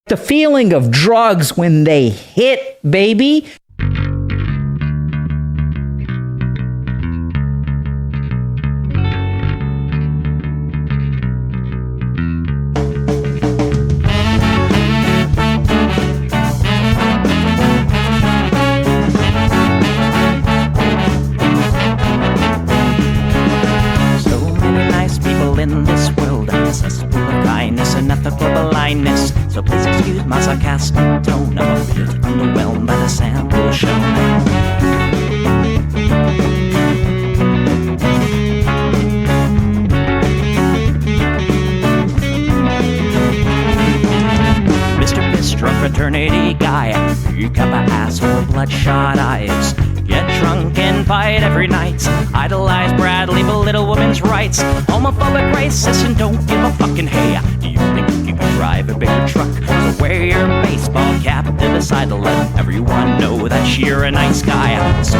The feeling of drugs when they hit, baby. In this world, obsessed with kindness and ethical blindness. So please excuse my sarcastic tone. I'm a bit underwhelmed by the sample shown. Mr. Bistro fraternity guy, you got my ass with bloodshot eyes. Get drunk and fight every night. Idolize Bradley, belittle women's rights. Homophobic, racist, and don't give a fucking hey. Do you think you can drive a bigger truck? So wear your baseball cap to decide to let everyone know that you're a nice guy. So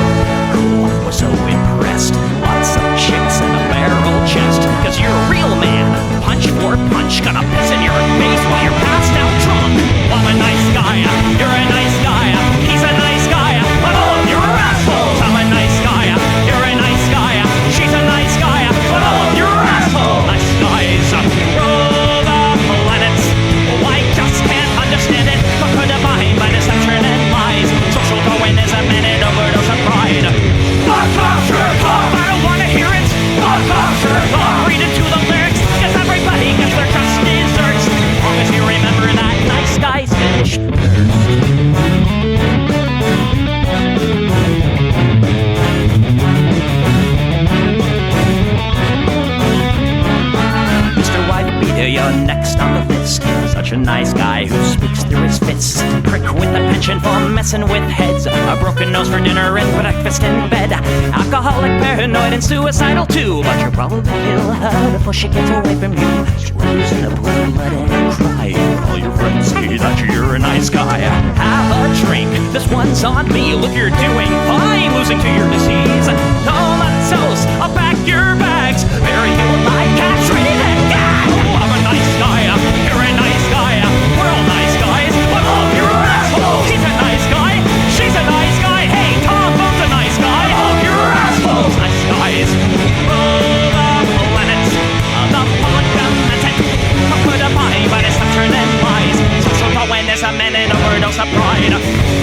cool, we're so impressed. Lots of chicks in a barrel chest. Cause you're a real man. Punch for punch, gonna piss in your face while you're passed out drunk. I'm a nice guy, you're a nice guy. He's a nice guy, but all of you are assholes. I'm a nice guy, you're a nice guy. She's a nice guy, but all of you are assholes. Nice guys rule the planets. Oh, I just can't understand it. But could divine by deception and lies. Social Darwinism and an overdose of pride. Fuck off, jerk off. I don't wanna hear it. Fuck off, jerk off. Read into the lyrics, cause everybody gets their just desserts. As long as you remember that nice guys finished first. You're next on the list. Such a nice guy who speaks through his fists. Prick with a penchant for messing with heads. A broken nose for dinner and breakfast in bed. Alcoholic, paranoid, and suicidal too. But you'll probably kill her before she gets away from you. Screws in the blue, letting cry. All your friends say that you're a nice guy. Have a drink, this one's on me. Look, you're doing fine, losing to your disease. Comatose, I'll pack your bags. Bury you like castrated cat. I'm a nice guy, you're a nice guy. We're all nice guys, but all of you are assholes. He's a nice guy, she's a nice guy. Hey, Tom Bone's a nice guy. All of you are assholes. Nice guys rule the planet. The public demented. Put a body by deception and lies. Social Darwinism and an overdose of pride.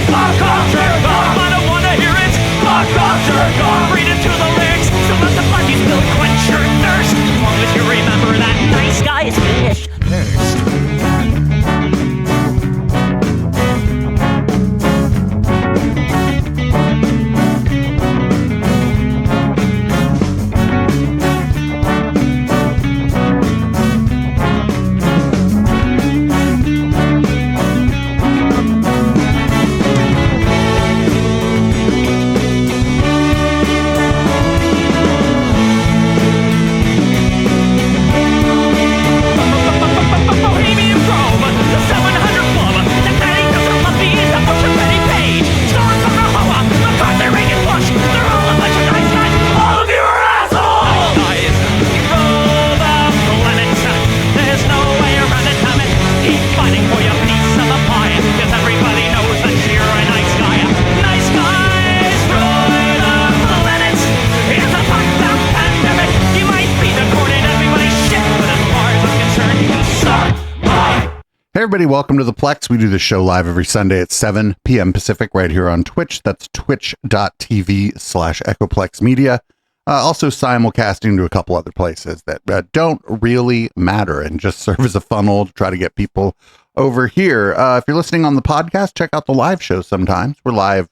Fuck off, jerk off. I don't wanna hear it. Fuck off, jerk off. Read into the lyrics. So let the blood you spill quench your thirst. As long as you remember that nice guys finish first. Everybody, welcome to the Plex. We do this show live every Sunday at 7 p.m. Pacific right here on Twitch. That's twitch.tv/Echoplex Media. Also simulcasting to a couple other places that don't really matter and just serve as a funnel to try to get people over here. If you're listening on the podcast, check out the live show sometimes. We're live,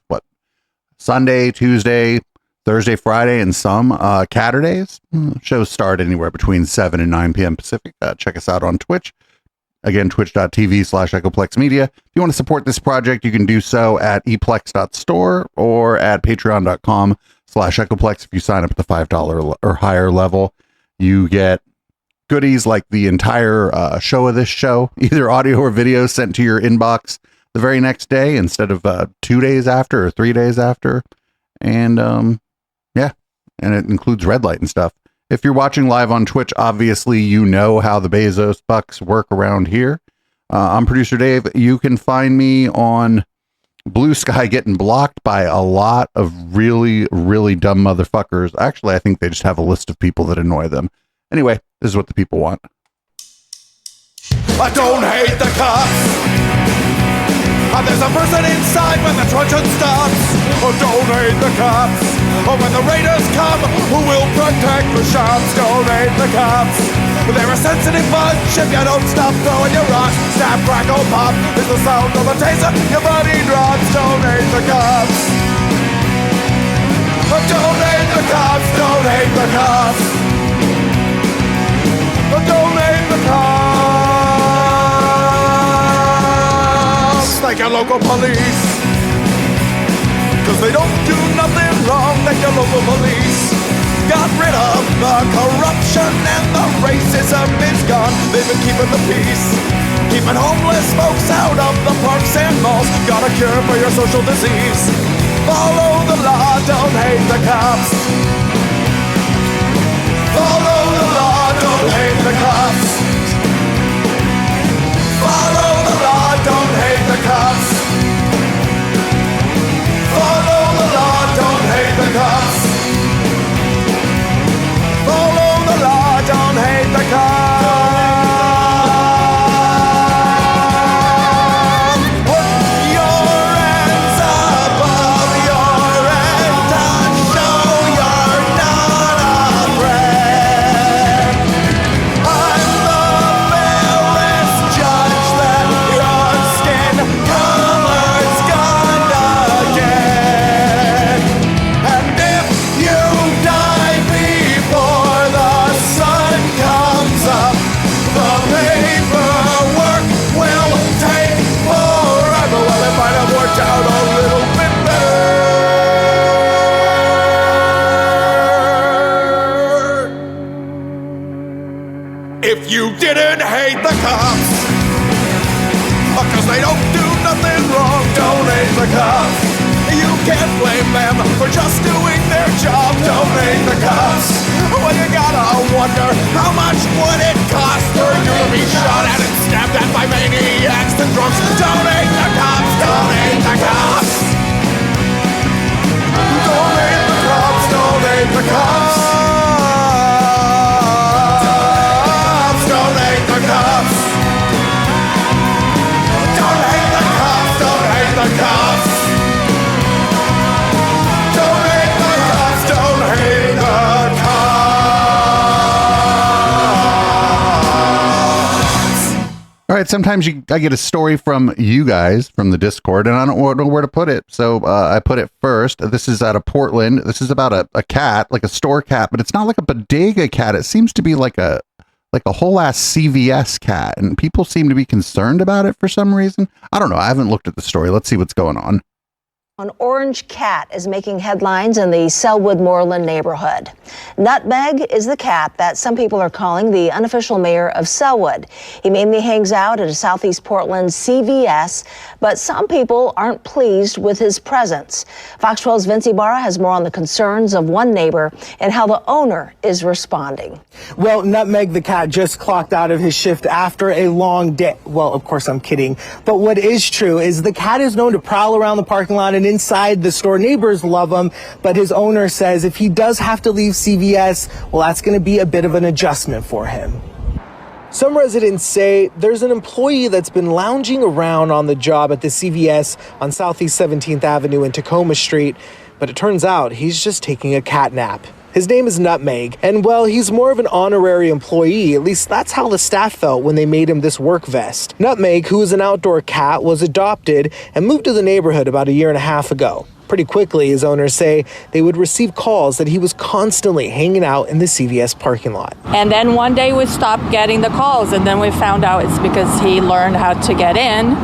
Sunday, Tuesday, Thursday, Friday, and some Saturdays. Shows start anywhere between 7 and 9 p.m. Pacific. Check us out on Twitch. Again, twitch.tv/Echoplex Media. If you want to support this project, you can do so at eplex.store or at patreon.com/Echoplex. If you sign up at the $5 or higher level, you get goodies like the entire show of this show, either audio or video, sent to your inbox the very next day instead of 2 days after or 3 days after. And and it includes red light and stuff. If you're watching live on Twitch, obviously you know how the Bezos bucks work around here. I'm producer Dave. You can find me on Blue Sky getting blocked by a lot of really, really dumb motherfuckers. Actually, I think they just have a list of people that annoy them. Anyway, this is what the people want. I don't hate the cops. There's a person inside when the truncheon stops. Oh, don't hate the cops. Oh, when the raiders come, who will protect the shops? Don't hate the cops. They're a sensitive bunch if you don't stop throwing your rocks. Snap, crackle, pop is the sound of a taser. Your body drops. Don't hate the cops. Oh, don't hate the cops. Don't hate the cops. Oh, don't hate the cops. Like your local police, cause they don't do nothing wrong. Like your local police got rid of the corruption and the racism is gone. They've been keeping the peace, keeping homeless folks out of the parks and malls. Got a cure for your social disease. Follow the law, don't hate the cops. Follow the law, don't hate the cops. Follow the law, don't hate the cops. Follow the law, don't hate the cops. Follow the law, don't hate the cops. Put your hands above your head and show you're not afraid. I'm the fairest judge that your skin color's gonna get. And if you die before the sun comes up, the paperwork will take forever. Well, it might have worked out a little bit better if you didn't hate the cops. Cause they don't do nothing wrong. Don't hate the cops. You can't blame them for just doing their job. Don't hate the cops. Well, you gotta wonder, how much would it cost for you to be shot at and stabbed at by maniacs and drunks? Don't hate the cops. Don't hate the cops. Don't hate the cops. Don't hate the cops. Don't hate the cops. Don't hate the cops. Don't hate the cops. Don't hate the cops. Don't hate the cops. All right, sometimes I get a story from you guys from the Discord, and I don't know where to put it, so I put it first. This is out of Portland. This is about a cat, like a store cat, but it's not like a bodega cat. It seems to be like a whole ass CVS cat, and people seem to be concerned about it for some reason. I don't know. I haven't looked at the story. Let's see what's going on. An orange cat is making headlines in the Selwood Moreland neighborhood. Nutmeg is the cat that some people are calling the unofficial mayor of Selwood. He mainly hangs out at a Southeast Portland CVS, but some people aren't pleased with his presence. Fox 12's Vince Ibarra has more on the concerns of one neighbor and how the owner is responding. Well, Nutmeg the cat just clocked out of his shift after a long day. Well, of course I'm kidding. But what is true is the cat is known to prowl around the parking lot and inside the store. Neighbors love him, but his owner says if he does have to leave CVS, well, that's going to be a bit of an adjustment for him. Some residents say there's an employee that's been lounging around on the job at the CVS on Southeast 17th Avenue and Tacoma Street, but it turns out he's just taking a cat nap. His name is Nutmeg, and well, he's more of an honorary employee. At least that's how the staff felt when they made him this work vest. Nutmeg, who is an outdoor cat, was adopted and moved to the neighborhood about 1.5 years ago. Pretty quickly, his owners say they would receive calls that he was constantly hanging out in the CVS parking lot. And then one day we stopped getting the calls, and then we found out it's because he learned how to get in.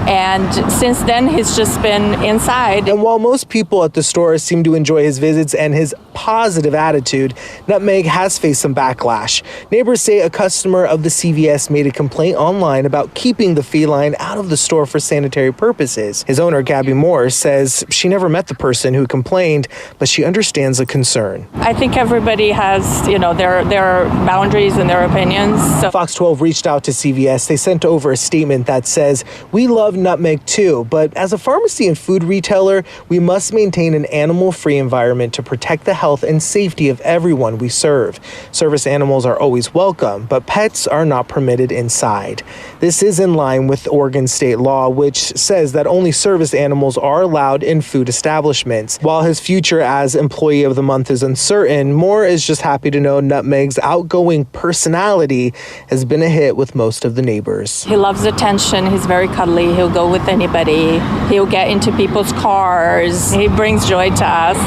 And since then, he's just been inside. And while most people at the store seem to enjoy his visits and his positive attitude, Nutmeg has faced some backlash. Neighbors say a customer of the CVS made a complaint online about keeping the feline out of the store for sanitary purposes. His owner, Gabby Moore, says she never met the person who complained, but she understands the concern. I think everybody has, their boundaries and their opinions. So Fox 12 reached out to CVS. They sent over a statement that says, "We love Nutmeg too, but as a pharmacy and food retailer, we must maintain an animal-free environment to protect the health and safety of everyone we serve. Service animals are always welcome, but pets are not permitted inside." This is in line with Oregon state law, which says that only service animals are allowed in food establishments. While his future as Employee of the Month is uncertain, Moore is just happy to know Nutmeg's outgoing personality has been a hit with most of the neighbors. he loves attention. He's very cuddly. He'll go with anybody. He'll get into people's cars. He brings joy to us.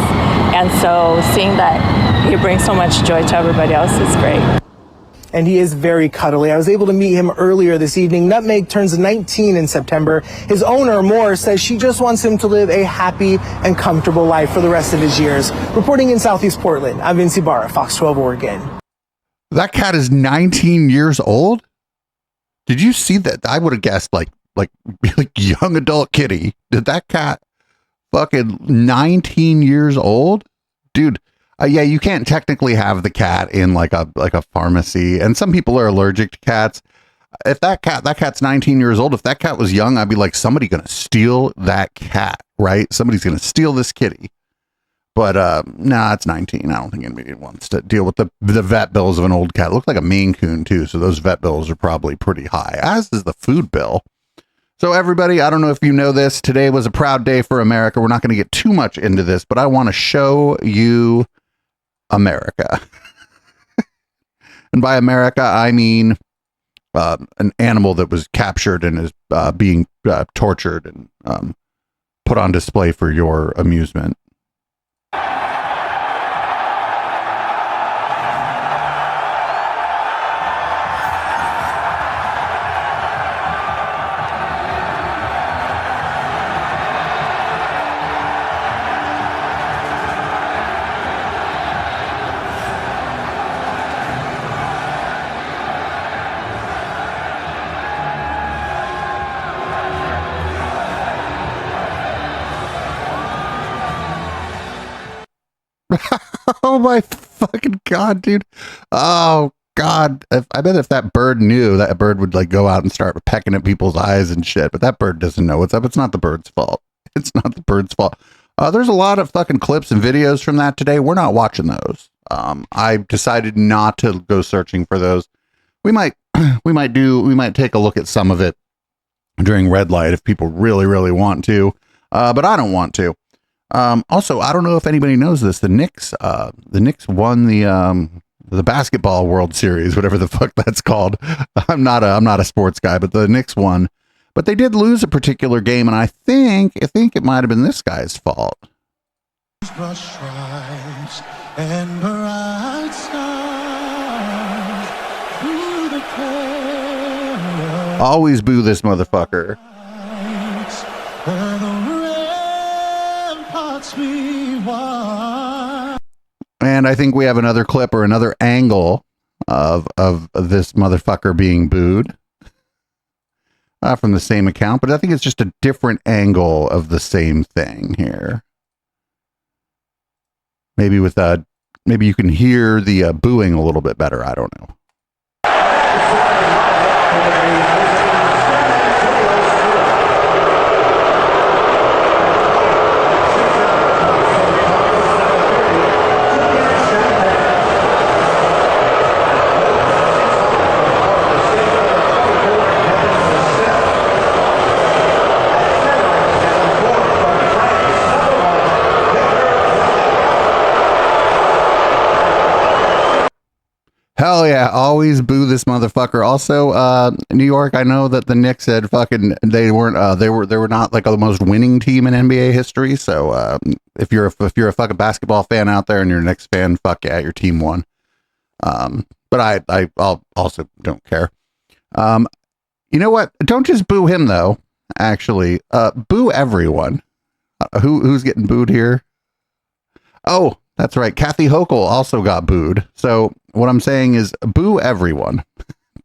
And so seeing that he brings so much joy to everybody else is great. And he is very cuddly. I was able to meet him earlier this evening. Nutmeg turns 19 in September. His owner, Moore, says she just wants him to live a happy and comfortable life for the rest of his years. Reporting in Southeast Portland, I'm Vince Ibarra, Fox 12 Oregon. That cat is 19 years old. Did you see that? I would have guessed like young adult kitty. Did that cat fucking 19 years old? Dude. Yeah, you can't technically have the cat in like a pharmacy, and some people are allergic to cats. If that cat's 19 years old, if that cat was young, I'd be like, somebody gonna steal that cat, right? Somebody's gonna steal this kitty. But nah, it's 19. I don't think anybody wants to deal with the vet bills of an old cat. It looked like a Maine Coon too, so those vet bills are probably pretty high, as is the food bill. So everybody, I don't know if you know this, today was a proud day for America. We're not going to get too much into this, but I want to show you America. And by America, I mean an animal that was captured and is being tortured and put on display for your amusement. Oh my fucking God, dude. Oh God. I bet if that bird knew, that bird would like go out and start pecking at people's eyes and shit, but that bird doesn't know what's up. It's not the bird's fault. It's not the bird's fault. There's a lot of fucking clips and videos from that today. We're not watching those. I decided not to go searching for those. We might take a look at some of it during red light if people really, really want to. But I don't want to. Also, I don't know if anybody knows this. The Knicks won the basketball World Series, whatever the fuck that's called. I'm not a sports guy, but the Knicks won. But they did lose a particular game, and I think it might have been this guy's fault. And bright stars through the perilous. Always boo this motherfucker. And I think we have another clip or another angle of this motherfucker being booed from the same account, but I think it's just a different angle of the same thing here. Maybe with maybe you can hear the booing a little bit better. I don't know. Hell yeah, always boo this motherfucker. Also, New York, I know that the Knicks said fucking they were not like the most winning team in NBA history. So if you're a fucking basketball fan out there and you're a Knicks fan, fuck yeah, your team won. But I also don't care. You know what? Don't just boo him though. Actually, boo everyone. Who's getting booed here? Oh, That's right. Kathy Hochul also got booed. So what I'm saying is boo everyone.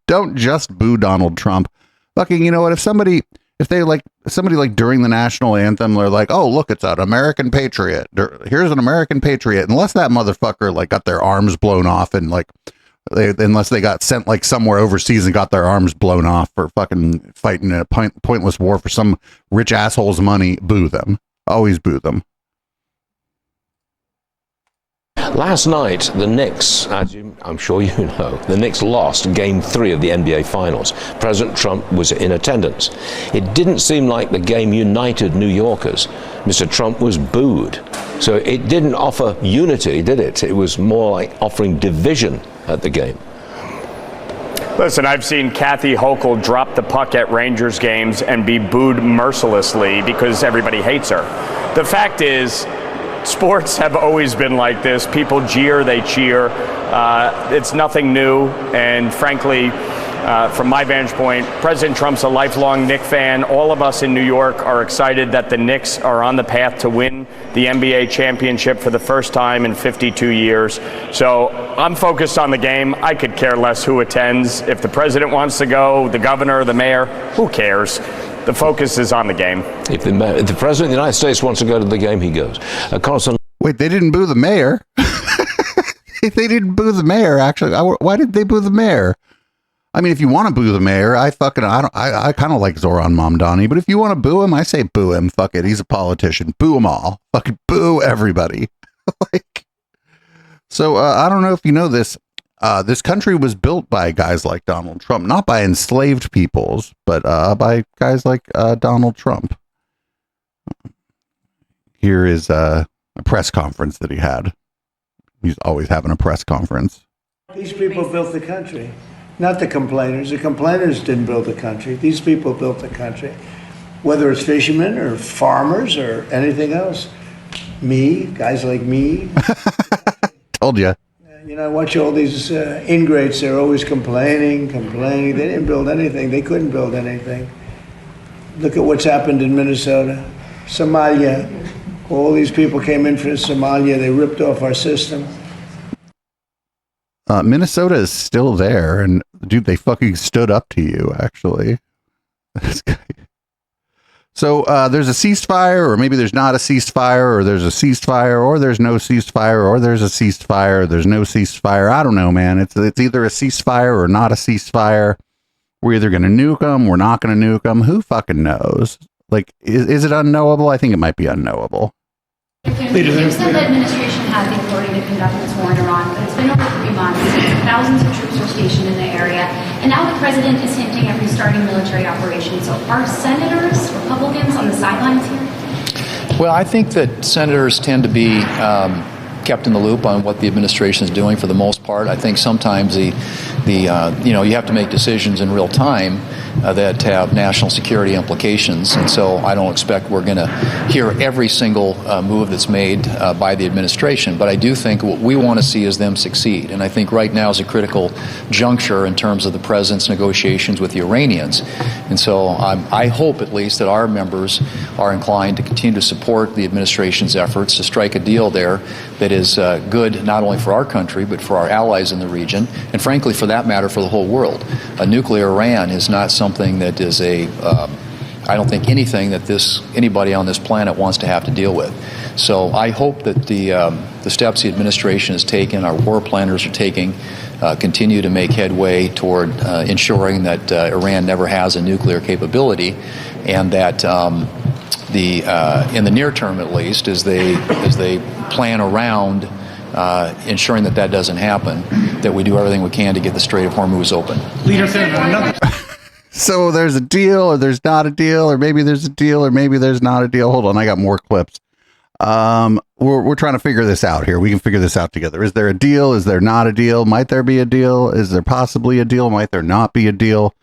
Don't just boo Donald Trump. Fucking, you know what? If somebody like during the national anthem, they're like, oh, look, it's an American patriot. Here's an American patriot. Unless that motherfucker like got their arms blown off and like, unless they got sent like somewhere overseas and got their arms blown off for fucking fighting in a pointless war for some rich asshole's money, boo them. Always boo them. Last night, the Knicks, as I'm sure you know, the Knicks lost Game 3 of the NBA Finals. President Trump was in attendance. It didn't seem like the game united New Yorkers. Mr. Trump was booed. So it didn't offer unity, did it? It was more like offering division at the game. Listen, I've seen Kathy Hochul drop the puck at Rangers games and be booed mercilessly because everybody hates her. The fact is, sports have always been like this. People jeer, they cheer. It's nothing new. And frankly, from my vantage point, President Trump's a lifelong Knicks fan. All of us in New York are excited that the Knicks are on the path to win the NBA championship for the first time in 52 years. So I'm focused on the game. I could care less who attends. If the president wants to go, the governor, the mayor, who cares? The focus is on the game. If the President of the United States wants to go to the game, he goes. Wait, they didn't boo the mayor? They didn't boo the mayor, actually. Why did they boo the mayor? I mean, if you want to boo the mayor, I kind of like Zoran Mamdani, but if you want to boo him, I say boo him. Fuck it. He's a politician. Boo them all. Fucking boo everybody. So I don't know if you know this. This country was built by guys like Donald Trump, not by enslaved peoples, but by guys like Donald Trump. Here is a press conference that he had. He's always having a press conference. These people built the country, not the complainers. The complainers didn't build the country. These people built the country, whether it's fishermen or farmers or anything else. Me, guys like me. Told you. You know, I watch all these ingrates. They're always complaining. They didn't build anything. They couldn't build anything. Look at what's happened in Minnesota, Somalia. All these people came in from Somalia. They ripped off our system. Minnesota is still there, and dude, they fucking stood up to you. Actually, this guy. So there's a ceasefire, or maybe there's not a ceasefire, or there's a ceasefire, or there's no ceasefire, or there's a ceasefire, there's no ceasefire. I don't know, man. It's either a ceasefire or not a ceasefire. We're either going to nuke them, we're not going to nuke them. Who fucking knows? Like, is it unknowable? I think it might be unknowable. You said the administration had the authority to conduct this war in Iran, but it's been over 3 months. Thousands of troops are stationed in the area, and now the president is hinting at restarting military operations. So are senators, Republicans on the sidelines here? Well, I think that senators tend to be kept in the loop on what the administration is doing for the most part. I think sometimes you have to make decisions in real time that have national security implications, and so I don't expect we're going to hear every single move that's made by the administration, but I do think what we want to see is them succeed, and I think right now is a critical juncture in terms of the president's negotiations with the Iranians, and so I hope at least that our members are inclined to continue to support the administration's efforts to strike a deal there that is good not only for our country but for our allies in the region, and frankly for that matter for the whole world. A nuclear Iran is not something that is I don't think anything that anybody on this planet wants to have to deal with. So I hope that the steps the administration has taken, our war planners are taking, continue to make headway toward ensuring that Iran never has a nuclear capability, and that in the near term at least, as they plan around ensuring that doesn't happen, that we do everything we can to get the Strait of Hormuz open. So there's a deal, or there's not a deal, or maybe there's a deal, or maybe there's not a deal. Hold on, I got more clips. We're trying to figure this out here. We can figure this out together. Is there a deal? Is there not a deal? Might there be a deal? Is there possibly a deal? Might there not be a deal?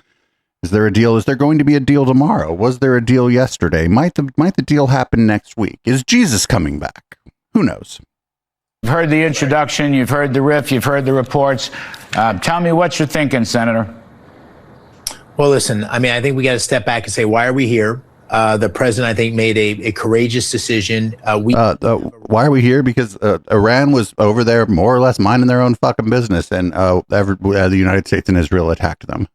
Is there a deal? Is there going to be a deal tomorrow? Was there a deal yesterday? Might the deal happen next week? Is Jesus coming back? Who knows? You've heard the introduction, you've heard the riff, you've heard the reports. Tell me what you're thinking, Senator. Well, listen, I mean, I think we got to step back and say, why are we here? The president, I think, made a courageous decision. Why are we here? Because Iran was over there more or less minding their own fucking business, and the United States and Israel attacked them.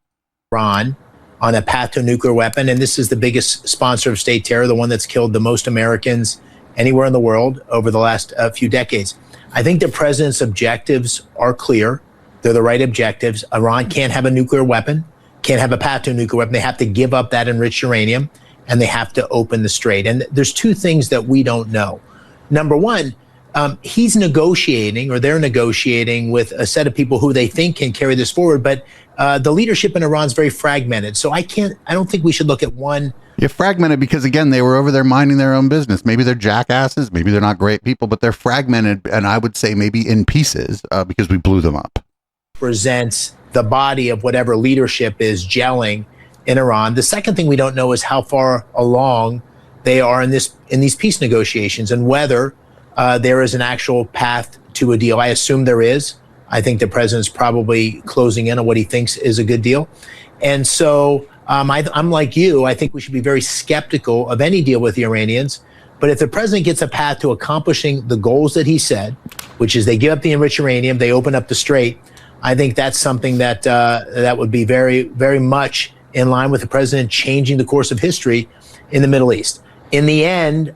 Iran on a path to a nuclear weapon, and this is the biggest sponsor of state terror, the one that's killed the most Americans anywhere in the world over the last few decades. I think the president's objectives are clear. They're the right objectives. Iran can't have a nuclear weapon, can't have a path to a nuclear weapon. They have to give up that enriched uranium, and they have to open the strait. And there's two things that we don't know. Number one, he's negotiating, or they're negotiating with a set of people who they think can carry this forward. But the leadership in Iran is very fragmented. So I don't think we should look at one. You're fragmented because, again, they were over there minding their own business. Maybe they're jackasses. Maybe they're not great people, but they're fragmented. And I would say maybe in pieces because we blew them up. Presents the body of whatever leadership is gelling in Iran. The second thing we don't know is how far along they are in these peace negotiations, and whether there is an actual path to a deal. I assume there is. I think the president's probably closing in on what he thinks is a good deal. And so I'm like you. I think we should be very skeptical of any deal with the Iranians. But if the president gets a path to accomplishing the goals that he said, which is they give up the enriched uranium, they open up the strait, I think that's something that that would be very, very much in line with the president changing the course of history in the Middle East. In the end,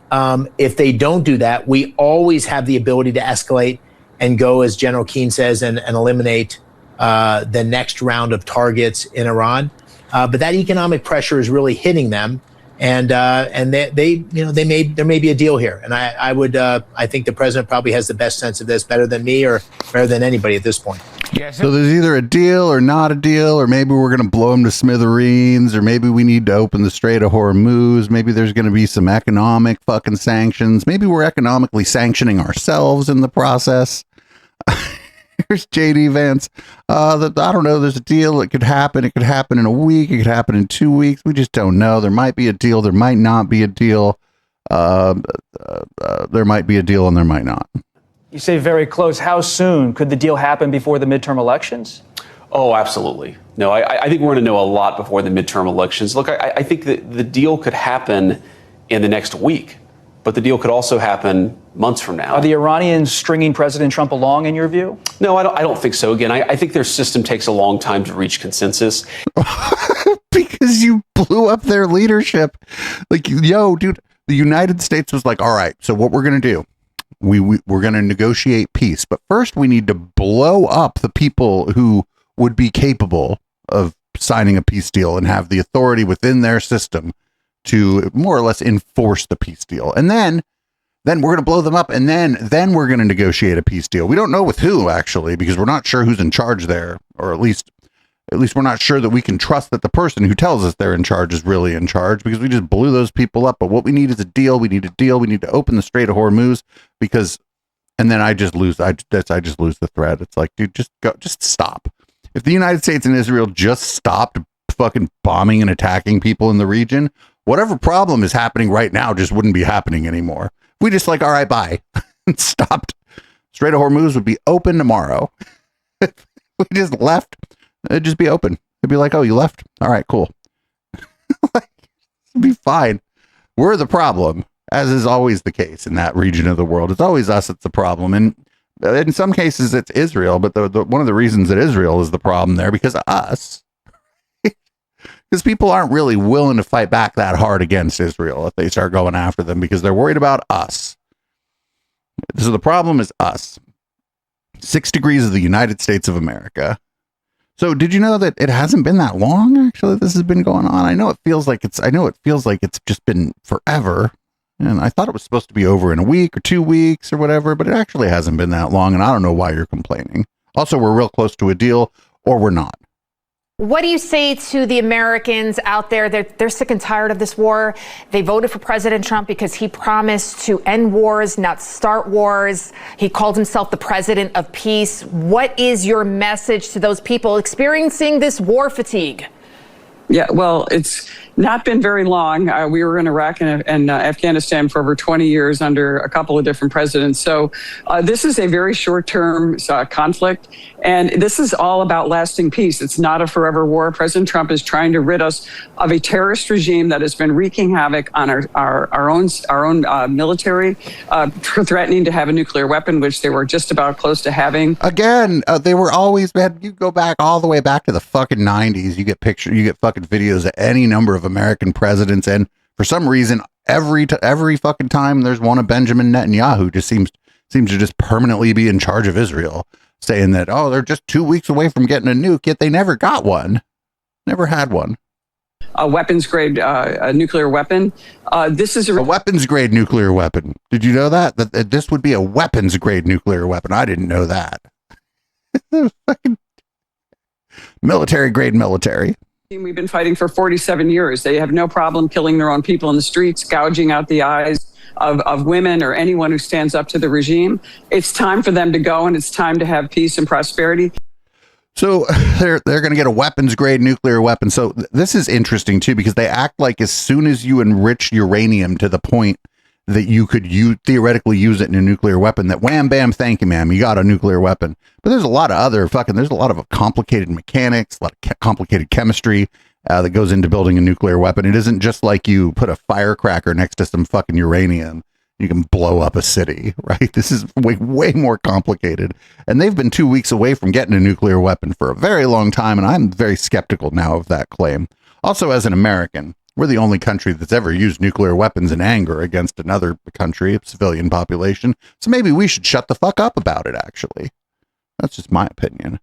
if they don't do that, we always have the ability to escalate and go, as General Keane says, and eliminate the next round of targets in Iran. But that economic pressure is really hitting them, and there may be a deal here. And I think the president probably has the best sense of this, better than me or better than anybody at this point. Yes. So there's either a deal or not a deal, or maybe we're going to blow them to smithereens, or maybe we need to open the Strait of Hormuz. Maybe there's going to be some economic fucking sanctions. Maybe we're economically sanctioning ourselves in the process. Here's JD Vance. I don't know. There's a deal. It could happen. It could happen in a week. It could happen in 2 weeks. We just don't know. There might be a deal. There might not be a deal. There might be a deal and there might not. You say very close. How soon? Could the deal happen before the midterm elections? Oh, absolutely. No, I think we're going to know a lot before the midterm elections. Look, I think that the deal could happen in the next week, but the deal could also happen months from now. Are the Iranians stringing President Trump along, in your view? No, I don't think so. Again, I think their system takes a long time to reach consensus. Because you blew up their leadership. Like, yo, dude, the United States was like, all right, so what we're going to do, we're going to negotiate peace. But first, we need to blow up the people who would be capable of signing a peace deal and have the authority within their system to more or less enforce the peace deal. And then we're going to blow them up, and then we're going to negotiate a peace deal. We don't know with who, actually, because we're not sure who's in charge there, or at least we're not sure that we can trust that the person who tells us they're in charge is really in charge, because we just blew those people up. But what we need is a deal. We need a deal. We need to open the Strait of Hormuz, and then I just lose the thread. It's like, dude, just stop. If the United States and Israel just stopped fucking bombing and attacking people in the region, whatever problem is happening right now just wouldn't be happening anymore. If we just like, all right, bye, and stopped, Strait of Hormuz would be open tomorrow. If we just left, it'd just be open. It'd be like, oh, you left? All right, cool. It'd be fine. We're the problem, as is always the case in that region of the world. It's always us that's the problem. And in some cases, it's Israel. But one of the reasons that Israel is the problem there, because us, because people aren't really willing to fight back that hard against Israel if they start going after them, because they're worried about us. So the problem is us. 6 degrees of the United States of America. So did you know that it hasn't been that long? Actually, this has been going on. I know it feels like it's just been forever. And I thought it was supposed to be over in a week or 2 weeks or whatever, but it actually hasn't been that long. And I don't know why you're complaining. Also, we're real close to a deal, or we're not. What do you say to the Americans out there? They're sick and tired of this war. They voted for President Trump because he promised to end wars, not start wars. He called himself the president of peace. What is your message to those people experiencing this war fatigue? Yeah, well, it's not been very long. We were in Iraq and Afghanistan for over 20 years under a couple of different presidents. So this is a very short-term conflict, and this is all about lasting peace. It's not a forever war. President Trump is trying to rid us of a terrorist regime that has been wreaking havoc on our own military, threatening to have a nuclear weapon, which they were just about close to having. Again, they were always bad. You go back all the way back to the fucking 90s. You get fucking videos of any number of American presidents, and for some reason, every fucking time there's one of Benjamin Netanyahu just seems to just permanently be in charge of Israel, saying that, oh, they're just 2 weeks away from getting a nuke, yet they never got one, never had one. A weapons grade nuclear weapon. This is a weapons grade nuclear weapon. Did you know that this would be a weapons grade nuclear weapon? I didn't know that. Fucking military grade military. We've been fighting for 47 years. They have no problem killing their own people in the streets, gouging out the eyes of women or anyone who stands up to the regime. It's time for them to go, and it's time to have peace and prosperity. So they're going to get a weapons grade nuclear weapon. So this is interesting too, because they act like as soon as you enrich uranium to the point that you could theoretically use it in a nuclear weapon, that wham, bam, thank you, ma'am, you got a nuclear weapon. But there's a lot of there's a lot of complicated mechanics, a lot of complicated chemistry that goes into building a nuclear weapon. It isn't just like you put a firecracker next to some fucking uranium, you can blow up a city, right? This is way more complicated. And they've been 2 weeks away from getting a nuclear weapon for a very long time, and I'm very skeptical now of that claim. Also, as an American, we're the only country that's ever used nuclear weapons in anger against another country, a civilian population. So maybe we should shut the fuck up about it, actually. That's just my opinion.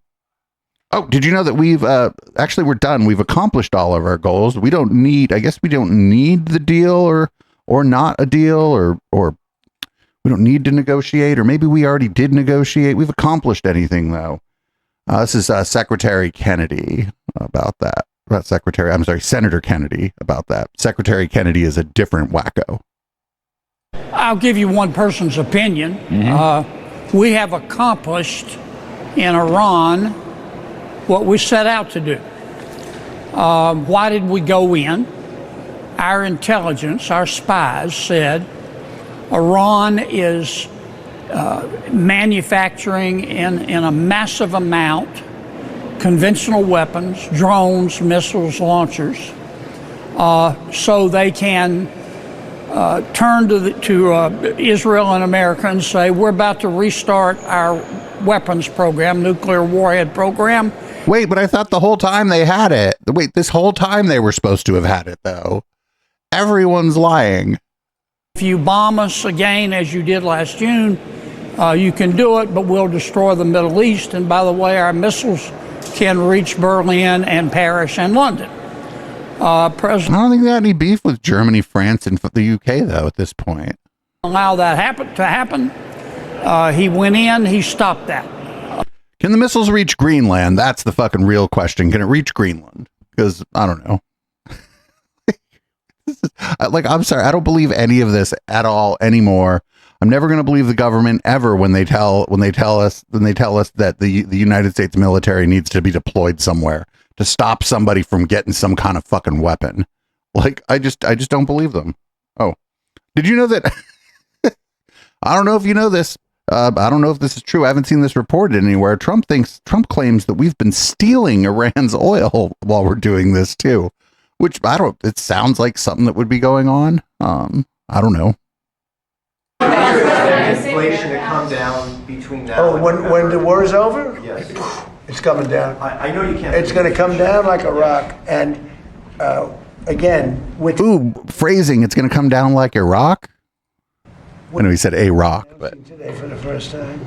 Oh, did you know that we're done. We've accomplished all of our goals. We don't need the deal or not a deal, or we don't need to negotiate, or maybe we already did negotiate. We've accomplished anything, though. This is Secretary Kennedy about that. Senator Kennedy about that. Secretary Kennedy is a different wacko. I'll give you one person's opinion. Mm-hmm. We have accomplished in Iran what we set out to do. Why did we go in? Our intelligence, our spies said Iran is manufacturing in a massive amount conventional weapons, drones, missiles, launchers, so they can turn to Israel and America and say, we're about to restart our weapons program, nuclear warhead program. Wait, but I thought the whole time they had it. Wait, this whole time they were supposed to have had it, though. Everyone's lying. If you bomb us again, as you did last June, you can do it, but we'll destroy the Middle East. And by the way, our missiles can reach Berlin and Paris and London. I don't think they had any beef with Germany, France, and the UK, though, at this point. Allow that to happen. He went in, he stopped that. Can the missiles reach Greenland? That's the fucking real question. Can it reach Greenland? Because, I don't know. I'm sorry, I don't believe any of this at all anymore. I'm never going to believe the government ever when they tell us that the United States military needs to be deployed somewhere to stop somebody from getting some kind of fucking weapon. Like, I just don't believe them. Oh, did you know that? I don't know if you know this. I don't know if this is true. I haven't seen this reported anywhere. Trump claims that we've been stealing Iran's oil while we're doing this too, which it sounds like something that would be going on. I don't know. Inflation to come down between now. Oh, when the war is over? Yes. It's coming down. I know you can't. It's going to come down like a rock. And again, with phrasing, it's going to come down like a rock. I know he said a rock, but today for the first time.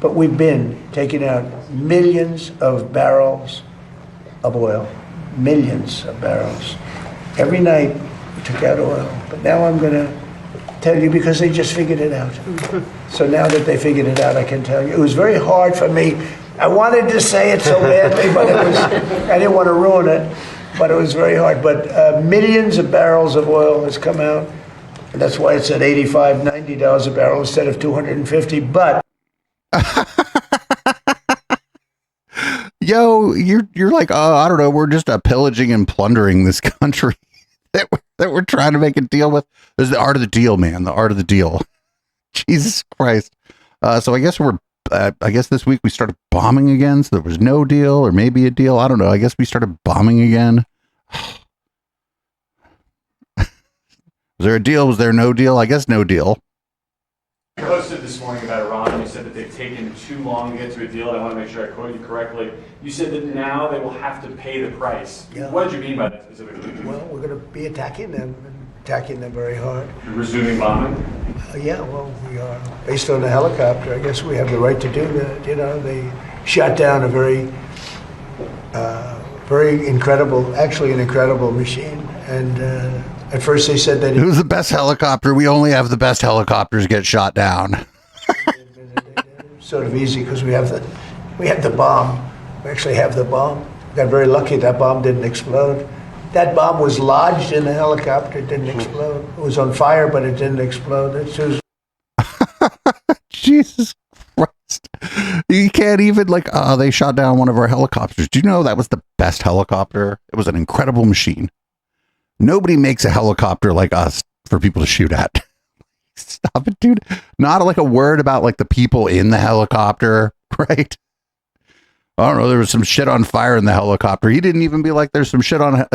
But we've been taking out millions of barrels of oil, millions of barrels. Every night we took out oil. But now I'm going to tell you because they just figured it out. So now that they figured it out, I can tell you. It was very hard for me. I wanted to say it so badly, but I didn't want to ruin it, but it was very hard. But millions of barrels of oil has come out. And that's why it's at $85, $90 a barrel instead of $250. But yo, you're like, oh, I don't know, we're just pillaging and plundering this country. that we're trying to make a deal with. There's the art of the deal, man. The art of the deal. Jesus Christ. So I guess I guess this week we started bombing again. So there was no deal or maybe a deal. I don't know. I guess we started bombing again. Was there a deal? Was there no deal? I guess no deal. You posted this morning about Iran. You said that they've taken too long to get to a deal. I want to make sure I quote you correctly. You said that now they will have to pay the price. Yeah. What did you mean by that specifically? Well, we're going to be attacking them very hard. You're resuming bombing? Yeah, well, we are. Based on the helicopter, I guess we have the right to do that. You know, they shot down a very incredible, actually an incredible machine. And at first they said that... It was the best helicopter. We only have the best helicopters get shot down. Sort of easy because we have the bomb. We actually have the bomb. Got very lucky that bomb didn't explode. That bomb was lodged in the helicopter. It didn't explode. It was on fire, but it didn't explode. It's just... Jesus Christ. You can't even they shot down one of our helicopters. Do you know that was the best helicopter? It was an incredible machine. Nobody makes a helicopter like us for people to shoot at. Stop it, dude. Not like a word about like the people in the helicopter, right? I don't know. There was some shit on fire in the helicopter. He didn't even be like, there's some shit on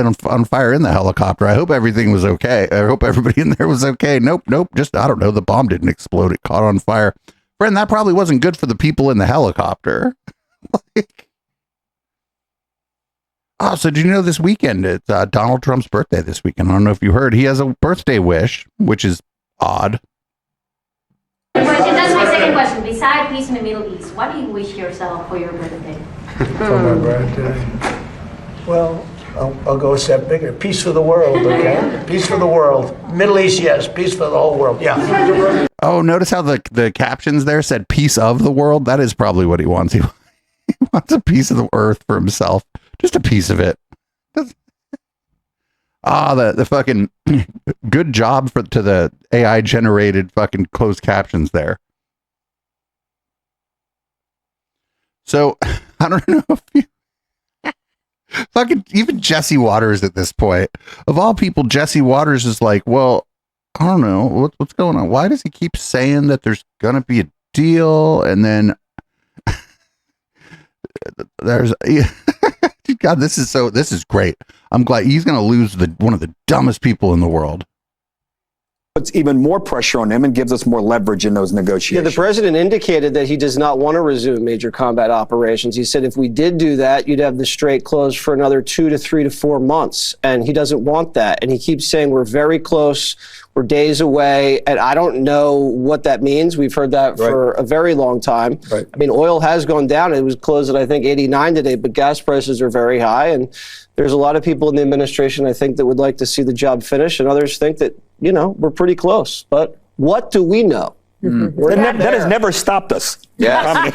fire in the helicopter. I hope everything was okay. I hope everybody in there was okay. Nope. Just, I don't know. The bomb didn't explode. It caught on fire. Friend, that probably wasn't good for the people in the helicopter. So did you know this weekend, it's Donald Trump's birthday this weekend? I don't know if you heard. He has a birthday wish, which is odd. That's my second question. Besides peace in the Middle East, what do you wish yourself for your birthday? For my birthday? Well, I'll go a step bigger. Peace for the world, okay? Peace for the world. Middle East, yes. Peace for the whole world, yeah. Oh, notice how the captions there said peace of the world? That is probably what he wants. He wants a piece of the earth for himself. Just a piece of it. The fucking good job to the AI generated fucking closed captions there. So I don't know if you fucking even Jesse Waters at this point, of all people, Jesse Waters is like, well, I don't know what's going on. Why does he keep saying that there's gonna be a deal and then there's God, this is great. I'm glad he's going to lose one of the dumbest people in the world. Puts even more pressure on him and gives us more leverage in those negotiations. Yeah, the president indicated that he does not want to resume major combat operations. He said if we did do that, you'd have the strait closed for another 2 to 3 to 4 months. And he doesn't want that. And he keeps saying we're very close. We're days away. And I don't know what that means. We've heard that for a very long time. Right. I mean, oil has gone down. It was closed at, I think, 89 today, but gas prices are very high. And there's a lot of people in the administration, I think, that would like to see the job finish. And others think that, you know, we're pretty close. But what do we know? That has never stopped us. Yeah.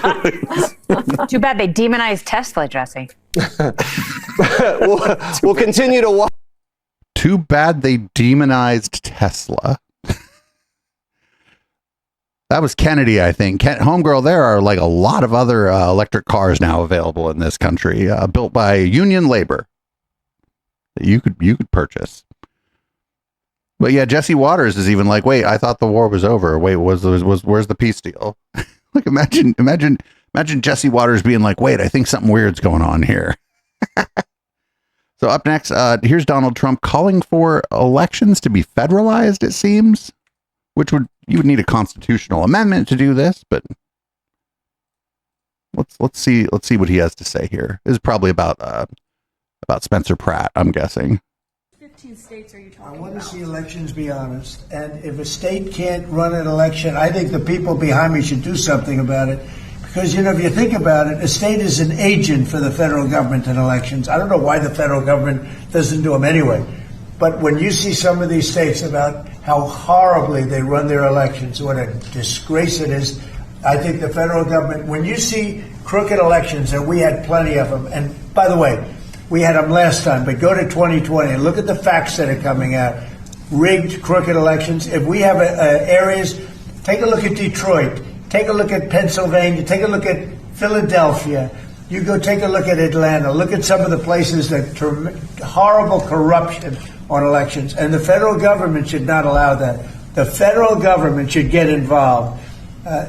Too bad they demonized Tesla, Jesse. we'll continue to watch. Too bad they demonized Tesla. That was Kennedy, I think. Homegirl, there are like a lot of other electric cars now available in this country, built by union labor that you could purchase. But yeah, Jesse Waters is even like, wait, I thought the war was over. Wait, where's the peace deal? Like, imagine Jesse Waters being like, wait, I think something weird's going on here. So up next, here's Donald Trump calling for elections to be federalized, it seems, which you would need a constitutional amendment to do this, but let's see what he has to say here. This is probably about Spencer Pratt, I'm guessing. 15 states are you talking about? I want to see elections be honest, and if a state can't run an election, I think the people behind me should do something about it. Because, you know, if you think about it, a state is an agent for the federal government in elections. I don't know why the federal government doesn't do them anyway. But when you see some of these states about how horribly they run their elections, what a disgrace it is, I think the federal government, when you see crooked elections, and we had plenty of them, and by the way, we had them last time, but go to 2020 and look at the facts that are coming out. Rigged, crooked elections. If we have areas, take a look at Detroit. Take a look at Pennsylvania. Take a look at Philadelphia. You go take a look at Atlanta. Look at some of the places that horrible corruption on elections. And the federal government should not allow that. The federal government should get involved.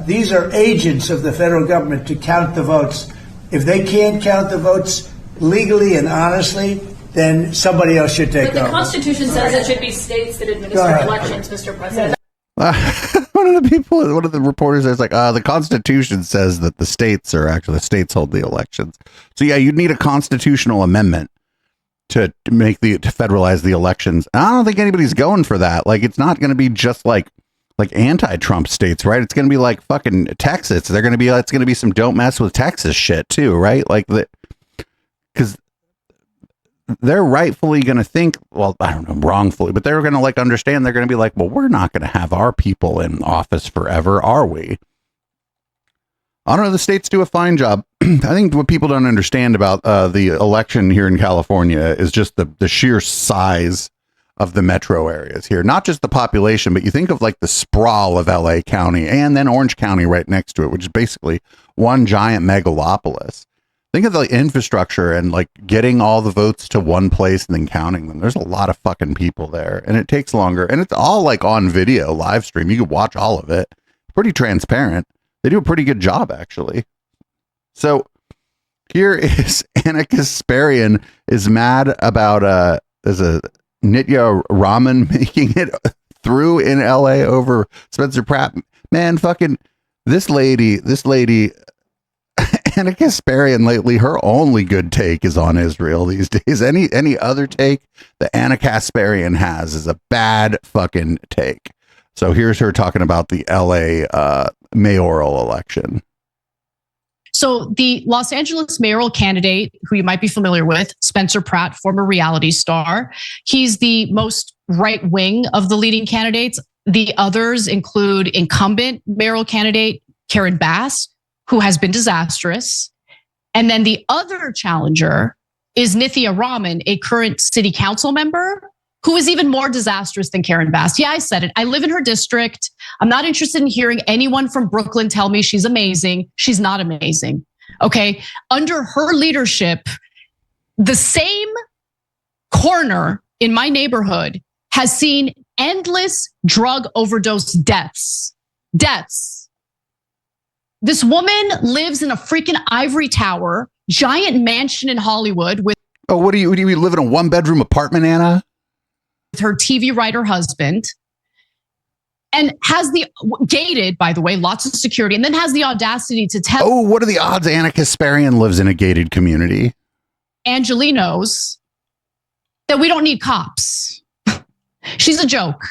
These are agents of the federal government to count the votes. If they can't count the votes legally and honestly, then somebody else should take over. But the Constitution says it should be states that administer elections, Mr. President. One of the reporters is like, the Constitution says that the states hold the elections. So yeah, you'd need a constitutional amendment to federalize the elections. And I don't think anybody's going for that. Like, it's not going to be just like anti-Trump states, right? It's going to be like fucking Texas. It's going to be some don't mess with Texas shit too, right? Like because they're rightfully going to think, well, I don't know, wrongfully, but they're going to like understand. They're going to be like, well, we're not going to have our people in office forever, are we? I don't know. The states do a fine job. I think what people don't understand about the election here in California is just the sheer size of the metro areas here. Not just the population, but you think of like the sprawl of LA County and then Orange County right next to it, which is basically one giant megalopolis. Think of the infrastructure and like getting all the votes to one place and then counting them. There's a lot of fucking people there and it takes longer, and it's all like on video live stream. You can watch all of it. Pretty transparent. They do a pretty good job actually. So here is Anna Kasparian is mad about there's a Nitya Raman making it through in LA over Spencer Pratt. Man, fucking this lady Anna Kasparian lately, her only good take is on Israel these days. Any other take that Anna Kasparian has is a bad fucking take. So here's her talking about the LA mayoral election. So the Los Angeles mayoral candidate, who you might be familiar with, Spencer Pratt, former reality star, he's the most right wing of the leading candidates. The others include incumbent mayoral candidate Karen Bass, who has been disastrous. And then the other challenger is Nithya Raman, a current city council member who is even more disastrous than Karen Bass. Yeah, I said it. I live in her district. I'm not interested in hearing anyone from Brooklyn tell me she's amazing. She's not amazing. Okay. Under her leadership, the same corner in my neighborhood has seen endless drug overdose deaths. This woman lives in a freaking ivory tower, giant mansion in Hollywood with. Oh, what do you live in a 1-bedroom apartment, Anna? With her TV writer husband, and has the gated, by the way, lots of security, and then has the audacity to tell. Oh, what are the odds Anna Kasparian lives in a gated community? Angelinos that we don't need cops. She's a joke.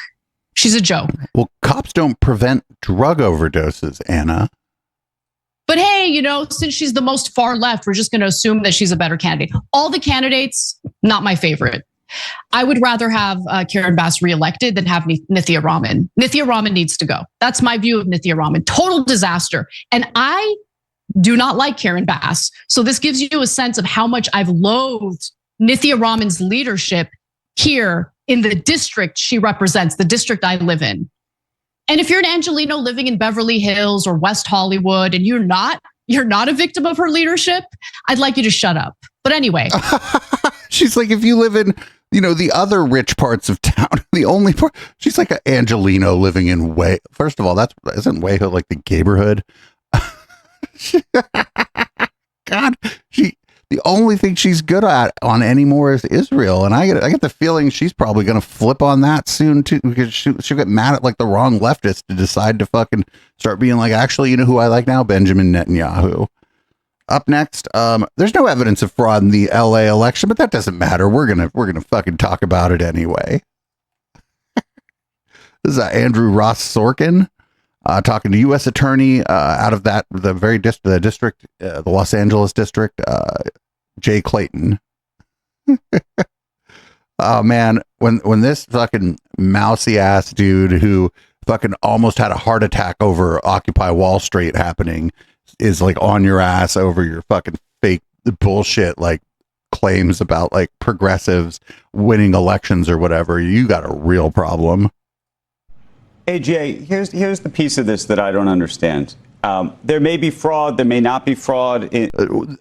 Well, cops don't prevent drug overdoses, Anna. But hey, since she's the most far left, we're just going to assume that she's a better candidate. All the candidates, not my favorite. I would rather have Karen Bass reelected than have Nithya Raman. Nithya Raman needs to go. That's my view of Nithya Raman. Total disaster. And I do not like Karen Bass. So this gives you a sense of how much I've loathed Nithya Raman's leadership here in the district she represents, the district I live in. And if you're an Angelino living in Beverly Hills or West Hollywood and you're not a victim of her leadership, I'd like you to shut up. But anyway. She's like, if you live in, the other rich parts of town, the only part, she's like an Angelino living in Way. First of all, isn't WeHo like the neighborhood? God, the only thing she's good at on anymore is Israel. And I get the feeling she's probably going to flip on that soon too, because she'll get mad at like the wrong leftist to decide to fucking start being like, actually, you know who I like now? Benjamin Netanyahu. Up next, there's no evidence of fraud in the LA election, but that doesn't matter. We're gonna fucking talk about it anyway. This is Andrew Ross Sorkin talking to U.S. attorney out of the district, the Los Angeles district, Jay Clayton. Oh man, when this fucking mousy ass dude who fucking almost had a heart attack over Occupy Wall Street happening is like on your ass over your fucking fake bullshit, like claims about like progressives winning elections or whatever, you got a real problem. AJ, here's the piece of this that I don't understand. There may be fraud. There may not be fraud.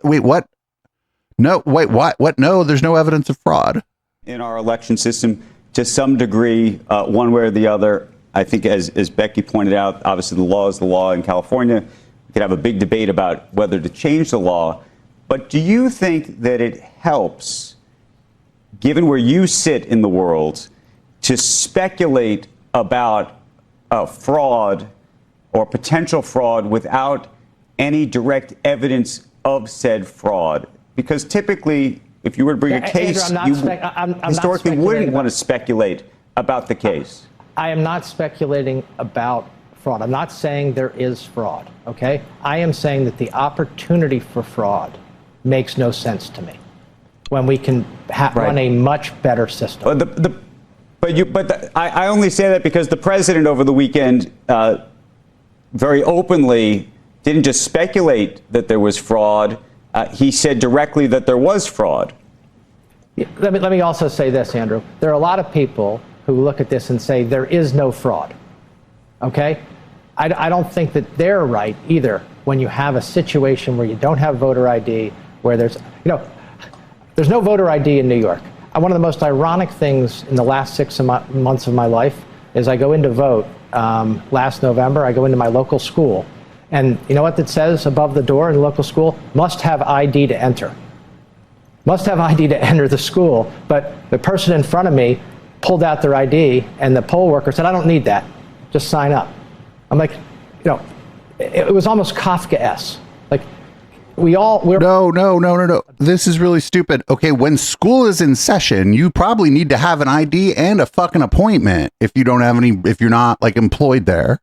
Wait, what? No, wait, what? What? No, there's no evidence of fraud In our election system, to some degree, one way or the other. I think, as Becky pointed out, obviously the law is the law in California. We could have a big debate about whether to change the law. But do you think that it helps, given where you sit in the world, to speculate about fraud or potential fraud without any direct evidence of said fraud? Because typically, if you were to bring a case, Andrew, you historically wouldn't want to speculate about the case. I am not speculating about fraud. I'm not saying there is fraud, okay? I am saying that the opportunity for fraud makes no sense to me when we can run a much better system. I only say that because the president over the weekend very openly didn't just speculate that there was fraud. He said directly that there was fraud. Let me also say this, Andrew. There are a lot of people who look at this and say there is no fraud, okay? I don't think that they're right either when you have a situation where you don't have voter ID, where there's no voter ID in New York. One of the most ironic things in the last 6 months of my life is I go in to vote last November. I go into my local school, and you know what it says above the door in the local school? Must have ID to enter. Must have ID to enter the school, but the person in front of me pulled out their ID, and the poll worker said, I don't need that, just sign up. I'm like, it was almost Kafka-esque. Like, we're... No. This is really stupid. Okay, when school is in session, you probably need to have an ID and a fucking appointment if you don't have any, if you're not like employed there.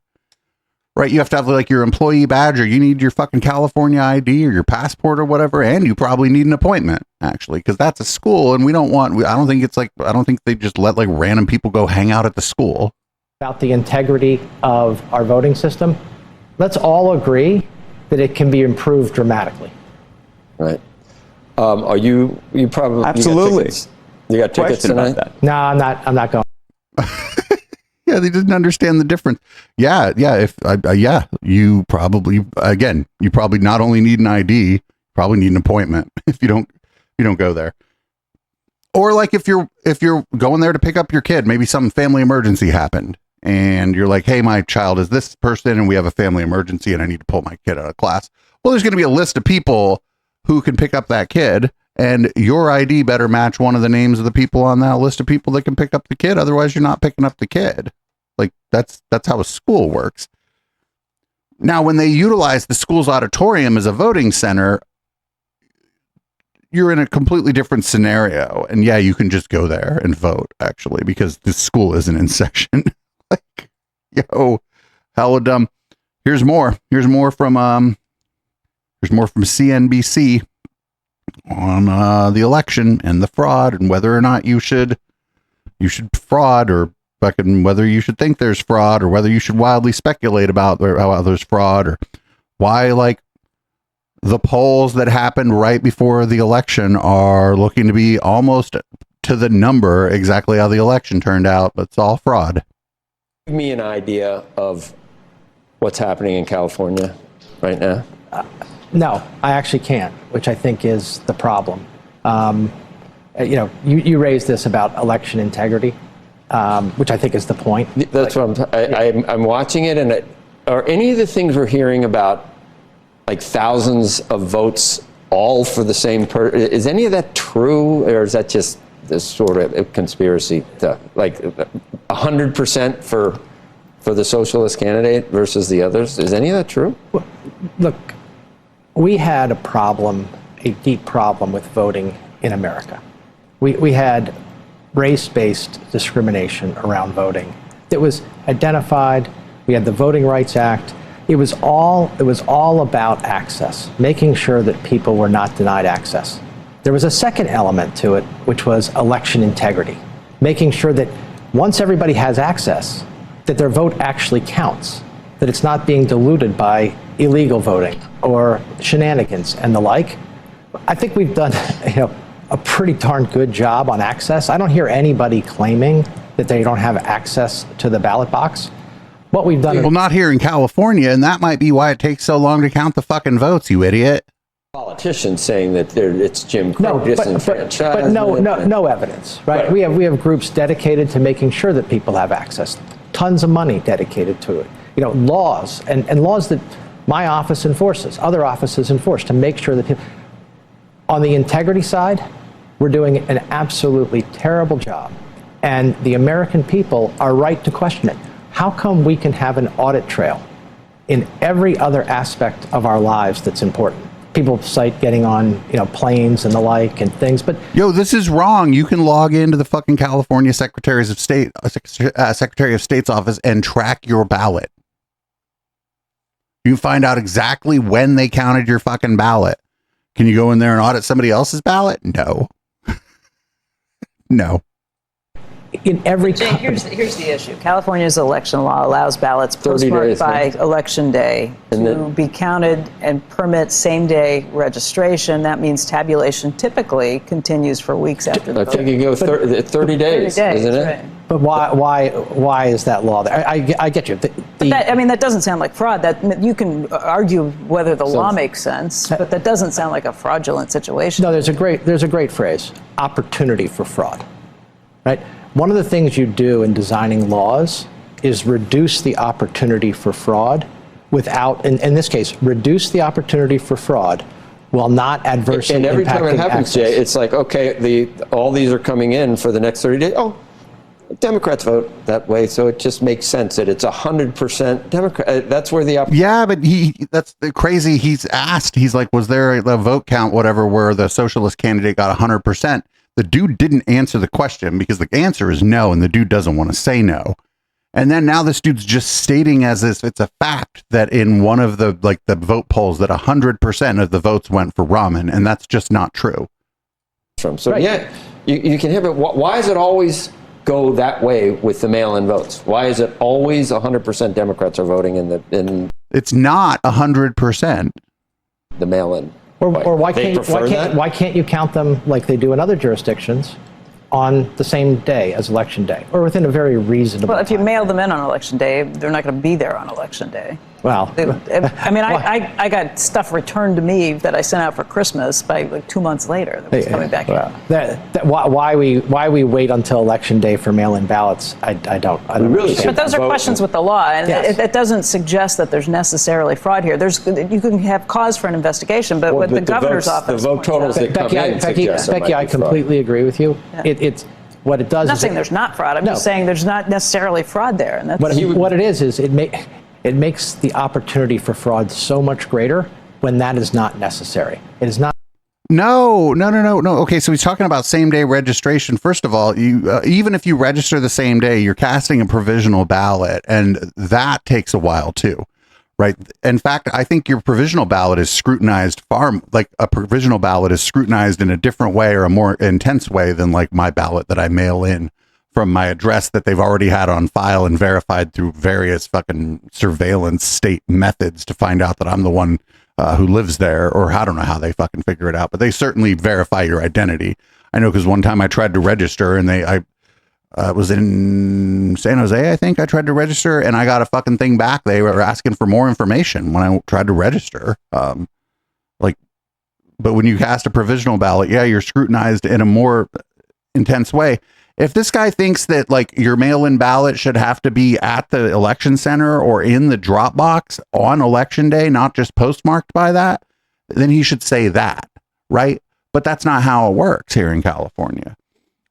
Right? You have to have like your employee badge, or you need your fucking California ID or your passport or whatever, and you probably need an appointment, actually, because that's a school, and I don't think they just let like random people go hang out at the school. About the integrity of our voting system, let's all agree that it can be improved dramatically. Right. Are you probably... Absolutely. You got tickets tonight? No, I'm not going. Yeah, they didn't understand the difference. Yeah. You probably not only need an ID, you probably need an appointment if you don't go there. Or like if you're going there to pick up your kid, maybe some family emergency happened, and you're like, hey, my child is this person, and we have a family emergency, and I need to pull my kid out of class. Well, there's going to be a list of people who can pick up that kid, and your ID better match one of the names of the people on that list of people that can pick up the kid. Otherwise, you're not picking up the kid. Like, that's how a school works. Now, when they utilize the school's auditorium as a voting center, you're in a completely different scenario. And yeah, you can just go there and vote, actually, because the school isn't in session. Like, yo, hella dumb. Here's more from CNBC on the election and the fraud, and whether or not you should fraud, or fucking whether you should think there's fraud, or whether you should wildly speculate about how there's fraud, or why like the polls that happened right before the election are looking to be almost to the number exactly how the election turned out, but it's all fraud. Give me an idea of what's happening in California right now. No, I actually can't, which I think is the problem. You raised this about election integrity, which I think is the point. That's what I'm watching it, and are any of the things we're hearing about, like thousands of votes all for the same person, is any of that true, or is that just this sort of conspiracy stuff? Like 100% for the socialist candidate versus the others? Is any of that true? Well, look, we had a deep problem with voting in America. We had race-based discrimination around voting that was identified. We had the Voting Rights Act. It was all about access, making sure that people were not denied access. There was a second element to it, which was election integrity, making sure that once everybody has access, that their vote actually counts, that it's not being diluted by illegal voting or shenanigans and the like. I think we've done a pretty darn good job on access. I don't hear anybody claiming that they don't have access to the ballot box. what we've done. Well, not here in California, and that might be why it takes so long to count the fucking votes, you idiot. Politicians saying that it's Jim Crow but disenfranchisement. no evidence, right? We have groups dedicated to making sure that people have access. Tons of money dedicated to it. Laws and laws that my office enforces, other offices enforce to make sure that people. On the integrity side, we're doing an absolutely terrible job, and the American people are right to question it. How come we can have an audit trail in every other aspect of our lives that's important? People cite getting on, planes and the like and things, but this is wrong. You can log into the fucking California Secretary of State's office and track your ballot. You can find out exactly when they counted your fucking ballot. Can you go in there and audit somebody else's ballot? No. No. In every here's the issue. California's election law allows ballots postmarked by election day to be counted and permit same-day registration. That means tabulation typically continues for weeks after the vote. I think you go 30 days, isn't it? Right. But why is that law there? I get you. That doesn't sound like fraud. That you can argue whether the law makes sense, but that doesn't sound like a fraudulent situation. No, there's a great phrase: opportunity for fraud. Right. One of the things you do in designing laws is reduce the opportunity for fraud without, in this case, reduce the opportunity for fraud while not adversely impacting. And every time it happens, access. Jay, it's like, okay, all these are coming in for the next 30 days. Oh, Democrats vote that way, so it just makes sense that it's 100% Democrat. That's where the yeah, but that's crazy. He's asked. He's like, was there a vote count, whatever, where the socialist candidate got 100%? The dude didn't answer the question because the answer is no, and the dude doesn't want to say no. And then now this dude's just stating as if it's a fact that in one of the vote polls that 100% of the votes went for Rahman, and that's just not true. So yeah, you can have it. Why does it always go that way with the mail-in votes? Why is it always 100% Democrats are voting in? It's not 100%. The mail-in. Or why can't you count them like they do in other jurisdictions on the same day as election day, or within a very reasonable Well, if you time? mail them in on election day, they're not going to be there on election day. Well, I got stuff returned to me that I sent out for Christmas by 2 months later that was coming back in. Why we wait until election day for mail-in ballots? I don't really. But those are questions with the law, and it doesn't suggest that there's necessarily fraud here. You can have cause for an investigation, but with the governor's office, the vote totals that come in suggest Becky, I completely agree with you. It's what it does. I'm not saying there's not fraud. I'm just saying there's not necessarily fraud there, and that's what it is it makes the opportunity for fraud so much greater when that is not necessary. It is not. No. Okay, so he's talking about same-day registration. First of all, you even if you register the same day, you're casting a provisional ballot, and that takes a while too, right? In fact, I think your provisional ballot is scrutinized a provisional ballot is scrutinized in a different way or a more intense way than like my ballot that I mail in from my address that they've already had on file and verified through various fucking surveillance state methods to find out that I'm the one who lives there, or I don't know how they fucking figure it out, but they certainly verify your identity. I know because one time I tried to register and I was in San Jose, I think I tried to register and I got a fucking thing back. They were asking for more information when I tried to register. But when you cast a provisional ballot, yeah, you're scrutinized in a more intense way. If this guy thinks that like your mail-in ballot should have to be at the election center or in the drop box on election day, not just postmarked by that, then he should say that, right? But that's not how it works here in California.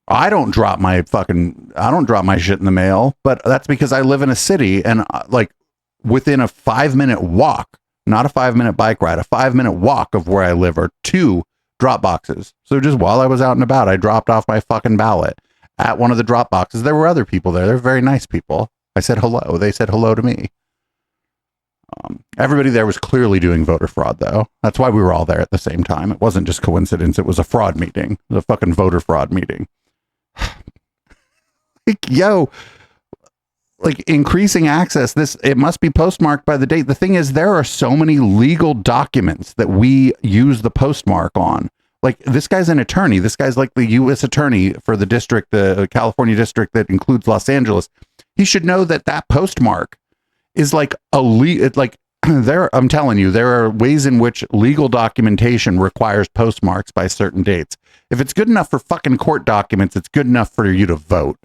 I don't drop my shit in the mail, but that's because I live in a city and like within a 5-minute walk, not a 5-minute bike ride, a 5-minute walk of where I live are 2 drop boxes. So just while I was out and about, I dropped off my fucking ballot at one of the drop boxes. There were other people there. They're very nice people. I said hello. They said hello to me. Everybody there was clearly doing voter fraud, though. That's why we were all there at the same time. It wasn't just coincidence. It was a fraud meeting. It was a fucking voter fraud meeting. Increasing access, it must be postmarked by the date. The thing is, there are so many legal documents that we use the postmark on. Like, this guy's an attorney. This guy's like the U.S. attorney for the district, the California district that includes Los Angeles. He should know that postmark is like I'm telling you, there are ways in which legal documentation requires postmarks by certain dates. If it's good enough for fucking court documents, it's good enough for you to vote.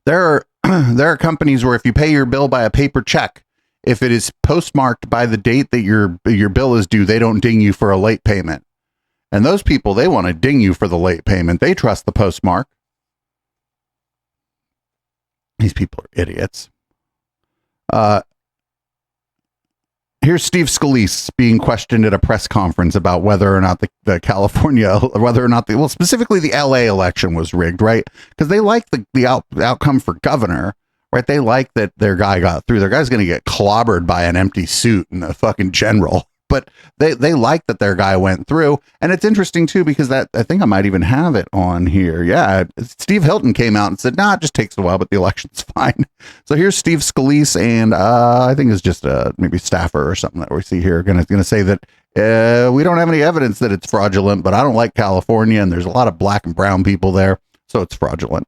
There are companies where if you pay your bill by a paper check, if it is postmarked by the date that your bill is due, they don't ding you for a late payment. And those people, they want to ding you for the late payment. They trust the postmark. These people are idiots. Here's Steve Scalise being questioned at a press conference about whether or not specifically the LA election was rigged, right? Because they like the outcome for governor, right? They like that their guy got through. Their guy's going to get clobbered by an empty suit and a fucking general. But they like that their guy went through. And it's interesting, too, because I think I might even have it on here. Yeah, Steve Hilton came out and said, nah, it just takes a while, but the election's fine. So here's Steve Scalise, and I think it's just maybe staffer or something that we see here, going to say that we don't have any evidence that it's fraudulent, but I don't like California, and there's a lot of black and brown people there, so it's fraudulent.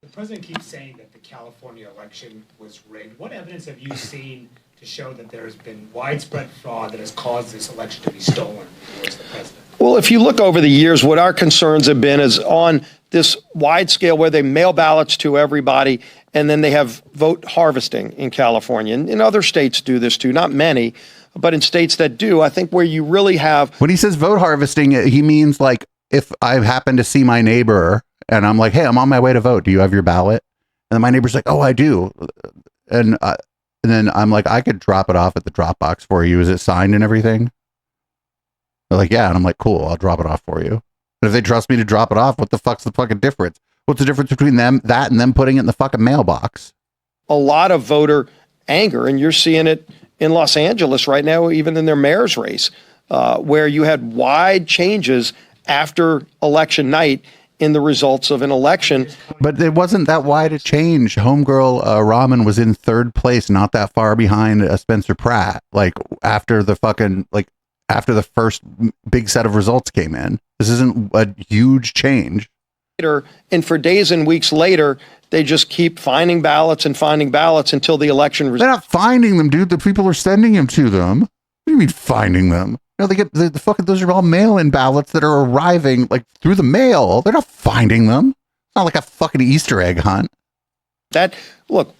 The president keeps saying that the California election was rigged. What evidence have you seen to show that there has been widespread fraud that has caused this election to be stolen towards the president? Well, if you look over the years, what our concerns have been is on this wide scale where they mail ballots to everybody and then they have vote harvesting in California. And in other states do this too, not many, but in states that do, I think where you really have... When he says vote harvesting, he means like if I happen to see my neighbor and I'm like, hey, I'm on my way to vote. Do you have your ballot? And then my neighbor's like, oh, I do. And then I'm like, I could drop it off at the drop box for you. Is it signed and everything? They're like, yeah. And I'm like, cool, I'll drop it off for you. And if they trust me to drop it off, what the fuck's the fucking difference? What's the difference between that and them putting it in the fucking mailbox? A lot of voter anger, and you're seeing it in Los Angeles right now, even in their mayor's race, where you had wide changes after election night in the results of an election. But it wasn't that wide a change. Homegirl Rahman was in third place, not that far behind Spencer Pratt. Like after the first big set of results came in. This isn't a huge change. And for days and weeks later, they just keep finding ballots until the election. They're not finding them, dude. The people are sending them to them. What do you mean finding them? No, they get the fucking, those are all mail-in ballots that are arriving like through the mail. They're not finding them. It's not like a fucking Easter egg hunt. Look,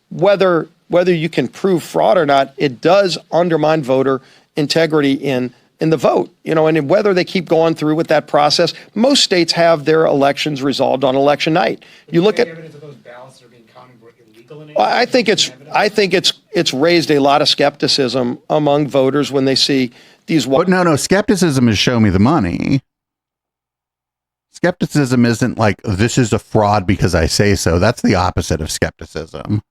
whether you can prove fraud or not, it does undermine voter integrity in the vote, and whether they keep going through with that process. Most states have their elections resolved on election night. You look at evidence of those ballots that are being counted were illegal in I think it's raised a lot of skepticism among voters when they see these. But no, skepticism is show me the money. Skepticism isn't like this is a fraud because I say so. That's the opposite of skepticism.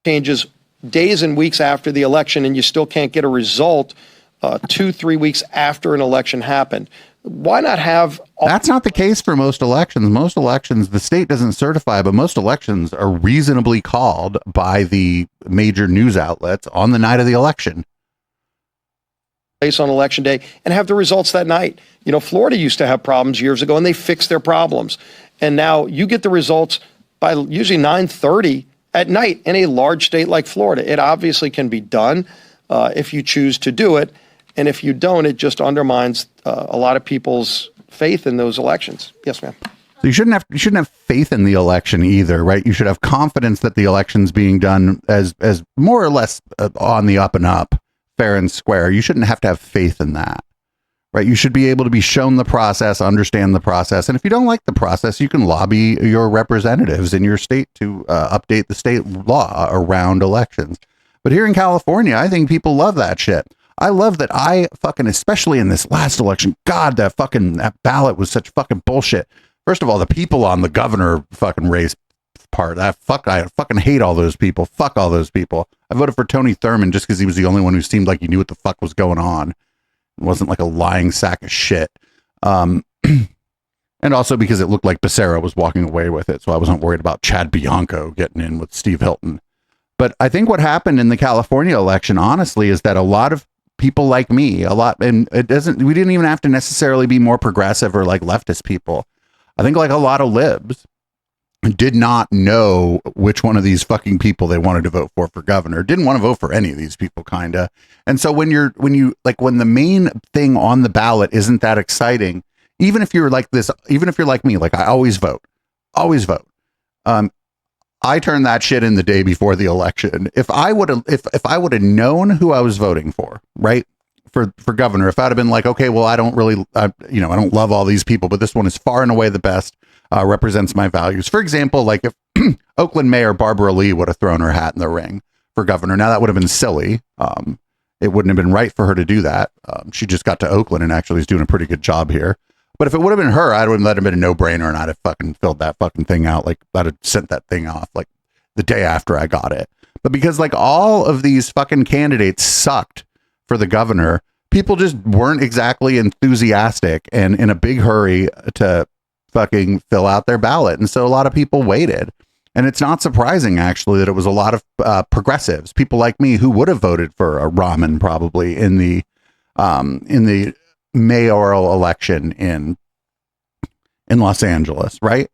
Changes days and weeks after the election, and you still can't get a result 2-3 weeks after an election happened. Why not have... That's not the case for most elections. Most elections, the state doesn't certify, but most elections are reasonably called by the major news outlets on the night of the election. On election day and have the results that night. Florida used to have problems years ago and they fixed their problems. And now you get the results by usually 9:30 at night in a large state like Florida. It obviously can be done if you choose to do it. And if you don't, it just undermines a lot of people's faith in those elections. Yes, ma'am. So you shouldn't have faith in the election either, right? You should have confidence that the election's being done as more or less on the up and up, fair and square. You shouldn't have to have faith in that, right? You should be able to be shown the process, understand the process. And if you don't like the process, you can lobby your representatives in your state to update the state law around elections. But here in California, I think people love that shit. I love that especially in this last election, God, that ballot was such fucking bullshit. First of all, the people on the governor fucking race part, I fucking hate all those people. Fuck all those people. I voted for Tony Thurmond just because he was the only one who seemed like he knew what the fuck was going on. It wasn't like a lying sack of shit. And also because it looked like Becerra was walking away with it. So I wasn't worried about Chad Bianco getting in with Steve Hilton. But I think what happened in the California election, honestly, is that a lot of people like me, and we didn't even have to necessarily be more progressive or like leftist people. I think like a lot of libs did not know which one of these fucking people they wanted to vote for governor, didn't want to vote for any of these people, kind of. And so when the main thing on the ballot isn't that exciting, even if you're like this, even if you're like me, like I always vote. I turned that shit in the day before the election. If I would have known who I was voting for, right? For governor, if I'd have been like, okay, well, I don't love all these people, but this one is far and away the best, represents my values. For example, like if Oakland Mayor Barbara Lee would have thrown her hat in the ring for governor, now that would have been silly. It wouldn't have been right for her to do that. She just got to Oakland and actually is doing a pretty good job here. But if it would have been her, I would have let it been a no-brainer, and I'd have fucking filled that fucking thing out. Like I'd have sent that thing off like the day after I got it. But because like all of these fucking candidates sucked for the governor, people just weren't exactly enthusiastic and in a big hurry to fucking fill out their ballot. And so a lot of people waited. And it's not surprising, actually, that it was a lot of progressives, people like me who would have voted for a Rahman probably in the mayoral election in Los Angeles, right?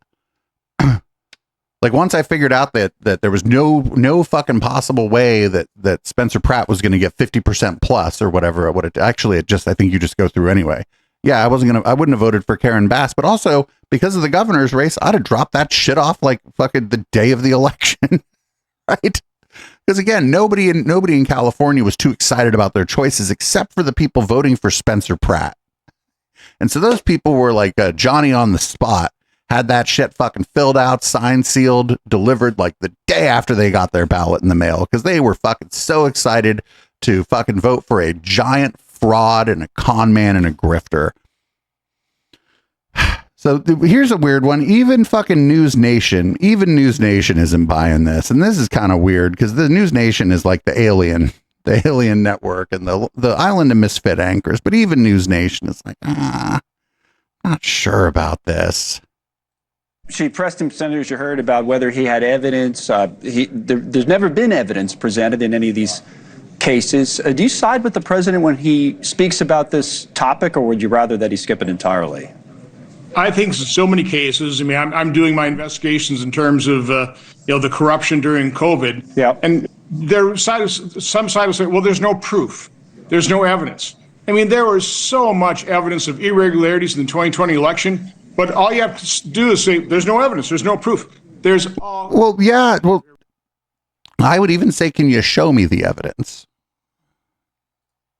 Like once I figured out that there was no fucking possible way that Spencer Pratt was going to get 50% plus or whatever it would have, actually I think you just go through anyway. Yeah, I wouldn't have voted for Karen Bass, but also because of the governor's race, I'd have dropped that shit off like fucking the day of the election, right? Because again, nobody in California was too excited about their choices except for the people voting for Spencer Pratt. And so those people were like Johnny on the spot, had that shit fucking filled out, signed, sealed, delivered like the day after they got their ballot in the mail because they were fucking so excited to fucking vote for a giant fraud and a con man and a grifter. So here's a weird one. Even fucking News Nation isn't buying this. And this is kind of weird because the News Nation is like the alien network and the Island of Misfit Anchors. But even News Nation is like, not sure about this. She pressed him, senators, you heard about whether he had evidence. There's never been evidence presented in any of these cases. Do you side with the president when he speaks about this topic, or would you rather that he skip it entirely? I think in so many cases, I mean, I'm doing my investigations in terms of, the corruption during COVID. Yeah. And some side will say, well, there's no proof. There's no evidence. I mean, there was so much evidence of irregularities in the 2020 election, but all you have to do is say, there's no evidence. There's no proof. Well, I would even say, can you show me the evidence?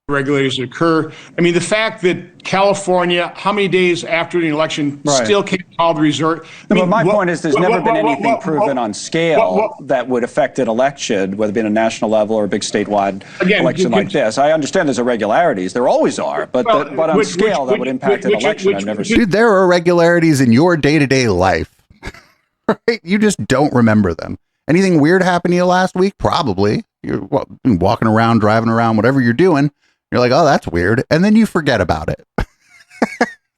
Irregularities occur. I mean, the fact that California, how many days after the election, still can't call the resort. But my point is there's never been anything proven on scale that would affect an election, whether it be at a national level or a big statewide election like this. I understand there's irregularities. There always are. But on scale, that would impact an election. I've never seen. Dude, there are irregularities in your day-to-day life. Right? You just don't remember them. Anything weird happened to you last week? Probably. You're walking around, driving around, whatever you're doing. You're like, oh, that's weird. And then you forget about it.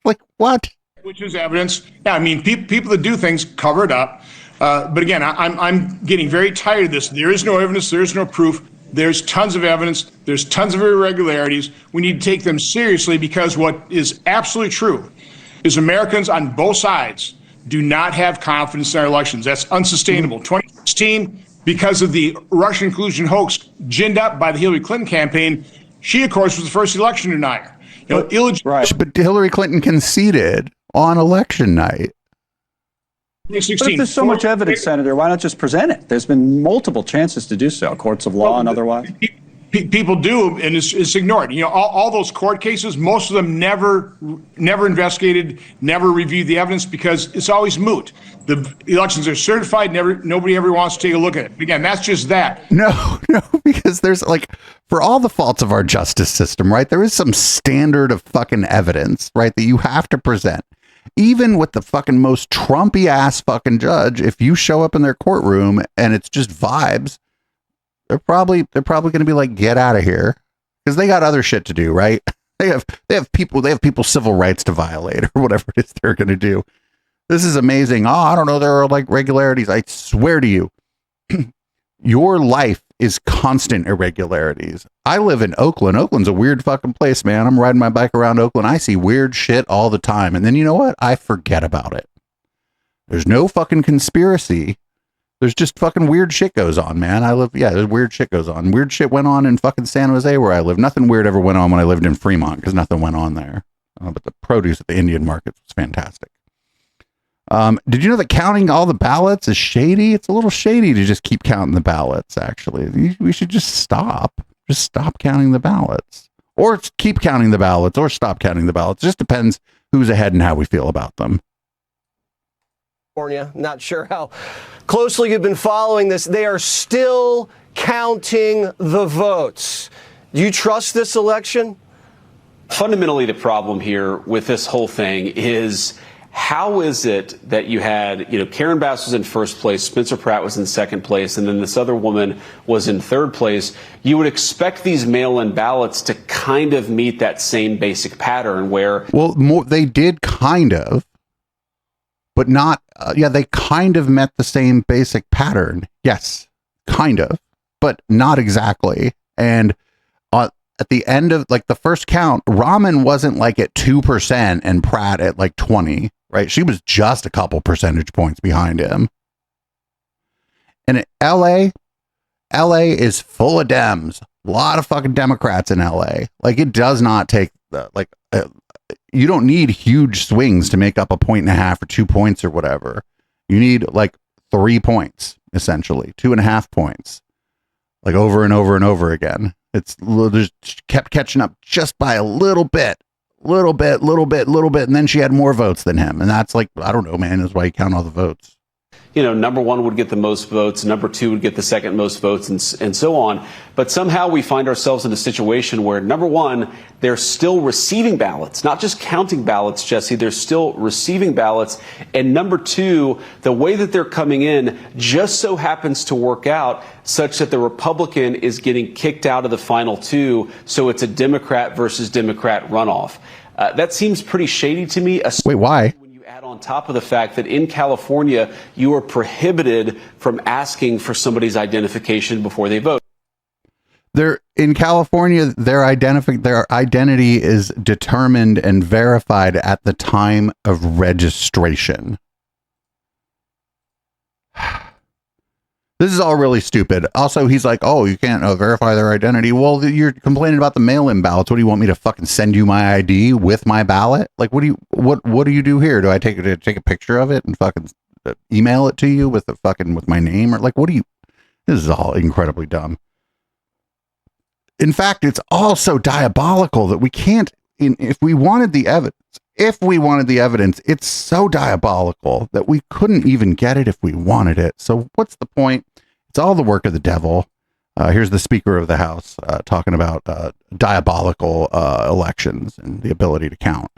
Like, what? Which is evidence. Yeah, I mean, people that do things cover it up. But again, I'm getting very tired of this. There is no evidence. There is no proof. There's tons of evidence. There's tons of irregularities. We need to take them seriously because what is absolutely true is Americans on both sides do not have confidence in our elections. That's unsustainable. 2016, because of the Russian collusion hoax ginned up by the Hillary Clinton campaign, she, of course, was the first election denier. But Hillary Clinton conceded on election night. But if there's so much evidence, Senator, why not just present it? There's been multiple chances to do so, courts of law and otherwise. People do, and it's ignored. All those court cases, most of them never investigated, never reviewed the evidence because it's always moot. The elections are certified. Nobody ever wants to take a look at it. Again, that's just that. No, because there's for all the faults of our justice system, right? There is some standard of fucking evidence, right? That you have to present. Even with the fucking most Trumpy ass fucking judge, if you show up in their courtroom and it's just vibes, they're probably going to be like, get out of here, because they got other shit to do, right? They have people's civil rights to violate or whatever it is they're going to do. This is amazing. Oh, I don't know. There are regularities. I swear to you, your life is constant irregularities. I live in Oakland. Oakland's a weird fucking place, man. I'm riding my bike around Oakland. I see weird shit all the time. And then you know what? I forget about it. There's no fucking conspiracy. There's just fucking weird shit goes on, man. There's weird shit goes on. Weird shit went on in fucking San Jose where I live. Nothing weird ever went on when I lived in Fremont because nothing went on there. But the produce at the Indian markets was fantastic. Did you know that counting all the ballots is shady? It's a little shady to just keep counting the ballots, actually. We should just stop. Just stop counting the ballots. Or keep counting the ballots or stop counting the ballots. It just depends who's ahead and how we feel about them. Not sure how closely you've been following this. They are still counting the votes. Do you trust this election? Fundamentally, the problem here with this whole thing is how is it that you had, Karen Bass was in first place, Spencer Pratt was in second place, and then this other woman was in third place. You would expect these mail-in ballots to kind of meet that same basic pattern where... Well, they did kind of, but not, they kind of met the same basic pattern. Yes, kind of, but not exactly. And at the end of the first count, Rahman wasn't at 2% and Pratt at 20, right? She was just a couple percentage points behind him. And LA is full of Dems. A lot of fucking Democrats in LA. It does not take you don't need huge swings to make up 1.5 or 2 points or whatever. You need 3 points, essentially 2.5 points, over and over and over again. It's just kept catching up just by a little bit. And then she had more votes than him. And that's I don't know, man, is why you count all the votes. Number one would get the most votes, number two would get the second most votes, and so on. But somehow we find ourselves in a situation where, number one, they're still receiving ballots, not just counting ballots, Jesse, they're still receiving ballots. And number two, the way that they're coming in just so happens to work out such that the Republican is getting kicked out of the final two, so it's a Democrat versus Democrat runoff. That seems pretty shady to me. Wait, why? On top of the fact that in California, you are prohibited from asking for somebody's identification before they vote. In California, their identity is determined and verified at the time of registration. This is all really stupid. Also, he's like, oh, you can't verify their identity. Well, you're complaining about the mail-in ballots. What do you want me to fucking send you my ID with my ballot? What do you do here? Do I take a picture of it and fucking email it to you with my name? Or what do you, this is all incredibly dumb. In fact, it's all so diabolical that we can't, if we wanted the evidence, it's so diabolical that we couldn't even get it if we wanted it. So what's the point? It's all the work of the devil. Here's the Speaker of the House talking about diabolical elections and the ability to count.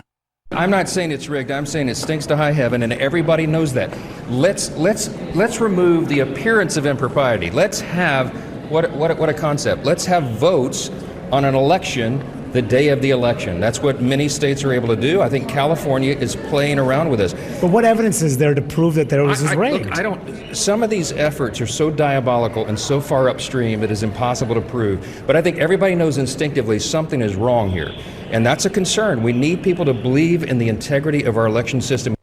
I'm not saying it's rigged. I'm saying it stinks to high heaven, and everybody knows that. Let's remove the appearance of impropriety. Let's have what a concept. Let's have votes on an election the day of the election. That's what many states are able to do. I think California is playing around with this. But what evidence is there to prove that there was rigged? Look, some of these efforts are so diabolical and so far upstream it is impossible to prove. But I think everybody knows instinctively something is wrong here. And that's a concern. We need people to believe in the integrity of our election system.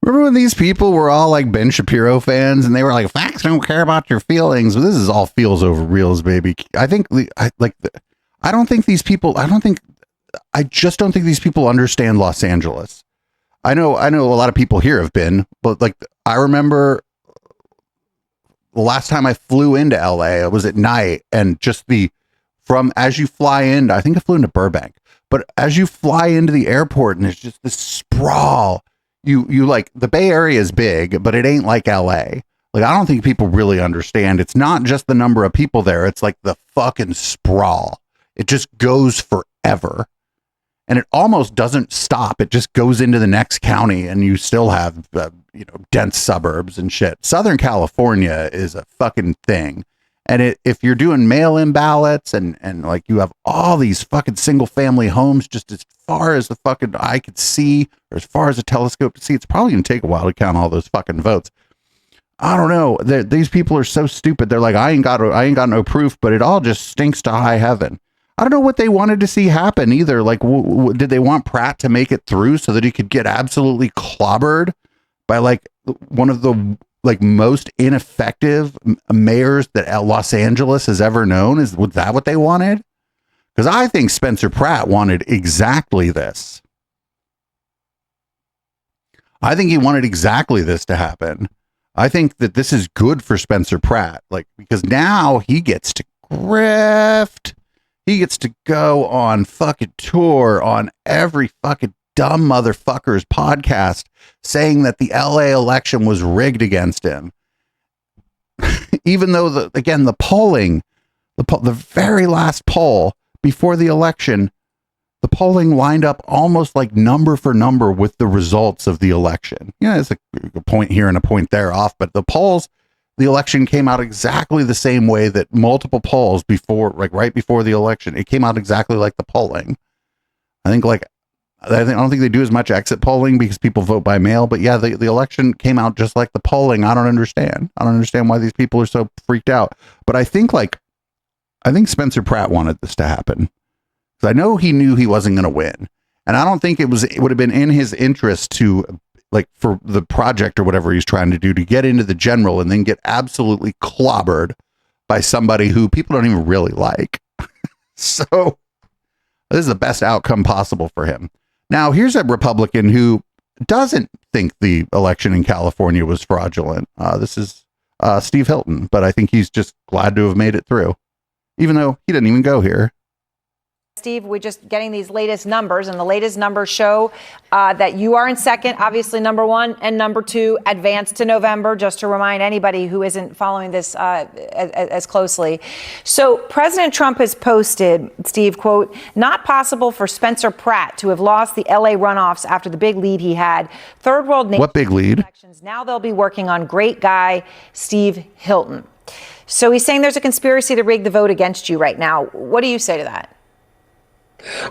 Remember when these people were all Ben Shapiro fans and they were like, facts don't care about your feelings? Well, this is all feels over reals, baby. I just don't think these people understand Los Angeles. I know a lot of people here have been, but I remember the last time I flew into LA, it was at night, and just as you fly in, I think I flew into Burbank, but as you fly into the airport and there's just this sprawl, you the Bay Area is big, but it ain't like LA. I don't think people really understand. It's not just the number of people there. It's the fucking sprawl. It just goes forever. And it almost doesn't stop. It just goes into the next county and you still have, dense suburbs and shit. Southern California is a fucking thing. And if you're doing mail-in ballots and you have all these fucking single family homes just as far as the fucking eye could see, or as far as a telescope to see, it's probably going to take a while to count all those fucking votes. I don't know. These people are so stupid. They're like, I ain't got no proof, but it all just stinks to high heaven. I don't know what they wanted to see happen either. Did they want Pratt to make it through so that he could get absolutely clobbered by like one of the like most ineffective mayors that Los Angeles has ever known? Was that what they wanted? Because I think Spencer Pratt wanted exactly this. I think he wanted exactly this to happen. I think that this is good for Spencer Pratt, like, because now he gets to grift. He gets to go on fucking tour on every fucking dumb motherfucker's podcast saying that the LA election was rigged against him. Even though the polling, the very last poll before the election, the polling lined up almost like number for number with the results of the election. Yeah, it's a point here and a point there off, but the polls, the election came out exactly the same way that multiple polls before, like right before the election, it came out exactly like the polling. I don't think they do as much exit polling because people vote by mail, but yeah, the election came out just like the polling. I don't understand why these people are so freaked out. But I think Spencer Pratt wanted this to happen. I know he knew he wasn't going to win, and I don't think it would have been in his interest to, like, for the project or whatever he's trying to do, to get into the general and then get absolutely clobbered by somebody who people don't even really like. So this is the best outcome possible for him. Now, here's a Republican who doesn't think the election in California was fraudulent. This is Steve Hilton, but I think he's just glad to have made it through, even though he didn't even go here. Steve, we're just getting these latest numbers, and the latest numbers show that you are in second, obviously number one, and number two advanced to November, just to remind anybody who isn't following this as closely. So President Trump has posted, Steve, quote, "Not possible for Spencer Pratt to have lost the LA runoffs after the big lead he had. Third world nation. What big lead? Now they'll be working on great guy Steve Hilton." So he's saying there's a conspiracy to rig the vote against you right now. What do you say to that?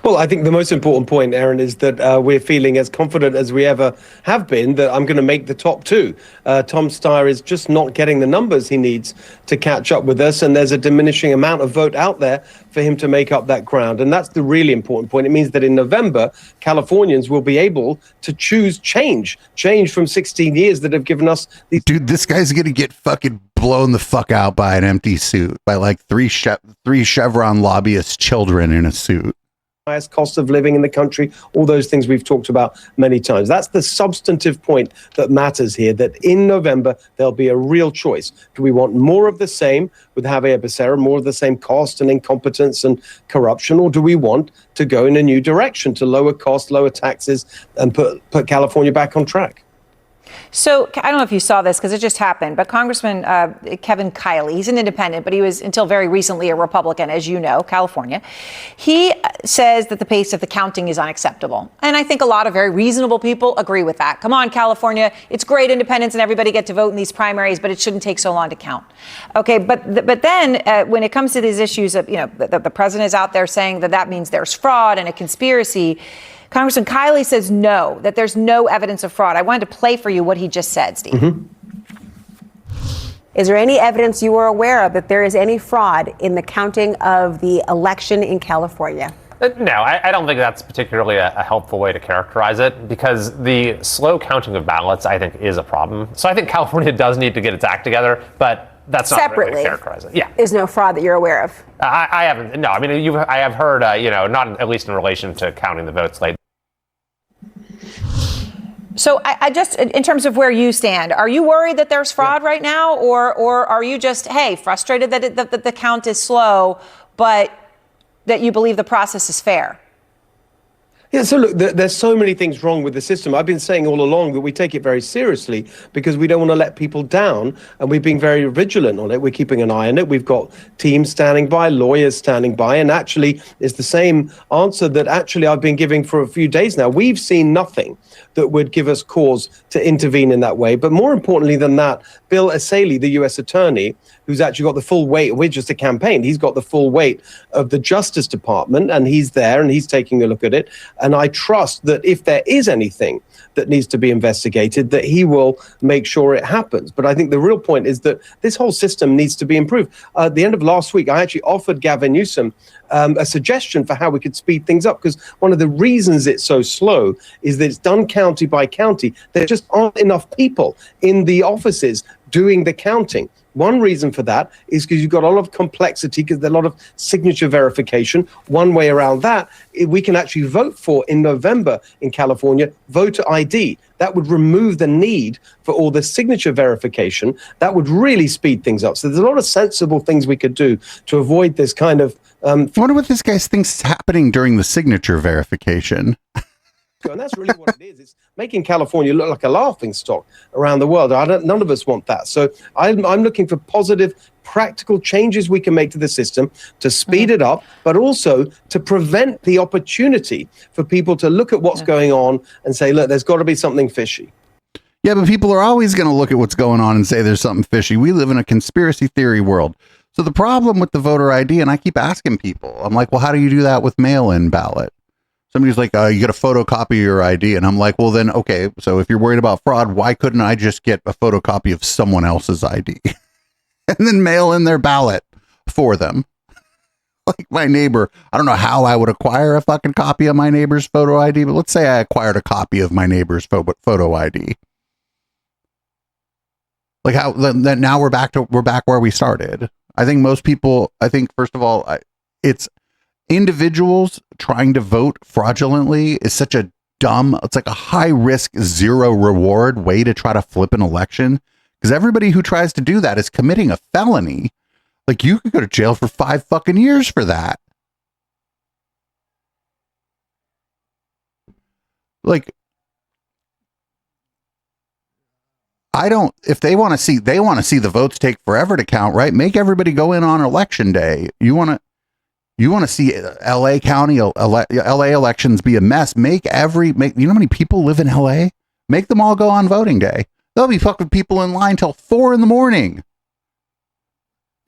Well, I think the most important point, Aaron, is that we're feeling as confident as we ever have been that I'm going to make the top two. Tom Steyer is just not getting the numbers he needs to catch up with us, and there's a diminishing amount of vote out there for him to make up that ground. And that's the really important point. It means that in November, Californians will be able to choose change from 16 years that have given us these. Dude, this guy's going to get fucking blown the fuck out by an empty suit, by like three Chevron lobbyist children in a suit. Highest cost of living in the country, all those things we've talked about many times. That's the substantive point that matters here, that in November, there'll be a real choice. Do we want more of the same with Javier Becerra, more of the same cost and incompetence and corruption, or do we want to go in a new direction to lower costs, lower taxes, and put California back on track? So I don't know if you saw this because it just happened, but Congressman Kevin Kiley, he's an independent, but he was until very recently a Republican, as you know, California. He says that the pace of the counting is unacceptable. And I think a lot of very reasonable people agree with that. Come on, California, it's great independents and everybody get to vote in these primaries, but it shouldn't take so long to count. Okay, but then when it comes to these issues of, the president is out there saying that means there's fraud and a conspiracy. Congressman Kiley says no, that there's no evidence of fraud. I wanted to play for you what he just said, Steve. Mm-hmm. Is there any evidence you are aware of that there is any fraud in the counting of the election in California? No, I don't think that's particularly a helpful way to characterize it, because the slow counting of ballots, I think, is a problem. So I think California does need to get its act together, but that's not the way to characterize it. Yeah. There's no fraud that you're aware of? I haven't. No, I mean, I have heard, not at least in relation to counting the votes late. So I just, in terms of where you stand, are you worried that there's fraud right now, or are you just, frustrated that the count is slow, but that you believe the process is fair? Yeah, so look, there's so many things wrong with the system. I've been saying all along that we take it very seriously because we don't want to let people down, and we've been very vigilant on it. We're keeping an eye on it. We've got teams standing by, lawyers standing by, and actually it's the same answer that actually I've been giving for a few days now. We've seen nothing that would give us cause to intervene in that way. But more importantly than that, Bill Asaley, the U.S. attorney, who's actually got the full weight, we're just a campaign, he's got the full weight of the Justice Department, and he's there and he's taking a look at it. And I trust that if there is anything that needs to be investigated, that he will make sure it happens. But I think the real point is that this whole system needs to be improved. At the end of last week, I actually offered Gavin Newsom a suggestion for how we could speed things up, because one of the reasons it's so slow is that it's done county by county. There just aren't enough people in the offices doing the counting. One reason for that is because you've got a lot of complexity, because there's a lot of signature verification. One way around that, we can actually vote for in November in California, voter ID. That would remove the need for all the signature verification. That would really speed things up. So there's a lot of sensible things we could do to avoid this kind of... I wonder what this guy thinks is happening during the signature verification. And that's really what it is. It's making California look like a laughing stock around the world. None of us want that. So I'm looking for positive, practical changes we can make to the system to speed it up, but also to prevent the opportunity for people to look at what's going on and say, look, there's got to be something fishy. Yeah, but people are always going to look at what's going on and say there's something fishy. We live in a conspiracy theory world. So the problem with the voter ID, and I keep asking people, I'm like, well, how do you do that with mail-in ballot? Somebody's like, you get a photocopy of your ID. And I'm like, well, then, okay, so if you're worried about fraud, why couldn't I just get a photocopy of someone else's ID and then mail in their ballot for them? Like my neighbor, I don't know how I would acquire a fucking copy of my neighbor's photo ID, but let's say I acquired a copy of my neighbor's photo ID. Like how then now we're back where we started. I think most people, first of all, it's individuals trying to vote fraudulently is such a it's like a high risk, zero reward way to try to flip an election, because everybody who tries to do that is committing a felony. Like you could go to jail for 5 fucking years for that. Like, if they want to see the votes take forever to count, right? Make everybody go in on election day. You want to see LA County, LA elections be a mess. You know how many people live in LA? Make them all go on voting day. There'll be fucking people in line till 4 a.m.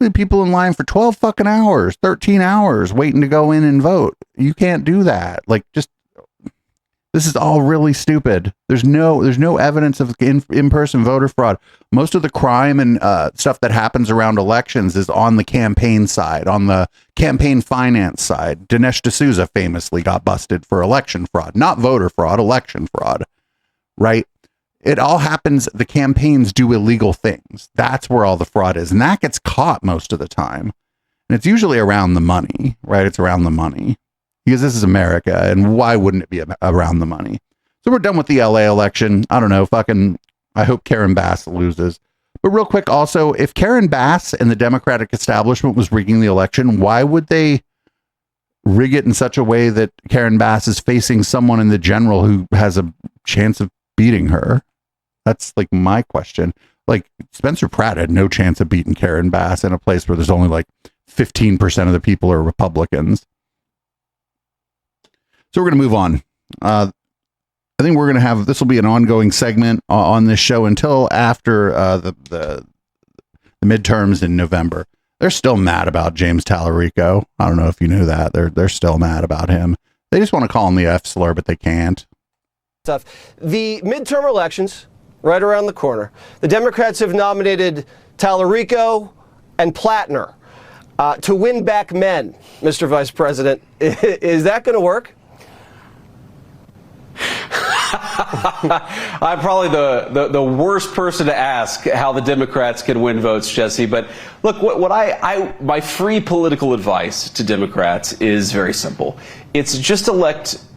There'll be people in line for 12 fucking hours, 13 hours waiting to go in and vote. You can't do that. Like, this is all really stupid. There's no evidence of in-person voter fraud. Most of the crime and stuff that happens around elections is on the campaign side, on the campaign finance side. Dinesh D'Souza famously got busted for election fraud, not voter fraud, election fraud, right? It all happens. The campaigns do illegal things. That's where all the fraud is. And that gets caught most of the time. And it's usually around the money, right? It's around the money. Because this is America, and why wouldn't it be around the money? So we're done with the LA election. I don't know, I hope Karen Bass loses. But real quick, also, if Karen Bass and the Democratic establishment was rigging the election, why would they rig it in such a way that Karen Bass is facing someone in the general who has a chance of beating her? That's like my question. Like Spencer Pratt had no chance of beating Karen Bass in a place where there's only like 15% of the people are Republicans. So we're going to move on. I think we're going to this will be an ongoing segment on this show until after the midterms in November. They're still mad about James Tallarico. I don't know if you knew that. They're still mad about him. They just want to call him the F slur, but they can't. The midterm elections right around the corner. The Democrats have nominated Tallarico and Plattner to win back men, Mr. Vice President. Is that going to work? I'm probably the worst person to ask how the Democrats can win votes, Jesse. But look, my free political advice to Democrats is very simple. It's just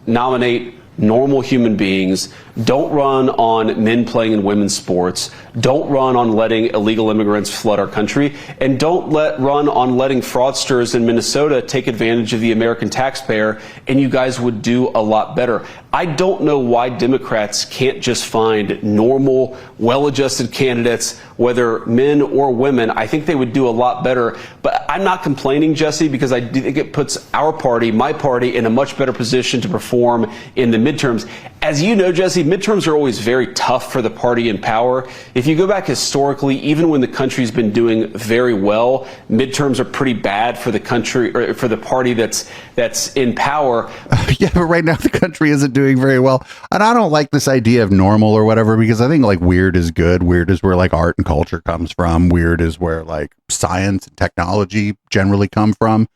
nominate normal human beings. Don't run on men playing in women's sports. Don't run on letting illegal immigrants flood our country. And don't run on letting fraudsters in Minnesota take advantage of the American taxpayer. And you guys would do a lot better. I don't know why Democrats can't just find normal, well-adjusted candidates, whether men or women. I think they would do a lot better. But I'm not complaining, Jesse, because I think it puts our party, my party, in a much better position to perform in the midterms. As you know, Jesse, Lindsay, midterms are always very tough for the party in power. If you go back historically, even when the country's been doing very well, midterms are pretty bad for the country, or for the party that's in power. Yeah, but right now the country isn't doing very well. And I don't like this idea of normal or whatever, because I think like weird is good. Weird is where like art and culture comes from. Weird is where like science and technology generally come from.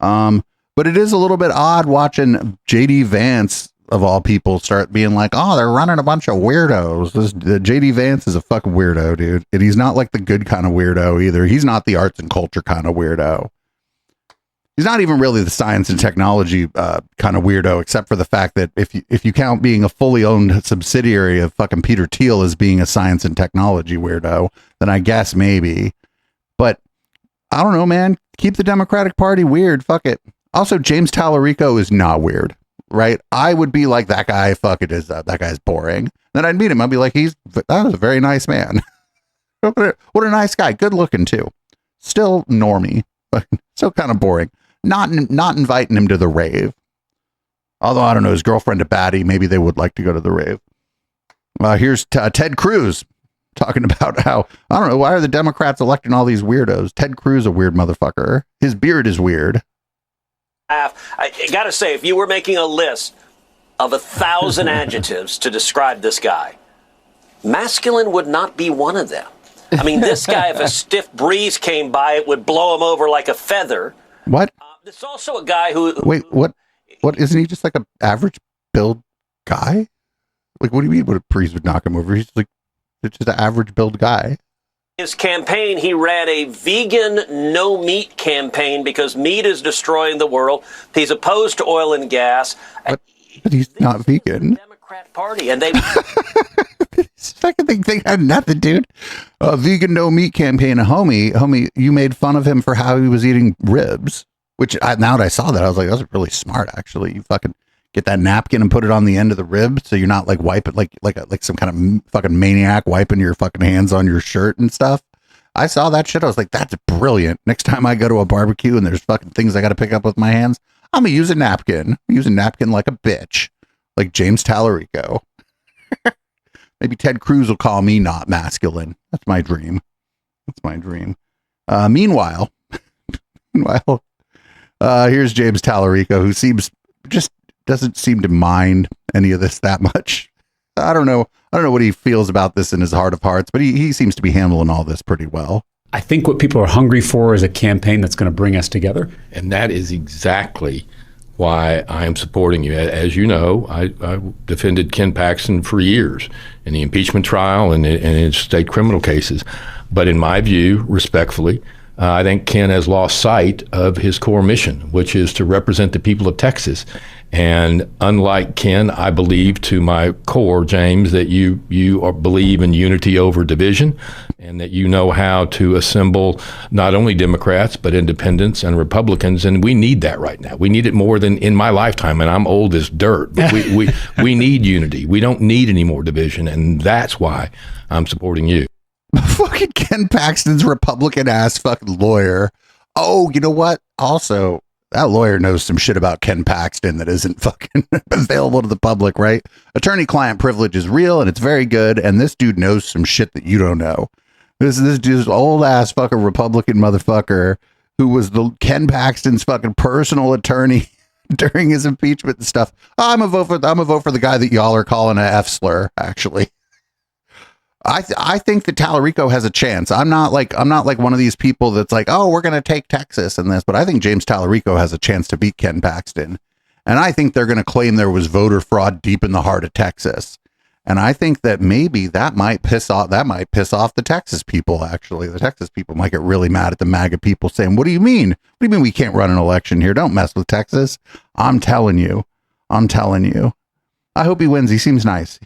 But it is a little bit odd watching JD Vance, of all people, start being like, oh, they're running a bunch of weirdos. JD Vance is a fucking weirdo, dude. And he's not like the good kind of weirdo either. He's not the arts and culture kind of weirdo. He's not even really the science and technology kind of weirdo, except for the fact that if you count being a fully owned subsidiary of fucking Peter Thiel as being a science and technology weirdo, then I guess maybe. But I don't know, man. Keep the Democratic Party weird. Fuck it. Also, James Tallarico is not weird. Right? I would be like, that guy, fuck it, that guy's boring. Then I'd meet him. I'd be like, that was a very nice man. What a nice guy. Good looking too. Still normie, but still kind of boring. Not inviting him to the rave. Although, I don't know, his girlfriend a baddie. Maybe they would like to go to the rave. Here's Ted Cruz talking about how, I don't know, why are the Democrats electing all these weirdos? Ted Cruz, a weird motherfucker. His beard is weird. I got to say, if you were making a list of 1,000 adjectives to describe this guy, masculine would not be one of them. I mean, this guy, if a stiff breeze came by, it would blow him over like a feather. What? There's also a guy who... Wait, what? What, isn't he just like an average build guy? Like, what do you mean what a breeze would knock him over? He's like, it's just an average build guy. His campaign, he ran a vegan no meat campaign because meat is destroying the world. He's opposed to oil and gas. But he's not vegan. Democrat Party, and they second thing, they had nothing, dude. Vegan no meat campaign. Homie, you made fun of him for how he was eating ribs. Which now that I saw that, I was like, that's really smart. Actually, you fucking get that napkin and put it on the end of the rib, so you're not like wiping like some kind of fucking maniac wiping your fucking hands on your shirt and stuff. I saw that shit. I was like, that's brilliant. Next time I go to a barbecue and there's fucking things I got to pick up with my hands, I'm gonna use a napkin. Use a napkin like a bitch, like James Tallarico. Maybe Ted Cruz will call me not masculine. That's my dream. That's my dream. Meanwhile, here's James Tallarico, who doesn't seem to mind any of this that much. I don't know what he feels about this in his heart of hearts, but he seems to be handling all this pretty well. I think what people are hungry for is a campaign that's going to bring us together. And that is exactly why I am supporting you. As you know, I defended Ken Paxton for years in the impeachment trial and in state criminal cases. But in my view, respectfully, I think Ken has lost sight of his core mission, which is to represent the people of Texas. And unlike Ken, I believe to my core, James, that you believe in unity over division, and that you know how to assemble not only Democrats, but independents and Republicans. And we need that right now. We need it more than in my lifetime, and I'm old as dirt. But we need unity. We don't need any more division, and that's why I'm supporting you. Fucking Ken Paxton's Republican ass fucking lawyer. Oh, you know what? Also, that lawyer knows some shit about Ken Paxton that isn't fucking available to the public, right? Attorney-client privilege is real and it's very good, and this dude knows some shit that you don't know. This dude's old ass fucking Republican motherfucker who was the Ken Paxton's fucking personal attorney during his impeachment and stuff. I'm a vote for the guy that y'all are calling a F slur, actually. I think that Tallarico has a chance. I'm not like one of these people that's like, oh, we're going to take Texas and this, but I think James Tallarico has a chance to beat Ken Paxton. And I think they're going to claim there was voter fraud deep in the heart of Texas. And I think that maybe that might piss off the Texas people. Actually, the Texas people might get really mad at the MAGA people saying, what do you mean? What do you mean we can't run an election here? Don't mess with Texas. I'm telling you. I hope he wins. He seems nice.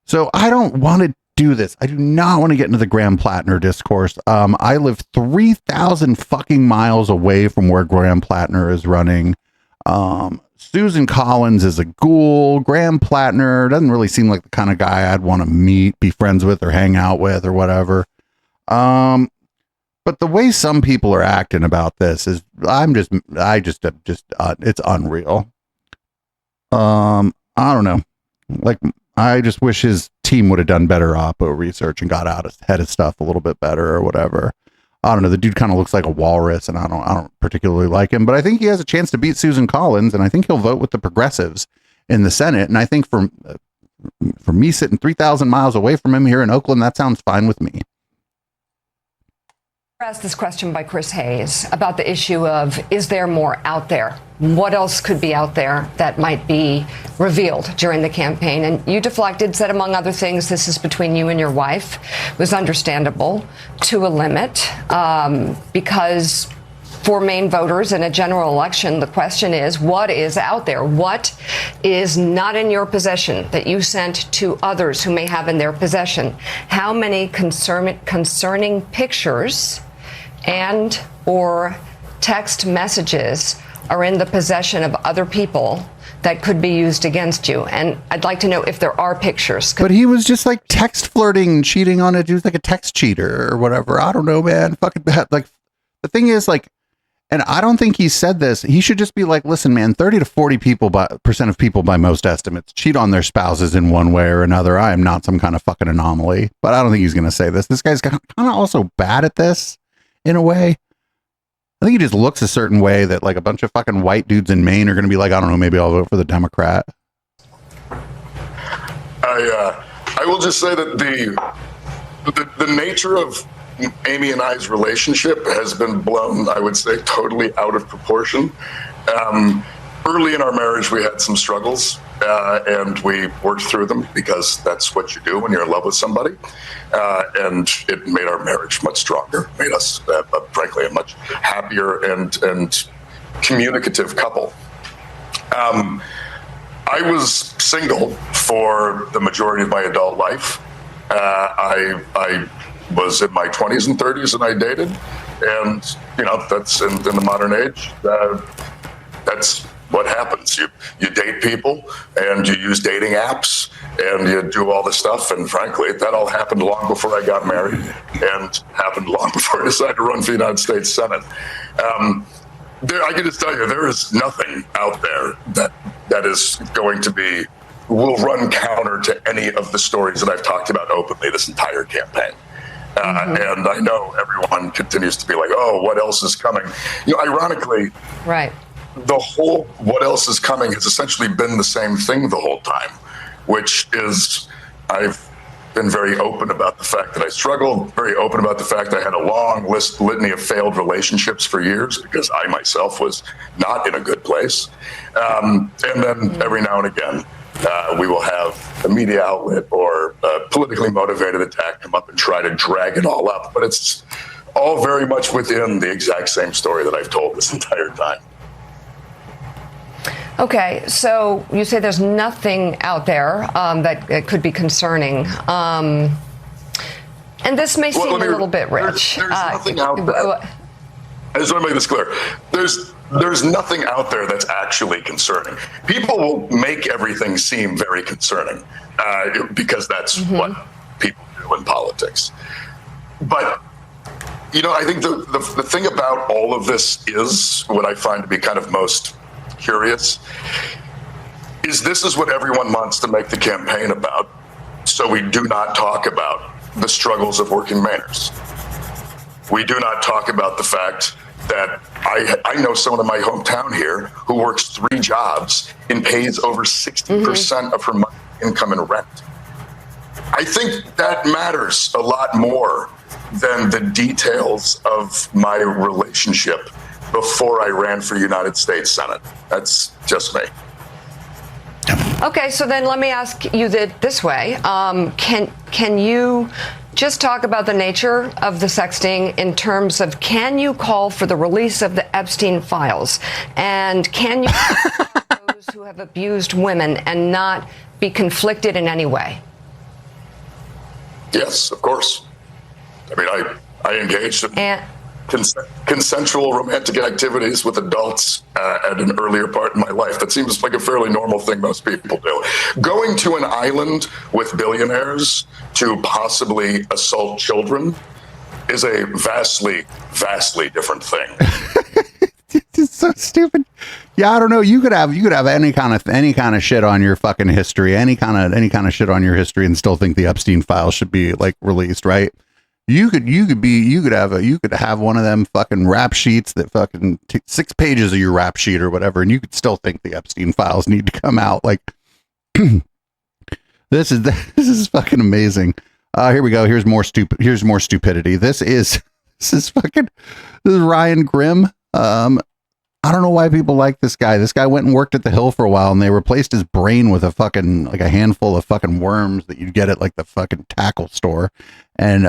So I don't want to do this. I do not want to get into the Graham Plattner discourse. I live 3,000 fucking miles away from where Graham Plattner is running. Susan Collins is a ghoul. Graham Plattner doesn't really seem like the kind of guy I'd want to meet, be friends with, or hang out with, or whatever. But the way some people are acting about this is, it's unreal. I don't know. Like, I just wish his team would have done better oppo research and got out ahead of stuff a little bit better or whatever. I don't know. The dude kind of looks like a walrus, and I don't particularly like him, but I think he has a chance to beat Susan Collins, and I think he'll vote with the progressives in the Senate. And I think for me sitting 3,000 miles away from him here in Oakland, that sounds fine with me. Asked this question by Chris Hayes about the issue of, is there more out there? What else could be out there that might be revealed during the campaign? And you deflected, said, among other things, this is between you and your wife. It was understandable to a limit because for Maine voters in a general election, the question is, what is out there? What is not in your possession that you sent to others who may have in their possession? How many concerning pictures and or text messages are in the possession of other people that could be used against you? And I'd like to know if there are pictures. But he was just like text flirting, cheating on it. He was like a text cheater or whatever. I don't know, man. Fucking bad. Like, the thing is, like, and I don't think he said this. He should just be like, listen, man, 30 to 40% of people by most estimates cheat on their spouses in one way or another. I am not some kind of fucking anomaly, but I don't think he's going to say this. This guy's kind of also bad at this in a way. I think he just looks a certain way that like a bunch of fucking white dudes in Maine are going to be like, I don't know, maybe I'll vote for the Democrat. I will just say that the nature of Amy and I's relationship has been blown, I would say, totally out of proportion. Early in our marriage, we had some struggles, and we worked through them because that's what you do when you're in love with somebody. And it made our marriage much stronger, made us, frankly, a much happier and communicative couple. I was single for the majority of my adult life. I was in my 20s and 30s and I dated, and that's in the modern age. That's what happens. You date people and you use dating apps and you do all this stuff. And frankly, that all happened long before I got married and happened long before I decided to run for the United States Senate. I can just tell you, there is nothing out there that is going to will run counter to any of the stories that I've talked about openly this entire campaign. And I know everyone continues to be like, oh, what else is coming? Ironically, right. The whole what else is coming has essentially been the same thing the whole time, which is I've been very open about the fact that I struggled, very open about the fact I had a long litany of failed relationships for years because I myself was not in a good place. And then every now and again, we will have a media outlet or a politically motivated attack come up and try to drag it all up. But it's all very much within the exact same story that I've told this entire time. Okay, so you say there's nothing out there that could be concerning. And this may seem a little bit rich. There's nothing out there. I just want to make this clear. There's nothing out there that's actually concerning. People will make everything seem very concerning because that's what people do in politics. But, I think the thing about all of this is what I find to be kind of most curious is this is what everyone wants to make the campaign about. So we do not talk about the struggles of working Mainers. We do not talk about the fact that I know someone in my hometown here who works 3 jobs and pays over 60% of her monthly income in rent. I think that matters a lot more than the details of my relationship before I ran for United States Senate. That's just me. Okay, so then let me ask you this way. Can you just talk about the nature of the sexting in terms of, can you call for the release of the Epstein files? And can you those who have abused women and not be conflicted in any way? Yes, of course. I mean, I engaged in consensual romantic activities with adults at an earlier part in my life. That seems like a fairly normal thing most people do. Going to an island with billionaires to possibly assault children is a vastly, vastly different thing. It's so stupid. Yeah, I don't know. You could have any kind of shit on your fucking history, any kind of shit on your history, and still think the Epstein files should be like released, right? You could have one of them fucking rap sheets that fucking 6 pages of your rap sheet or whatever, and you could still think the Epstein files need to come out. Like, this is fucking amazing. Here we go. Here's more stupidity. This is Ryan Grimm. I don't know why people like this guy. This guy went and worked at the Hill for a while, and they replaced his brain with a handful of fucking worms that you get at like the fucking tackle store. And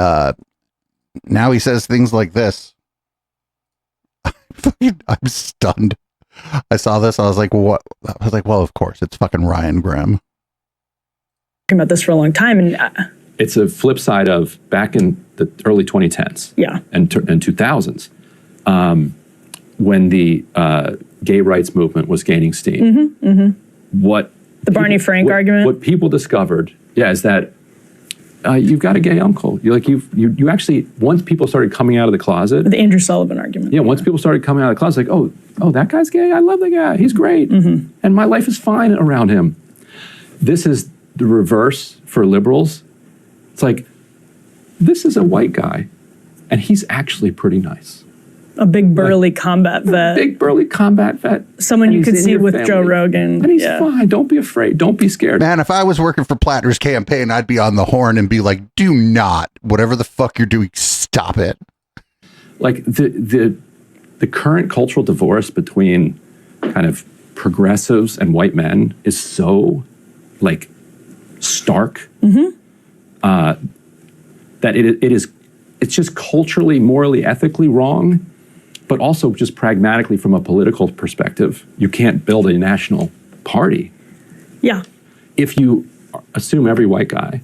now he says things like this. I'm stunned. I saw this. I was like, what? I was like, well, of course, it's fucking Ryan Grimm. Talking about this for a long time, and it's a flip side of back in the early 2010s, and 2000s, when the gay rights movement was gaining steam. What the Barney Frank argument? What people discovered, is that you've got a gay uncle. You actually, once people started coming out of the closet, the Andrew Sullivan argument. Yeah, once people started coming out of the closet, like, oh, that guy's gay. I love that guy. He's great, and my life is fine around him. This is the reverse for liberals. It's like, this is a white guy, and he's actually pretty nice. A big burly combat vet. Someone you could see with family. Joe Rogan. And he's fine. Don't be afraid. Don't be scared. Man, if I was working for Plattner's campaign, I'd be on the horn and be like, do not, whatever the fuck you're doing, stop it. Like the current cultural divorce between kind of progressives and white men is so like stark that it's just culturally, morally, ethically wrong, but also just pragmatically from a political perspective. You can't build a national party. Yeah. If you assume every white guy,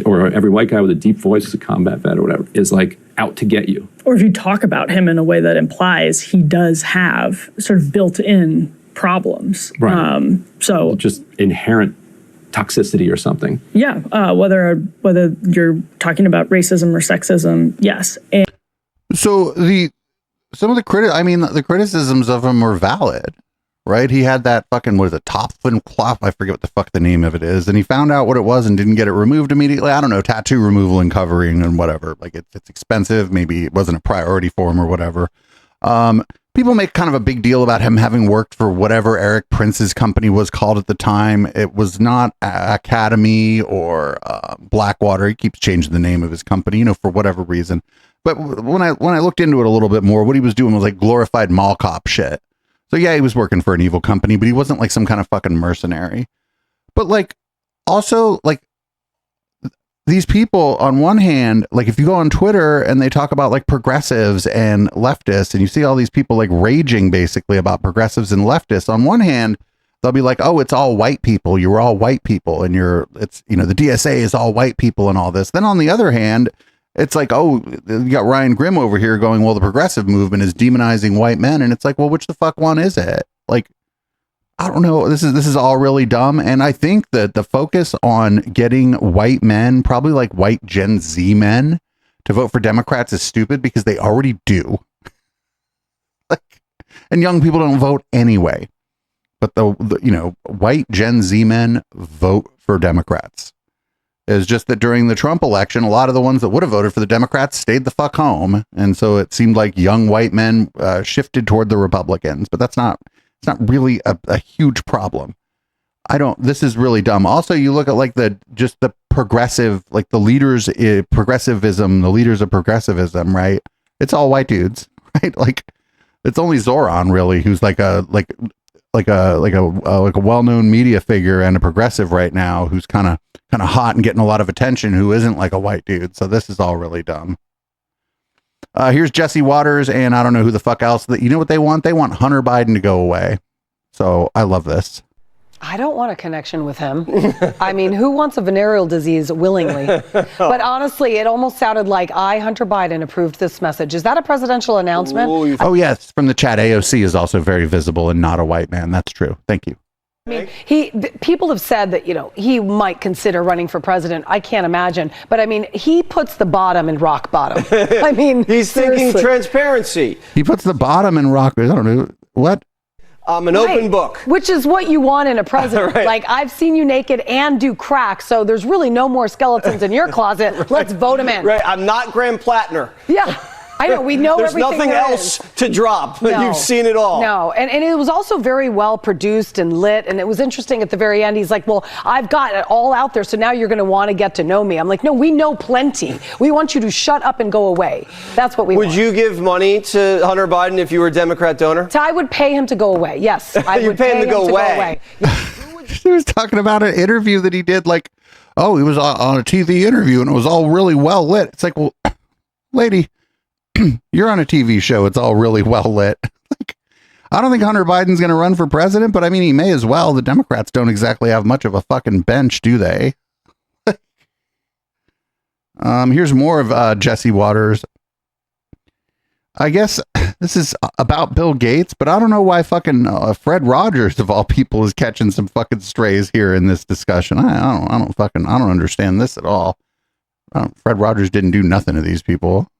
or every white guy with a deep voice as a combat vet or whatever, is like out to get you. Or if you talk about him in a way that implies he does have sort of built-in problems. Right. So just inherent toxicity or something. Yeah, whether you're talking about racism or sexism, yes. And so the criticisms of him were valid, right? He had that fucking, what is it, Topfin clop? I forget what the fuck the name of it is, and he found out what it was and didn't get it removed immediately. I don't know, tattoo removal and covering and whatever. Like it's expensive. Maybe it wasn't a priority for him or whatever. People make kind of a big deal about him having worked for whatever Eric Prince's company was called at the time. It was not Academy or Blackwater. He keeps changing the name of his company, for whatever reason. But when I looked into it a little bit more, what he was doing was like glorified mall cop shit. So yeah, he was working for an evil company, but he wasn't like some kind of fucking mercenary. But like, also like, these people, on one hand, like if you go on Twitter and they talk about like progressives and leftists, and you see all these people like raging basically about progressives and leftists, on one hand, they'll be like, oh, it's all white people. You were all white people, and the DSA is all white people and all this. Then on the other hand, it's like, oh, you got Ryan Grimm over here going, well, the progressive movement is demonizing white men. And it's like, well, which the fuck one is it? Like, I don't know. This is all really dumb. And I think that the focus on getting white men, probably like white Gen Z men, to vote for Democrats is stupid because they already do. And young people don't vote anyway. But the white Gen Z men vote for Democrats. It's just that during the Trump election, a lot of the ones that would have voted for the Democrats stayed the fuck home. And so it seemed like young white men shifted toward the Republicans. But it's not really a huge problem. This is really dumb. Also, you look at like the progressive, like the leaders, progressivism, the leaders of progressivism, right? It's all white dudes, right? Like it's only Zoran really, who's like a well-known media figure and a progressive right now, who's kind of hot and getting a lot of attention, who isn't like a white dude. So this is all really dumb. Here's Jesse Waters, and I don't know who the fuck else. You know what they want? They want Hunter Biden to go away. So I love this. I don't want a connection with him. I mean, who wants a venereal disease willingly? But honestly, it almost sounded like Hunter Biden, approved this message. Is that a presidential announcement? Oh, yes. From the chat, AOC is also very visible and not a white man. That's true. Thank you. I mean, people have said that, he might consider running for president. I can't imagine. But I mean, he puts the bottom in rock bottom. I mean, he's thinking transparency. He puts the bottom in rock. I don't know. What? I'm an open book. Which is what you want in a president. Right. Like, I've seen you naked and do crack, so there's really no more skeletons in your closet. Right. Let's vote him in. Right. I'm not Graham Plattner. Yeah. I know, we know There's everything nothing there else is. to drop. No. You've seen it all. No, and it was also very well produced and lit, and it was interesting at the very end. He's like, well, I've got it all out there, so now you're going to want to get to know me. I'm like, no, we know plenty. We want you to shut up and go away. That's what we want. Would you give money to Hunter Biden if you were a Democrat donor? So I would pay him to go away, yes. I You'd would pay him to go away. He was talking about an interview that he did, like, oh, he was on a TV interview and it was all really well lit. It's like, well, lady, you're on a TV show. It's all really well lit. Like, I don't think Hunter Biden's going to run for president, but I mean, he may as well. The Democrats don't exactly have much of a fucking bench, do they? Here's more of Jesse Waters. I guess this is about Bill Gates, but I don't know why fucking Fred Rogers, of all people, is catching some fucking strays here in this discussion. I don't understand this at all. Fred Rogers didn't do nothing to these people.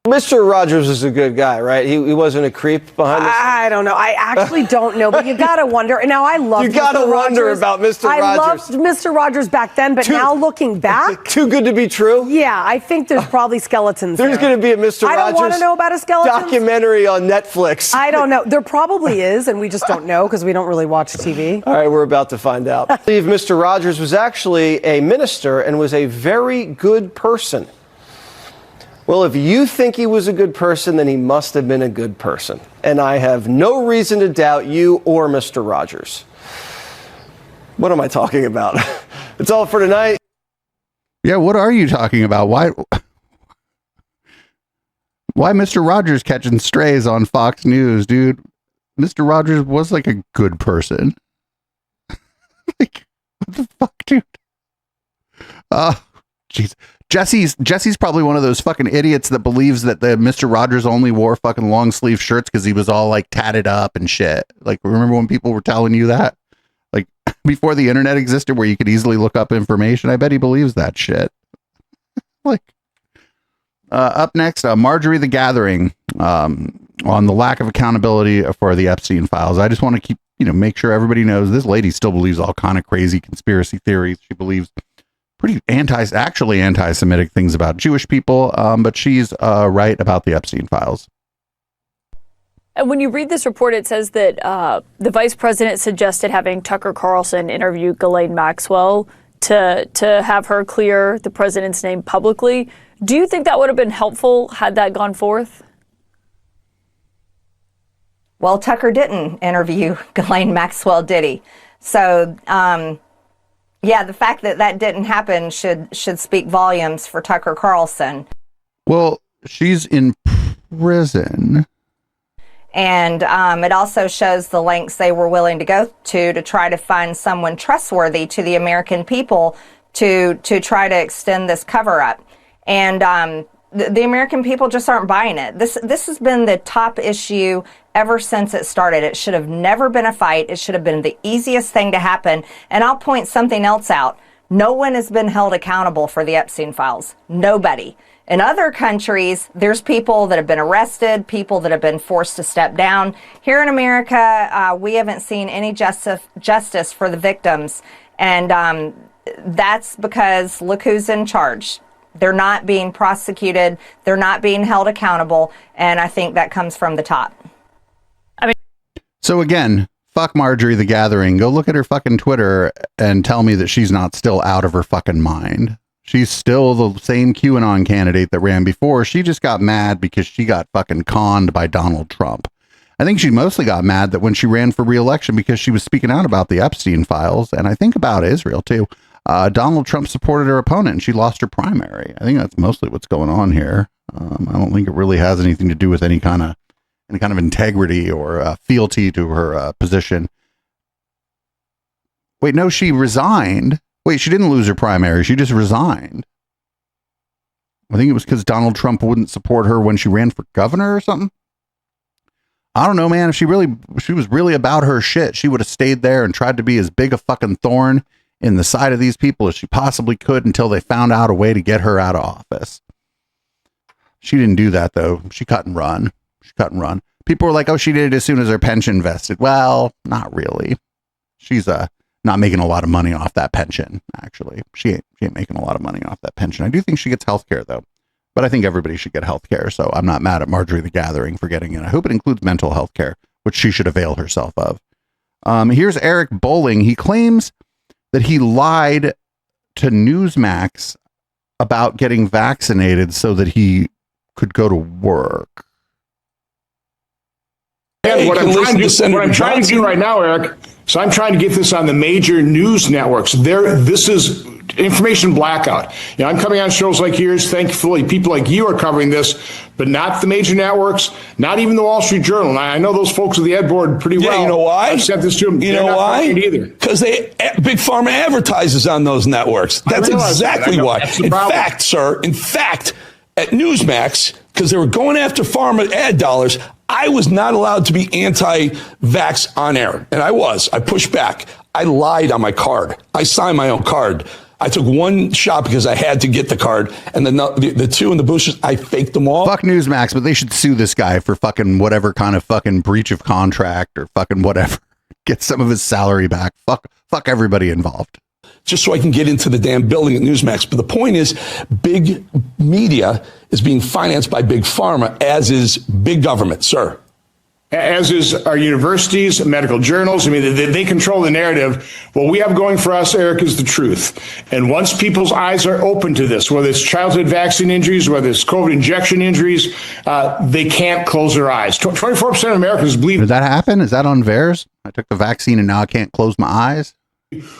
Mr. Rogers is a good guy, right? He wasn't a creep behind the scenes. I don't know. I actually don't know, but you gotta wonder. And now I love. You gotta wonder about Mr. I Rogers. loved Mr. Rogers back then, but now looking back, too good to be true. Yeah, I think there's probably skeletons. There's there. going to be a Mr. I don't want Rogers to know about a skeleton documentary on Netflix. I don't know. There probably is, and we just don't know because we don't really watch TV. All right, we're about to find out. I believe Mr. Rogers was actually a minister and was a very good person. Well, if you think he was a good person, then he must have been a good person. And I have no reason to doubt you or Mr. Rogers. What am I talking about? It's all for tonight. Yeah, what are you talking about? Why Mr. Rogers catching strays on Fox News, dude? Mr. Rogers was like a good person. Like, what the fuck, dude? Jeez. Jesse's probably one of those fucking idiots that believes that the Mr. Rogers only wore fucking long sleeve shirts because he was all like tatted up and shit. Like, remember when people were telling you that? Like, before the internet existed where you could easily look up information? I bet he believes that shit. Like, up next, Marjorie the Gathering, on the lack of accountability for the Epstein files. I just want to make sure everybody knows this lady still believes all kind of crazy conspiracy theories. She believes pretty anti-Semitic things about Jewish people, but she's right about the Epstein files. And when you read this report, it says that the vice president suggested having Tucker Carlson interview Ghislaine Maxwell to have her clear the president's name publicly. Do you think that would have been helpful had that gone forth? Well, Tucker didn't interview Ghislaine Maxwell, did he? So, yeah, the fact that that didn't happen should speak volumes for Tucker Carlson. Well, she's in prison. And it also shows the lengths they were willing to go to try to find someone trustworthy to the American people to try to extend this cover-up. And the American people just aren't buying it. This has been the top issue ever since it started. It should have never been a fight. It should have been the easiest thing to happen. And I'll point something else out. No one has been held accountable for the Epstein files. Nobody. In other countries, there's people that have been arrested, people that have been forced to step down. Here in America, we haven't seen any justice for the victims. And that's because look who's in charge. They're not being prosecuted. They're not being held accountable. And I think that comes from the top. So again, fuck Marjorie the Gathering. Go look at her fucking Twitter and tell me that she's not still out of her fucking mind. She's still the same QAnon candidate that ran before. She just got mad because she got fucking conned by Donald Trump. I think she mostly got mad that when she ran for re-election because she was speaking out about the Epstein files, and I think about Israel too. Donald Trump supported her opponent and she lost her primary. I think that's mostly what's going on here. I don't think it really has anything to do with any kind of integrity or fealty to her position. Wait, no, she resigned. Wait, she didn't lose her primary. She just resigned. I think it was because Donald Trump wouldn't support her when she ran for governor or something. I don't know, man. If she was really about her shit, she would have stayed there and tried to be as big a fucking thorn in the side of these people as she possibly could until they found out a way to get her out of office. She didn't do that, though. She cut and run. People were like, oh, she did it as soon as her pension vested. Well, not really. She's not making a lot of money off that pension, actually. She ain't making a lot of money off that pension. I do think she gets health care, though. But I think everybody should get health care, so I'm not mad at Marjorie the Gathering for getting it. I hope it includes mental health care, which she should avail herself of. Here's Eric Bolling. He claims that he lied to Newsmax about getting vaccinated so that he could go to work. And what I'm trying to do right now, Eric, so I'm trying to get this on the major news networks. This is information blackout. I'm coming on shows like yours. Thankfully, people like you are covering this, but not the major networks, not even the Wall Street Journal. And I know those folks at the Ed Board pretty well. You know why? I've sent this to them. You They're know not why? either. Because Big Pharma advertises on those networks. That's exactly why. In fact, sir, at Newsmax, because they were going after pharma ad dollars, I was not allowed to be anti-vax on air. And I was. I pushed back. I lied on my card. I signed my own card. I took one shot because I had to get the card. And then the two and the boosters, I faked them all. Fuck Newsmax, but they should sue this guy for fucking whatever kind of fucking breach of contract or fucking whatever. Get some of his salary back. Fuck everybody involved. Just so I can get into the damn building at Newsmax. But the point is, big media is being financed by big pharma, as is big government, sir. As is our universities, medical journals. I mean, they control the narrative. What we have going for us, Eric, is the truth. And once people's eyes are open to this, whether it's childhood vaccine injuries, whether it's COVID injection injuries, they can't close their eyes. 24% of Americans believe. Did that happen? Is that on VAERS? I took the vaccine and now I can't close my eyes.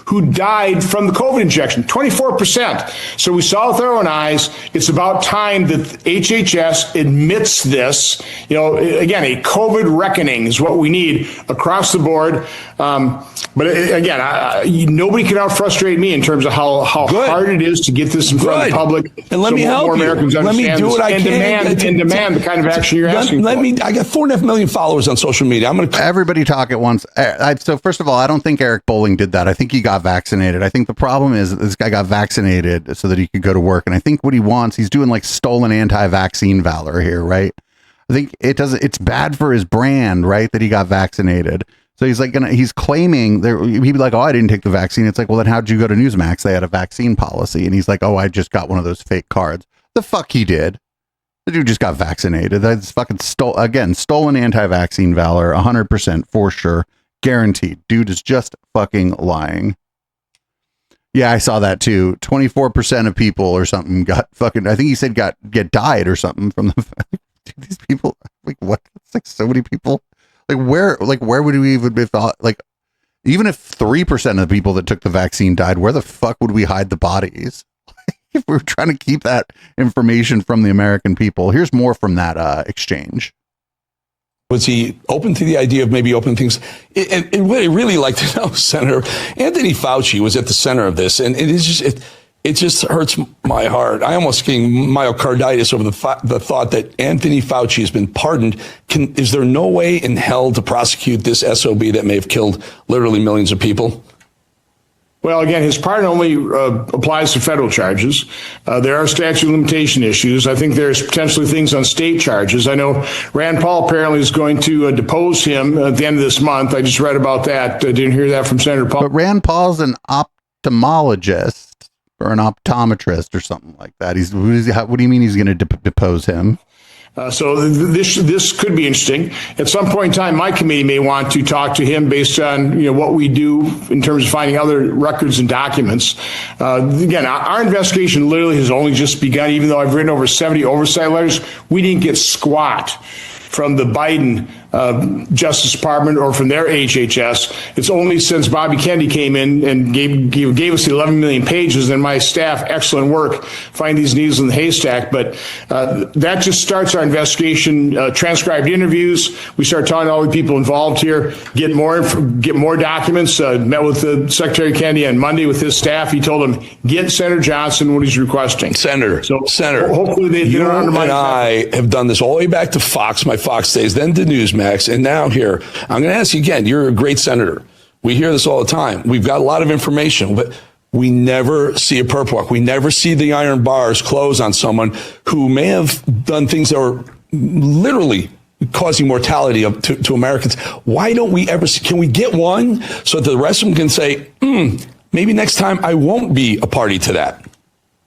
Who died from the COVID injection, 24%. So we saw with our own eyes. It's about time that HHS admits this. Again, a COVID reckoning is what we need across the board. But again, nobody can out-frustrate me in terms of how hard it is to get this in front of the public. And let me help more you. Americans Let me do what I can. And demand the kind of action you're asking for. I got 4.5 million followers on social media. Everybody talk at once. So first of all, I don't think Eric Bolling did that. I think he got vaccinated. I think the problem is that this guy got vaccinated so that he could go to work. And I think what he wants, he's doing like stolen anti-vaccine valor here, right? I think it's bad for his brand, right? That he got vaccinated. So he's claiming he'd be like, oh, I didn't take the vaccine. It's like, well, then how'd you go to Newsmax? They had a vaccine policy. And he's like, oh, I just got one of those fake cards. The fuck he did. The dude just got vaccinated. That's fucking stolen anti-vaccine valor, 100% for sure. Guaranteed. Dude is just fucking lying. Yeah, I saw that too. 24% of people or something got fucking, I think he said get died or something from the these people. Like what? It's like so many people. Where would we even be thought, even if 3% of the people that took the vaccine died, where the fuck would we hide the bodies? If we were trying to keep that information from the American people. Here's more from that exchange. Was he open to the idea of maybe opening things? And what I'd really like to know, Senator, Anthony Fauci was at the center of this, and it just hurts my heart. I almost getting myocarditis over the thought that Anthony Fauci has been pardoned. Is there no way in hell to prosecute this SOB that may have killed literally millions of people? Well, again, his pardon only applies to federal charges. There are statute of limitation issues. I think there's potentially things on state charges. I know Rand Paul apparently is going to depose him at the end of this month. I just read about that. I didn't hear that from Senator Paul. But Rand Paul's an ophthalmologist or an optometrist or something like that. What do you mean he's going to depose him? So this could be interesting. At some point in time, my committee may want to talk to him based on what we do in terms of finding other records and documents. Again, our investigation literally has only just begun. Even though I've written over 70 oversight letters, we didn't get squat from the Biden Justice Department or from their HHS. It's only since Bobby Kennedy came in and gave us the 11 million pages, and my staff, excellent work, find these needles in the haystack. But that just starts our investigation. Transcribed interviews. We start talking to all the people involved here. Get more documents. Met with the Secretary Kennedy on Monday with his staff. He told him get Senator Johnson what he's requesting. Senator, hopefully they you don't undermine and I have done this all the way back to Fox, my Fox days, then to Newsmax, and now here. I'm going to ask you again. You're a great senator. We hear this all the time. We've got a lot of information, but we never see a perp walk. We never see the iron bars close on someone who may have done things that were literally causing mortality to Americans. Why don't we ever, can we get one so that the rest of them can say, maybe next time I won't be a party to that?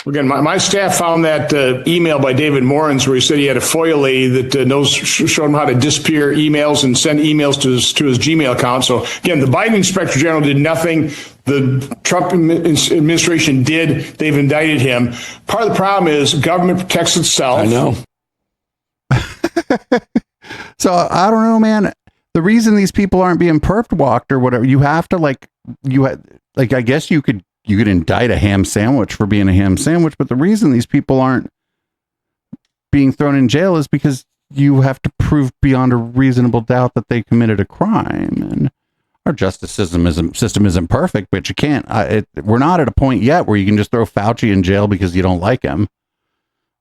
Again, my staff found that email by David Morans where he said he had a FOIA lady that showed him how to disappear emails and send emails to his Gmail account. So again, the Biden Inspector General did nothing. The Trump administration did. They've indicted him. Part of the problem is government protects itself. I know. So I don't know, man. The reason these people aren't being perp walked or whatever, you have to I guess you could indict a ham sandwich for being a ham sandwich, but the reason these people aren't being thrown in jail is because you have to prove beyond a reasonable doubt that they committed a crime. And our justice system isn't perfect, but you can't. We're not at a point yet where you can just throw Fauci in jail because you don't like him.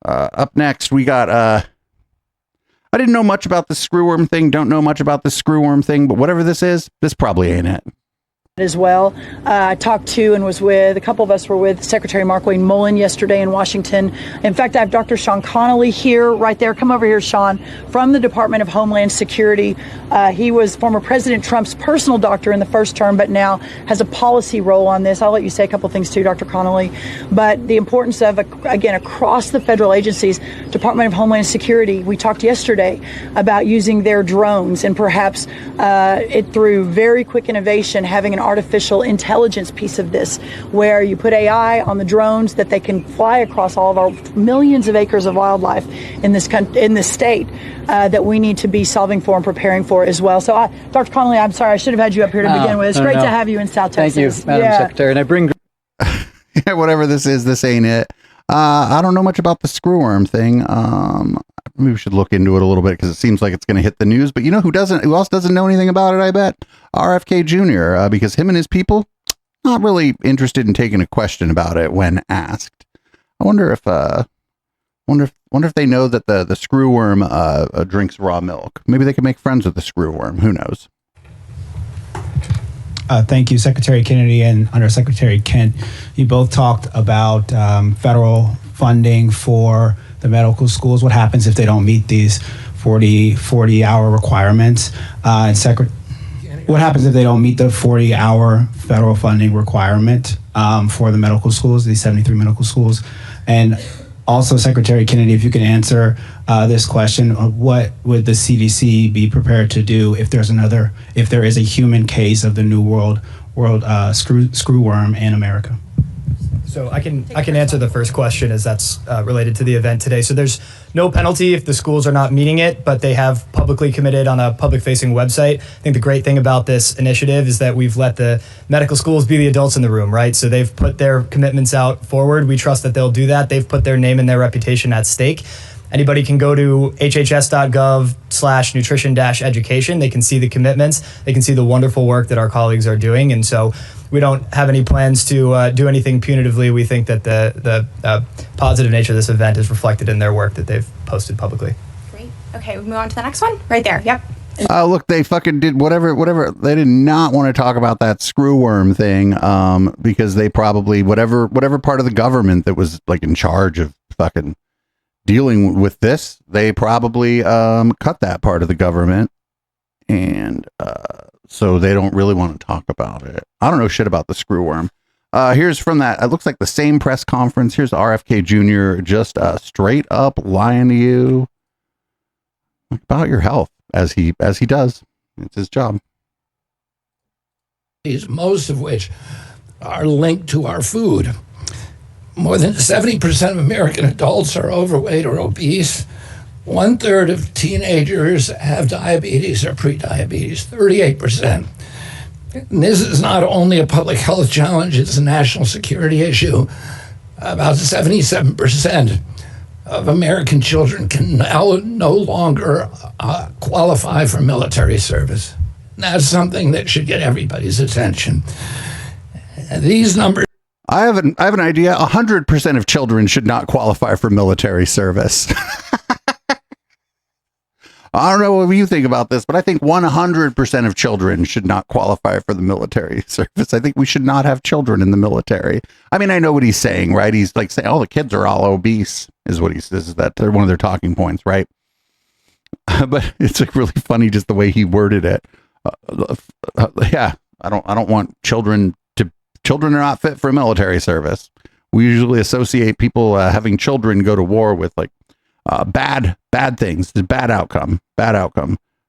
Up next, we got. I didn't know much about the screwworm thing. Don't know much about the screwworm thing, but whatever this is, this probably ain't it. As well. I talked to and was with, a couple of us were with Secretary Markwayne Mullin yesterday in Washington. In fact, I have Dr. Sean Connolly here, right there. Come over here, Sean, from the Department of Homeland Security. He was former President Trump's personal doctor in the first term, but now has a policy role on this. I'll let you say a couple things too, Dr. Connolly. But the importance of, again, across the federal agencies, Department of Homeland Security, we talked yesterday about using their drones and perhaps through very quick innovation, having an artificial intelligence piece of this, where you put AI on the drones that they can fly across all of our millions of acres of wildlife in this state that we need to be solving for and preparing for as well. So, Dr. Connolly, I'm sorry, I should have had you up here to begin with. It's great to have you in South Texas. Thank you, Madam Secretary. And I bring... Yeah, whatever this is, this ain't it. I don't know much about the screwworm thing. Maybe we should look into it a little bit because it seems like it's going to hit the news. But you know who else doesn't know anything about it, I bet? RFK Jr., because him and his people, not really interested in taking a question about it when asked. I wonder if they know that the screwworm drinks raw milk. Maybe they can make friends with the screwworm. Who knows? Thank you, Secretary Kennedy and Undersecretary Kent. You both talked about federal funding for the medical schools. What happens if they don't meet these 40-hour requirements? What happens if they don't meet the 40-hour federal funding requirement for the medical schools, these 73 medical schools? And also, Secretary Kennedy, if you can answer this question, what would the CDC be prepared to do if there is a human case of the new world screwworm in America? So I can answer the first question, as that's related to the event today. So there's no penalty if the schools are not meeting it, but they have publicly committed on a public-facing website. I think the great thing about this initiative is that we've let the medical schools be the adults in the room, right? So they've put their commitments out forward. We trust that they'll do that. They've put their name and their reputation at stake. Anybody can go to hhs.gov/nutrition-education. They can see the commitments. They can see the wonderful work that our colleagues are doing. And so we don't have any plans to do anything punitively. We think that the positive nature of this event is reflected in their work that they've posted publicly. Great. Okay, we move on to the next one. Right there. Yep. Look, they fucking did whatever. They did not want to talk about that screwworm thing because they probably, whatever part of the government that was like in charge of fucking dealing with this, they probably cut that part of the government, and so they don't really want to talk about it. I don't know shit about the screwworm. Here's from that. It looks like the same press conference. Here's RFK Jr. just straight up lying to you about your health, as he does. It's his job. Most of which are linked to our food. More than 70% of American adults are overweight or obese. 1/3 of teenagers have diabetes or prediabetes, 38%. And this is not only a public health challenge, it's a national security issue. About 77% of American children can now no longer qualify for military service. That's something that should get everybody's attention. These numbers. I have an idea. 100% of children should not qualify for military service. I don't know what you think about this, but I think 100% of children should not qualify for the military service. I think we should not have children in the military. I mean, I know what he's saying, right? He's like saying, "Oh, the kids are all obese," is what he says. That they're one of their talking points, right? But it's like really funny just the way he worded it. Yeah, I don't want children are not fit for military service. We usually associate people having children go to war with like bad things, bad outcome.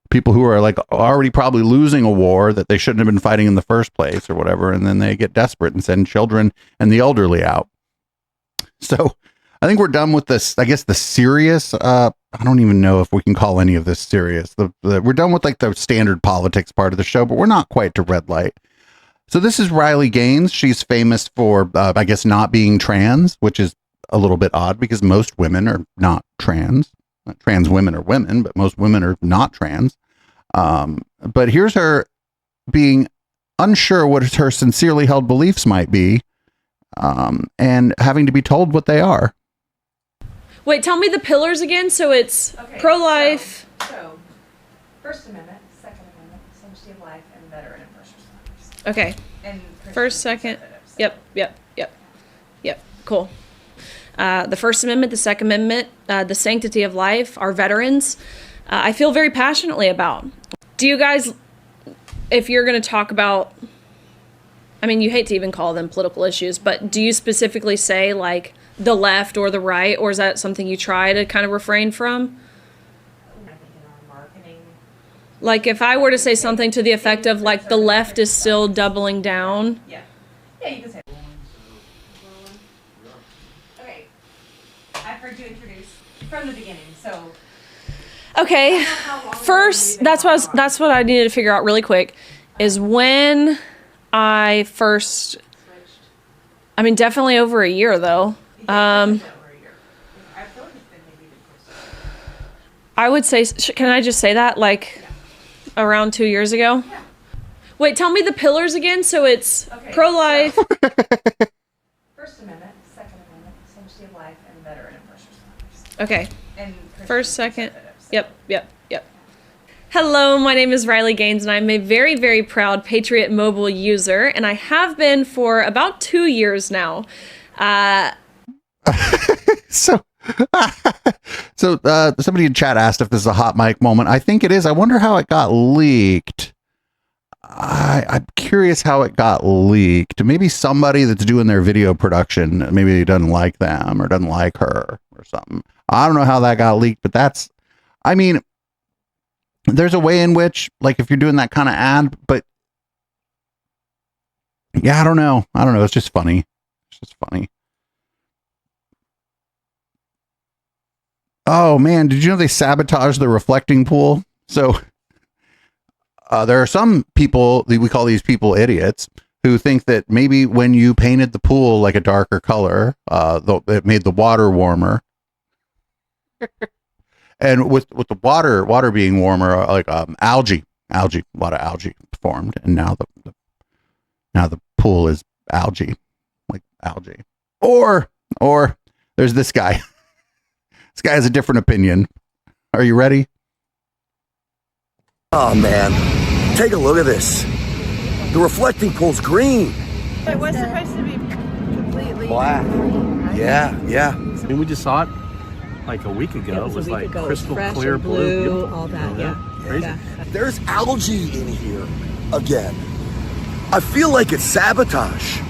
People who are like already probably losing a war that they shouldn't have been fighting in the first place or whatever, and then they get desperate and send children and the elderly out. So I think we're done with this. I guess the serious. I don't even know if we can call any of this serious. We're done with like the standard politics part of the show, but we're not quite to red light. So this is Riley Gaines. She's famous for, I guess, not being trans, which is a little bit odd because most women are not trans. Trans women are women, but most women are not trans. But here's her being unsure what her sincerely held beliefs might be, and having to be told what they are. Wait, tell me the pillars again. So it's pro-life. So, First Amendment, Second Amendment, sanctity of life, and veteran and first responders. Okay. And First, second. Yep. Cool. The First Amendment, the Second Amendment, the sanctity of life, our veterans, I feel very passionately about. Do you guys, if you're going to talk about, I mean, you hate to even call them political issues, but do you specifically say like the left or the right, or is that something you try to kind of refrain from? Like if I were to say something to the effect of like the left is still doubling down. Yeah, you can say. Okay, I've heard you introduce from the beginning, so. Okay, first, that's what I needed to figure out really quick, is when I first, I mean, definitely over a year though. I would say, can I just say that, like around 2 years ago? Yeah. Wait, tell me the pillars again. So it's pro-life. First Amendment, Second Amendment, sanctity of life, and veteran and first responders. Okay. And First, second. Yep. Hello, my name is Riley Gaines, and I'm a very, very proud Patriot Mobile user, and I have been for about 2 years now. So somebody in chat asked if this is a hot mic moment. I think it is. I wonder how it got leaked. I'm curious how it got leaked. Maybe somebody that's doing their video production, maybe doesn't like them or doesn't like her or something. I don't know how that got leaked, but I mean, there's a way in which, like, if you're doing that kind of ad, but yeah, I don't know. It's just funny. Oh man, did you know they sabotaged the reflecting pool? So there are some people, we call these people idiots, who think that maybe when you painted the pool like a darker color, it made the water warmer. And with the water being warmer, like algae, a lot of algae formed, and now the pool is algae. Or there's this guy. This guy has a different opinion. Are you ready? Oh man, take a look at this. The reflecting pool's green. It was supposed to be completely black. Yeah. I mean, we just saw it like a week ago. It was like crystal clear blue, all that. Yeah. Crazy. There's algae in here again. I feel like it's sabotage.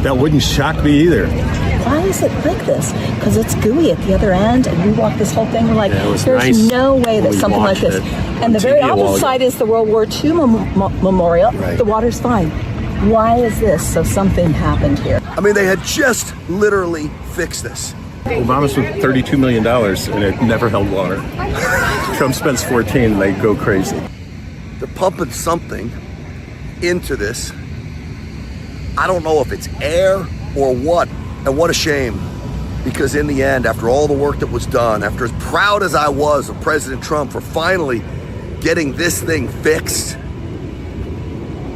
That wouldn't shock me either. Why is it like this? Because it's gooey at the other end, and we walked this whole thing. We're like, there's no way that something like this. And the very opposite side is the World War II memorial. Right. The water's fine. Why is this? So something happened here. I mean, they had just literally fixed this. Obama spent $32 million and it never held water. Trump spends 14 and they go crazy. They're pumping something into this. I don't know if it's air or what, and what a shame. Because in the end, after all the work that was done, after as proud as I was of President Trump for finally getting this thing fixed,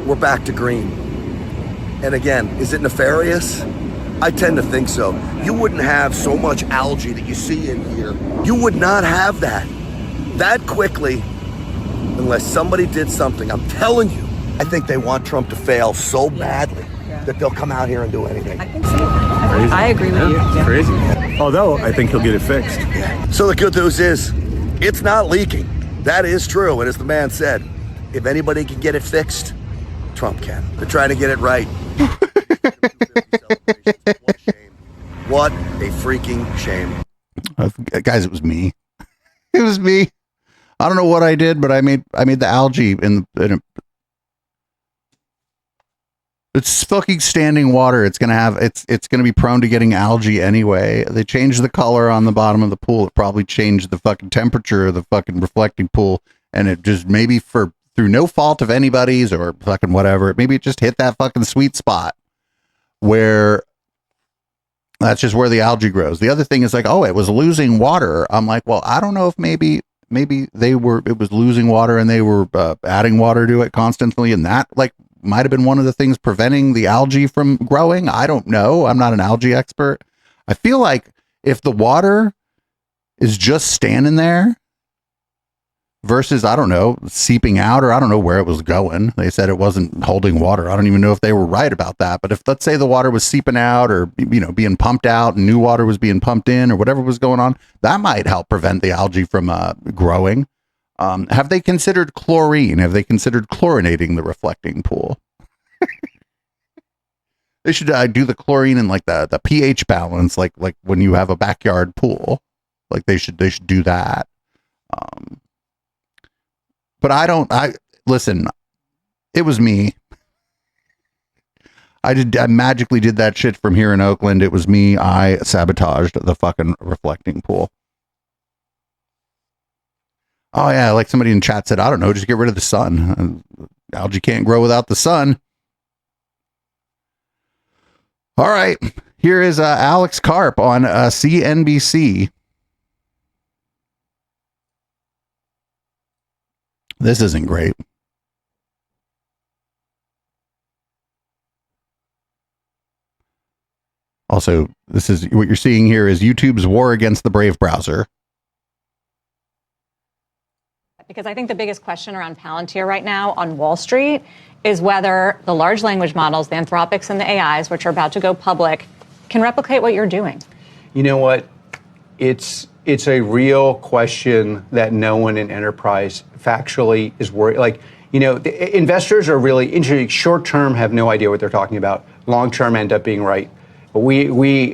we're back to green. And again, is it nefarious? I tend to think so. You wouldn't have so much algae that you see in here. You would not have that quickly unless somebody did something. I'm telling you, I think they want Trump to fail so badly that they'll come out here and do anything. I think so. I agree with you. Crazy. Although I think he'll get it fixed. So the good news is It's not leaking. That is true. And as the man said, if anybody can get it fixed, Trump can. They're trying to get it right. What a freaking shame. Guys, it was me. It was me. I don't know what I did, but I made the algae in it's fucking standing water. It's gonna be prone to getting algae anyway. They changed the color on the bottom of the pool. It probably changed the fucking temperature of the fucking reflecting pool, and it just maybe through no fault of anybody's or fucking whatever, maybe it just hit that fucking sweet spot where that's just where the algae grows. The other thing is like, oh, it was losing water. I'm like, well, I don't know if maybe it was losing water and they were adding water to it constantly, and that like might have been one of the things preventing the algae from growing. I don't know. I'm not an algae expert. I feel like if the water is just standing there versus, I don't know, seeping out, or I don't know where it was going. They said it wasn't holding water. I don't even know if they were right about that. But if, let's say, the water was seeping out or, being pumped out and new water was being pumped in or whatever was going on, that might help prevent the algae from growing. Have they considered chlorine? Have they considered chlorinating the reflecting pool? They should do the chlorine in like the pH balance, like when you have a backyard pool. Like they should do that. But I listen, it was me. I magically did that shit from here in Oakland. It was me. I sabotaged the fucking reflecting pool. Oh yeah, like somebody in chat said, I don't know, just get rid of the sun. Algae can't grow without the sun. All right, here is Alex Karp on CNBC. This isn't great. Also, this is what you're seeing here is YouTube's war against the Brave browser. Because I think the biggest question around Palantir right now on Wall Street is whether the large language models, the Anthropics and the AIs, which are about to go public, can replicate what you're doing. You know what? It's a real question that no one in enterprise factually is worried. Like, the investors are really interested. Short term have no idea what they're talking about. Long term end up being right. But we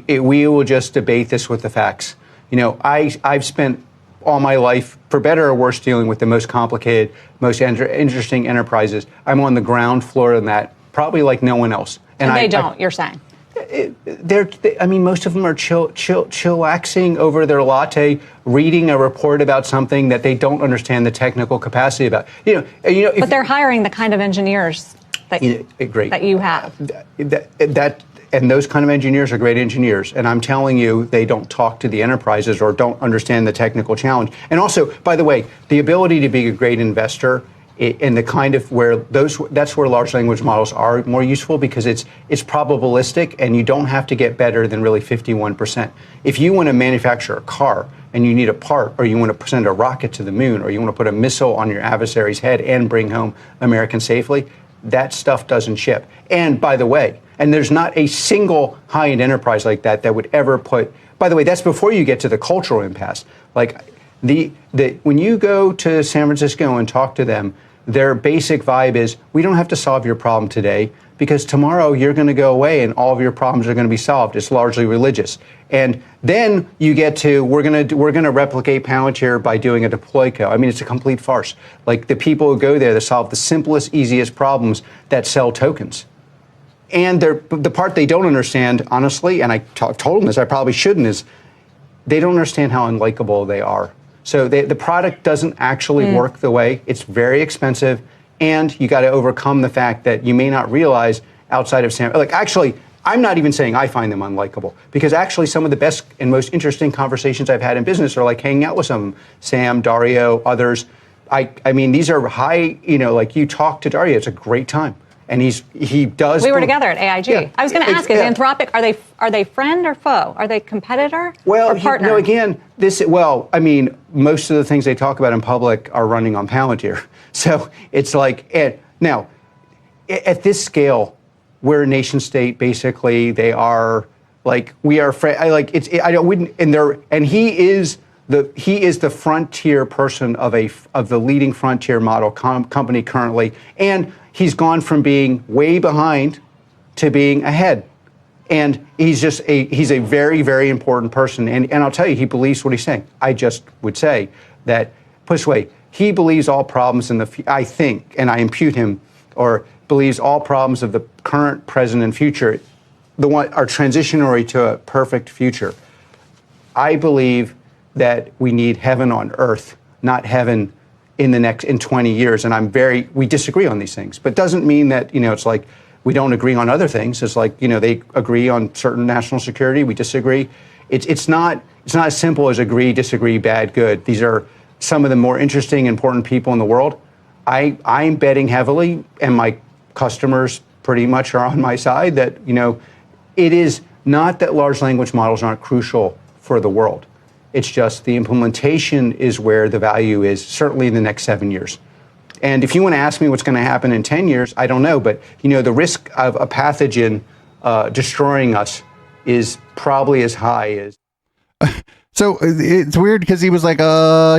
will just debate this with the facts. I've spent all my life, for better or worse, dealing with the most complicated, most interesting enterprises. I'm on the ground floor of that, probably like no one else. And they don't, you're saying? Most of them are chillaxing over their latte, reading a report about something that they don't understand the technical capacity about. But they're hiring the kind of engineers that you have. And those kind of engineers are great engineers. And I'm telling you, they don't talk to the enterprises or don't understand the technical challenge. And also, by the way, the ability to be a great investor and the kind of that's where large language models are more useful, because it's probabilistic and you don't have to get better than really 51%. If you want to manufacture a car and you need a part, or you want to send a rocket to the moon, or you want to put a missile on your adversary's head and bring home Americans safely, that stuff doesn't ship. And by the way, and there's not a single high-end enterprise like that would ever put, by the way, that's before you get to the cultural impasse. Like when you go to San Francisco and talk to them, their basic vibe is, we don't have to solve your problem today, because tomorrow you're going to go away and all of your problems are going to be solved. It's largely religious. And then you get to, we're going to replicate Palantir by doing a deploy co. I mean, it's a complete farce. Like the people who go there to solve the simplest, easiest problems that sell tokens. And the part they don't understand, honestly, and I told them this, I probably shouldn't, is they don't understand how unlikable they are. So the product doesn't actually work the way. It's very expensive, and you got to overcome the fact that you may not realize outside of Sam. Like, actually, I'm not even saying I find them unlikable, because actually some of the best and most interesting conversations I've had in business are like hanging out with some Sam, Dario, others. I mean, these are high, like you talk to Dario, it's a great time. And he does. We were together at AIG. Yeah, I was going to ask, is Anthropic, are they friend or foe? Are they competitor or partner? No, again, most of the things they talk about in public are running on Palantir. So it's like, now, at this scale, we're a nation state, basically. They are, like, we are, and he is He is the frontier person of the leading frontier model company currently, and he's gone from being way behind to being ahead. And he's a very, very important person. And I'll tell you, he believes what he's saying. I just would say that, put this way, he believes all problems I think, and I impute him, or believes all problems of the current, present, and future, are transitionary to a perfect future. I believe that we need heaven on earth, not heaven in 20 years. And we disagree on these things, but doesn't mean that, it's like we don't agree on other things. It's like, they agree on certain national security. We disagree. It's not as simple as agree, disagree, bad, good. These are some of the more interesting, important people in the world. I'm betting heavily, and my customers pretty much are on my side, that, it is not that large language models aren't crucial for the world. It's just the implementation is where the value is, certainly in the next 7 years. And if you want to ask me what's going to happen in 10 years, I don't know. But, the risk of a pathogen destroying us is probably as high as. So it's weird because he was like,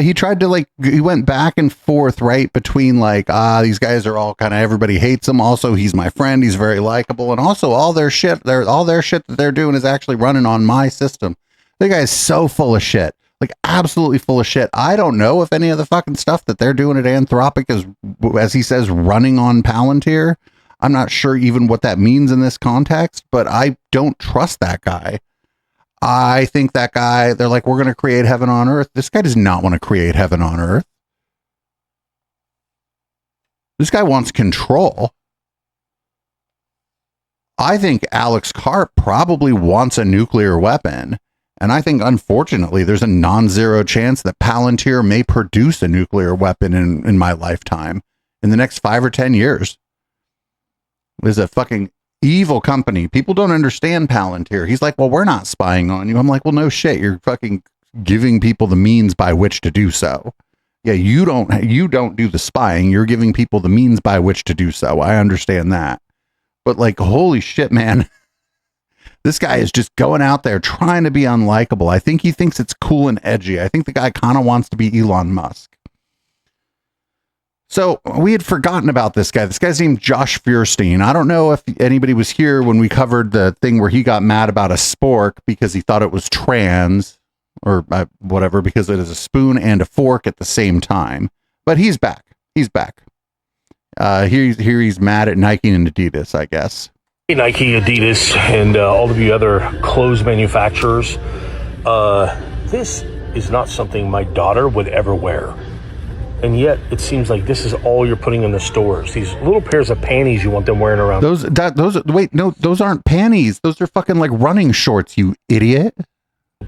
he tried to he went back and forth, right? Between these guys are all kind of, everybody hates him. Also, he's my friend. He's very likable. And also all their shit that they're doing is actually running on my system. The guy is so full of shit, absolutely full of shit. I don't know if any of the fucking stuff that they're doing at Anthropic is, as he says, running on Palantir. I'm not sure even what that means in this context, but I don't trust that guy. I think that guy, they're like, we're going to create heaven on earth. This guy does not want to create heaven on earth. This guy wants control. I think Alex Karp probably wants a nuclear weapon. And I think, unfortunately, there's a non-zero chance that Palantir may produce a nuclear weapon in my lifetime in the next 5 or 10 years. There's a fucking evil company. People don't understand Palantir. He's like, well, we're not spying on you. I'm like, well, no shit. You're fucking giving people the means by which to do so. Yeah, you don't do the spying. You're giving people the means by which to do so. I understand that. But holy shit, man. This guy is just going out there trying to be unlikable. I think he thinks it's cool and edgy. I think the guy kind of wants to be Elon Musk. So we had forgotten about this guy. This guy's named Josh Feuerstein. I don't know if anybody was here when we covered the thing where he got mad about a spork because he thought it was trans or whatever, because it is a spoon and a fork at the same time. But he's back. He's back. Here he's mad at Nike and Adidas, I guess. Nike, Adidas, and all of you other clothes manufacturers, this is not something my daughter would ever wear. And yet it seems like this is all you're putting in the stores. These little pairs of panties you want them wearing around. Those aren't panties. Those are fucking running shorts, you idiot.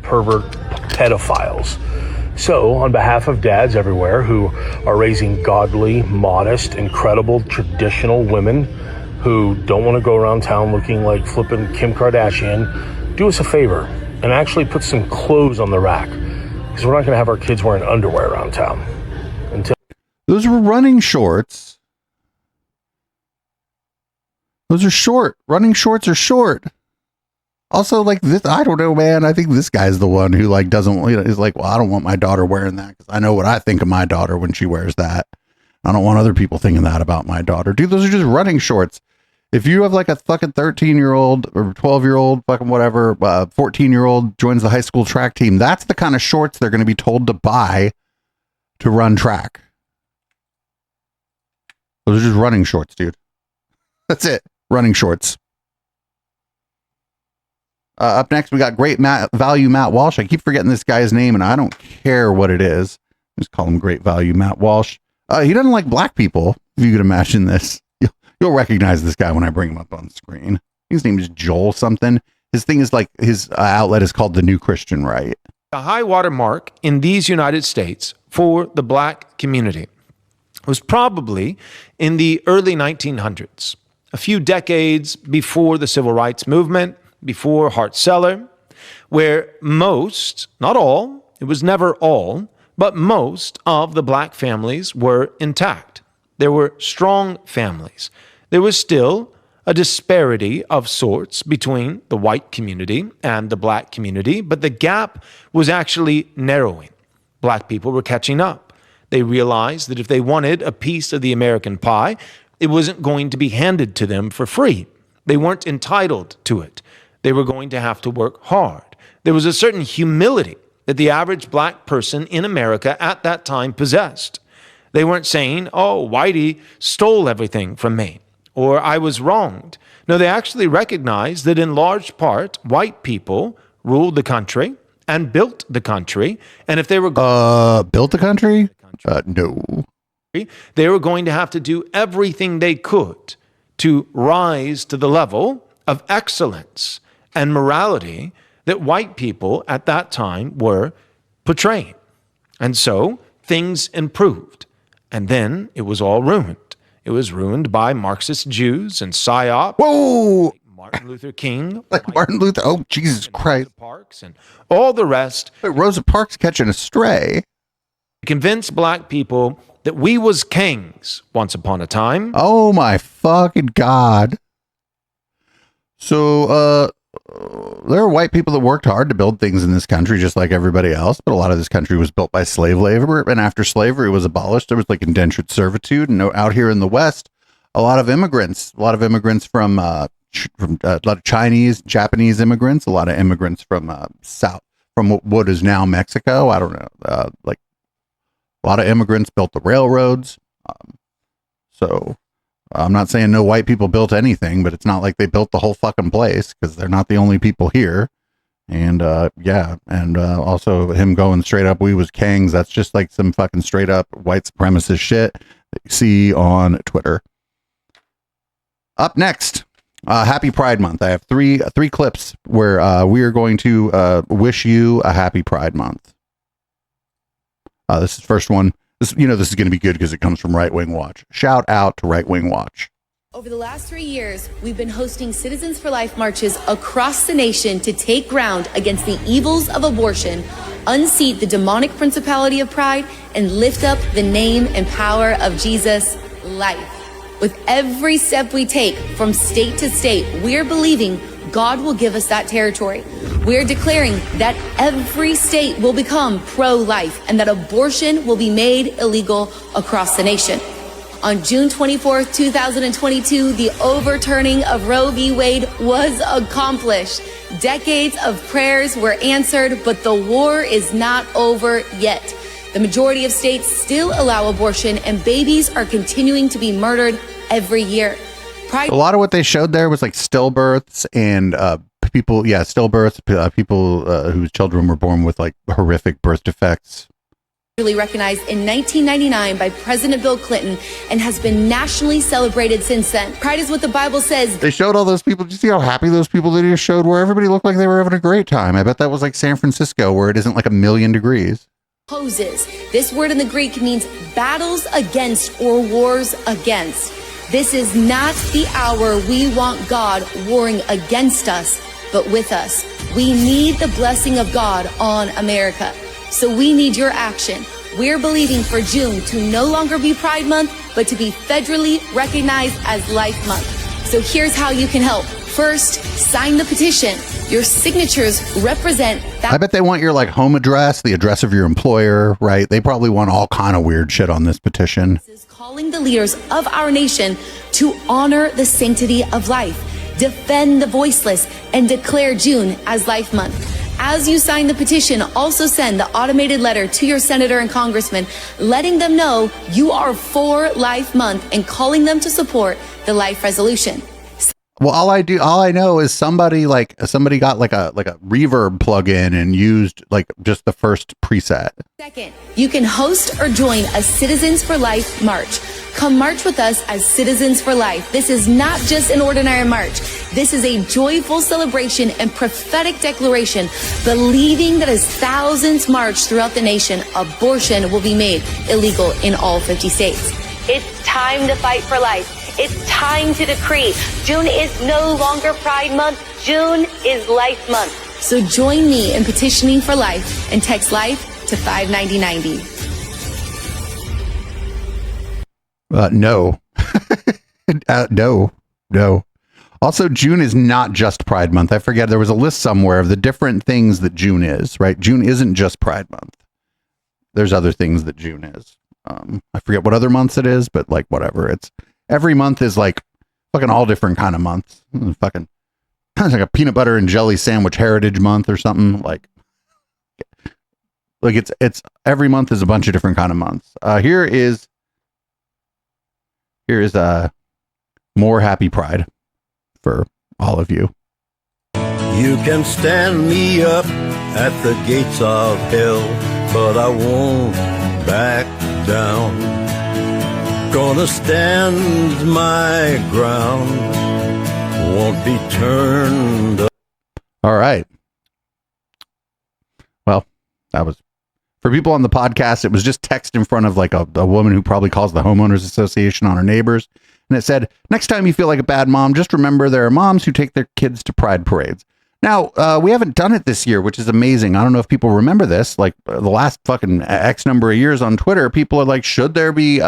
Pervert pedophiles. So on behalf of dads everywhere who are raising godly, modest, incredible, traditional women who don't want to go around town looking like flipping Kim Kardashian, do us a favor and actually put some clothes on the rack, because we're not going to have our kids wearing underwear around town. Those were running shorts. Those are short. Running shorts are short. Also, this, I don't know, man. I think this guy's the one who doesn't, is like, well, I don't want my daughter wearing that because I know what I think of my daughter when she wears that. I don't want other people thinking that about my daughter. Dude, those are just running shorts. If you have a fucking 13-year-old or 12-year-old, fucking whatever, 14-year-old joins the high school track team, that's the kind of shorts they're going to be told to buy to run track. Those are just running shorts, dude. That's it. Running shorts. Up next, we got great value Matt Walsh. I keep forgetting this guy's name, and I don't care what it is. Just call him great value Matt Walsh. He doesn't like black people, if you could imagine this. You'll recognize this guy when I bring him up on screen. His name is Joel something. His thing is his outlet is called the New Christian Right. The high water mark in these United States for the black community was probably in the early 1900s, a few decades before the Civil Rights Movement, before Hart-Celler, where most, not all, it was never all, but most of the black families were intact. There were strong families. There was still a disparity of sorts between the white community and the black community, but the gap was actually narrowing. Black people were catching up. They realized that if they wanted a piece of the American pie, it wasn't going to be handed to them for free. They weren't entitled to it. They were going to have to work hard. There was a certain humility that the average black person in America at that time possessed. They weren't saying, oh, Whitey stole everything from me, or I was wronged. No, they actually recognized that in large part, white people ruled the country and built the country. And if they were built the country? No. They were going to have to do everything they could to rise to the level of excellence and morality that white people at that time were portraying. And so things improved. And then it was all ruined. It was ruined by Marxist Jews and PSYOP. Whoa! Martin Luther King. Like Martin Luther. Oh, Jesus Christ. Parks and all the rest. But Rosa Parks catching a stray. Convince black people that we was kings once upon a time. Oh my fucking God. So, there are white people that worked hard to build things in this country just like everybody else, but a lot of this country was built by slave labor, and after slavery was abolished, there was like indentured servitude, and out here in the West, a lot of immigrants from a lot of Chinese, Japanese immigrants, a lot of immigrants from from what is now Mexico. I don't know, like a lot of immigrants built the railroads. So I'm not saying no white people built anything, but it's not like they built the whole fucking place, because they're not the only people here. And also him going straight up, we was kings. That's just like some fucking straight up white supremacist shit that you see on Twitter. Up next, happy Pride Month. I have three clips where we are going to wish you a happy Pride Month. This is the first one. This is going to be good because it comes from Right Wing Watch. Shout out to Right Wing Watch. Over the last 3 years, we've been hosting Citizens for Life marches across the nation to take ground against the evils of abortion, unseat the demonic principality of pride, and lift up the name and power of Jesus' life. With every step we take from state to state, we're believing God will give us that territory. We're declaring that every state will become pro-life and that abortion will be made illegal across the nation. On June 24th, 2022, the overturning of Roe v. Wade was accomplished. Decades of prayers were answered, but the war is not over yet. The majority of states still allow abortion, and babies are continuing to be murdered every year. A lot of what they showed there was like stillbirths and people whose children were born with like horrific birth defects. Recognized in 1999 by President Bill Clinton and has been nationally celebrated since then. Pride is what the Bible says. They showed all those people. Did you see how happy those people that just showed where everybody looked like they were having a great time? I bet that was like San Francisco where it isn't like 1,000,000 degrees. Poses. This word in the Greek means battles against or wars against. This is not the hour we want God warring against us, but with us. We need the blessing of God on America. So we need your action. We're believing for June to no longer be Pride Month, but to be federally recognized as Life Month. So here's how you can help. First, sign the petition. Your signatures represent that. I bet they want your like home address, the address of your employer, right? They probably want all kind of weird shit on this petition. Calling the leaders of our nation to honor the sanctity of life, defend the voiceless, and declare June as Life Month. As you sign the petition, also send the automated letter to your senator and congressman, letting them know you are for Life Month and calling them to support the Life Resolution. Well, all I know is somebody got like a reverb plug-in and used like just the first preset. Second, you can host or join a Citizens for Life march. Come march with us as Citizens for Life. This is not just an ordinary march. This is a joyful celebration and prophetic declaration, believing that as thousands march throughout the nation, abortion will be made illegal in all 50 states. It's time to fight for life. It's time to decree. June is no longer Pride Month. June is Life Month. So join me in petitioning for life and text LIFE to 59090. No. No. Also, June is not just Pride Month. I forget, there was a list somewhere of the different things that June is, right? June isn't just Pride Month. there's other things that June is. I forget what other months it is, but like whatever. It's every month is like fucking all different kind of months. Fucking it's like a peanut butter and jelly sandwich heritage month or something. Like it's every month is a bunch of different kind of months. Here is more happy Pride for all of you. You can stand me up at the gates of hell, but I won't back down. Gonna stand my ground, won't be turned up. All right. Well, that was for people on the podcast. It was just text in front of like a woman who probably calls the homeowners association on her neighbors. And it said, next time you feel like a bad mom, just remember there are moms who take their kids to pride parades. Now, we haven't done it this year, which is amazing. I don't know if people remember this. Like the last fucking X number of years on Twitter, people are like, should there be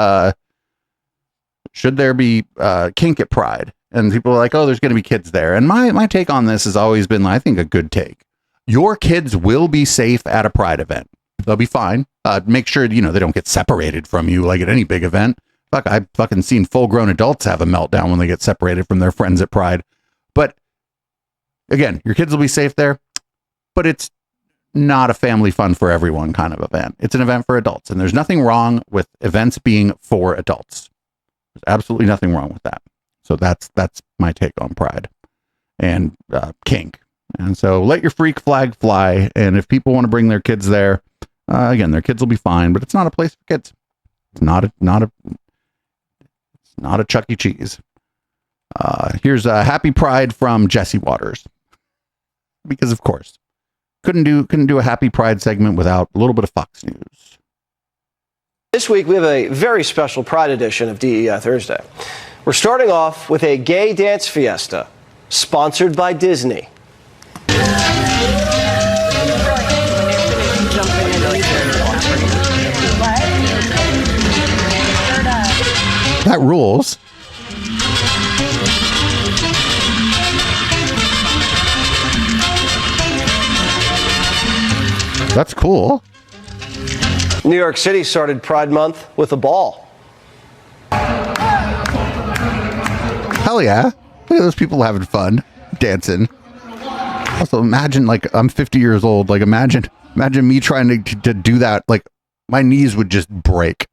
kink at Pride? And people are like, oh, there's going to be kids there. And my take on this has always been, I think, a good take. Your kids will be safe at a Pride event. They'll be fine. Make sure, they don't get separated from you like at any big event. Fuck, I've fucking seen full-grown adults have a meltdown when they get separated from their friends at Pride. But again, your kids will be safe there, but it's not a family fun for everyone kind of event. It's an event for adults, and there's nothing wrong with events being for adults. There's absolutely nothing wrong with that. So that's my take on Pride and kink. And so let your freak flag fly. And if people want to bring their kids there, again, their kids will be fine, but it's not a place for kids. It's not a Chuck E. Cheese. Here's a happy Pride from Jesse Waters. Because of course, couldn't do a happy Pride segment without a little bit of Fox News. This week we have a very special Pride edition of DEI Thursday. We're starting off with a gay dance fiesta sponsored by Disney. That rules. That's cool. New York City started Pride Month with a ball. Hell yeah. Look at those people having fun, dancing. Also, imagine, like, I'm 50 years old. Like, imagine me trying to do that. Like, my knees would just break.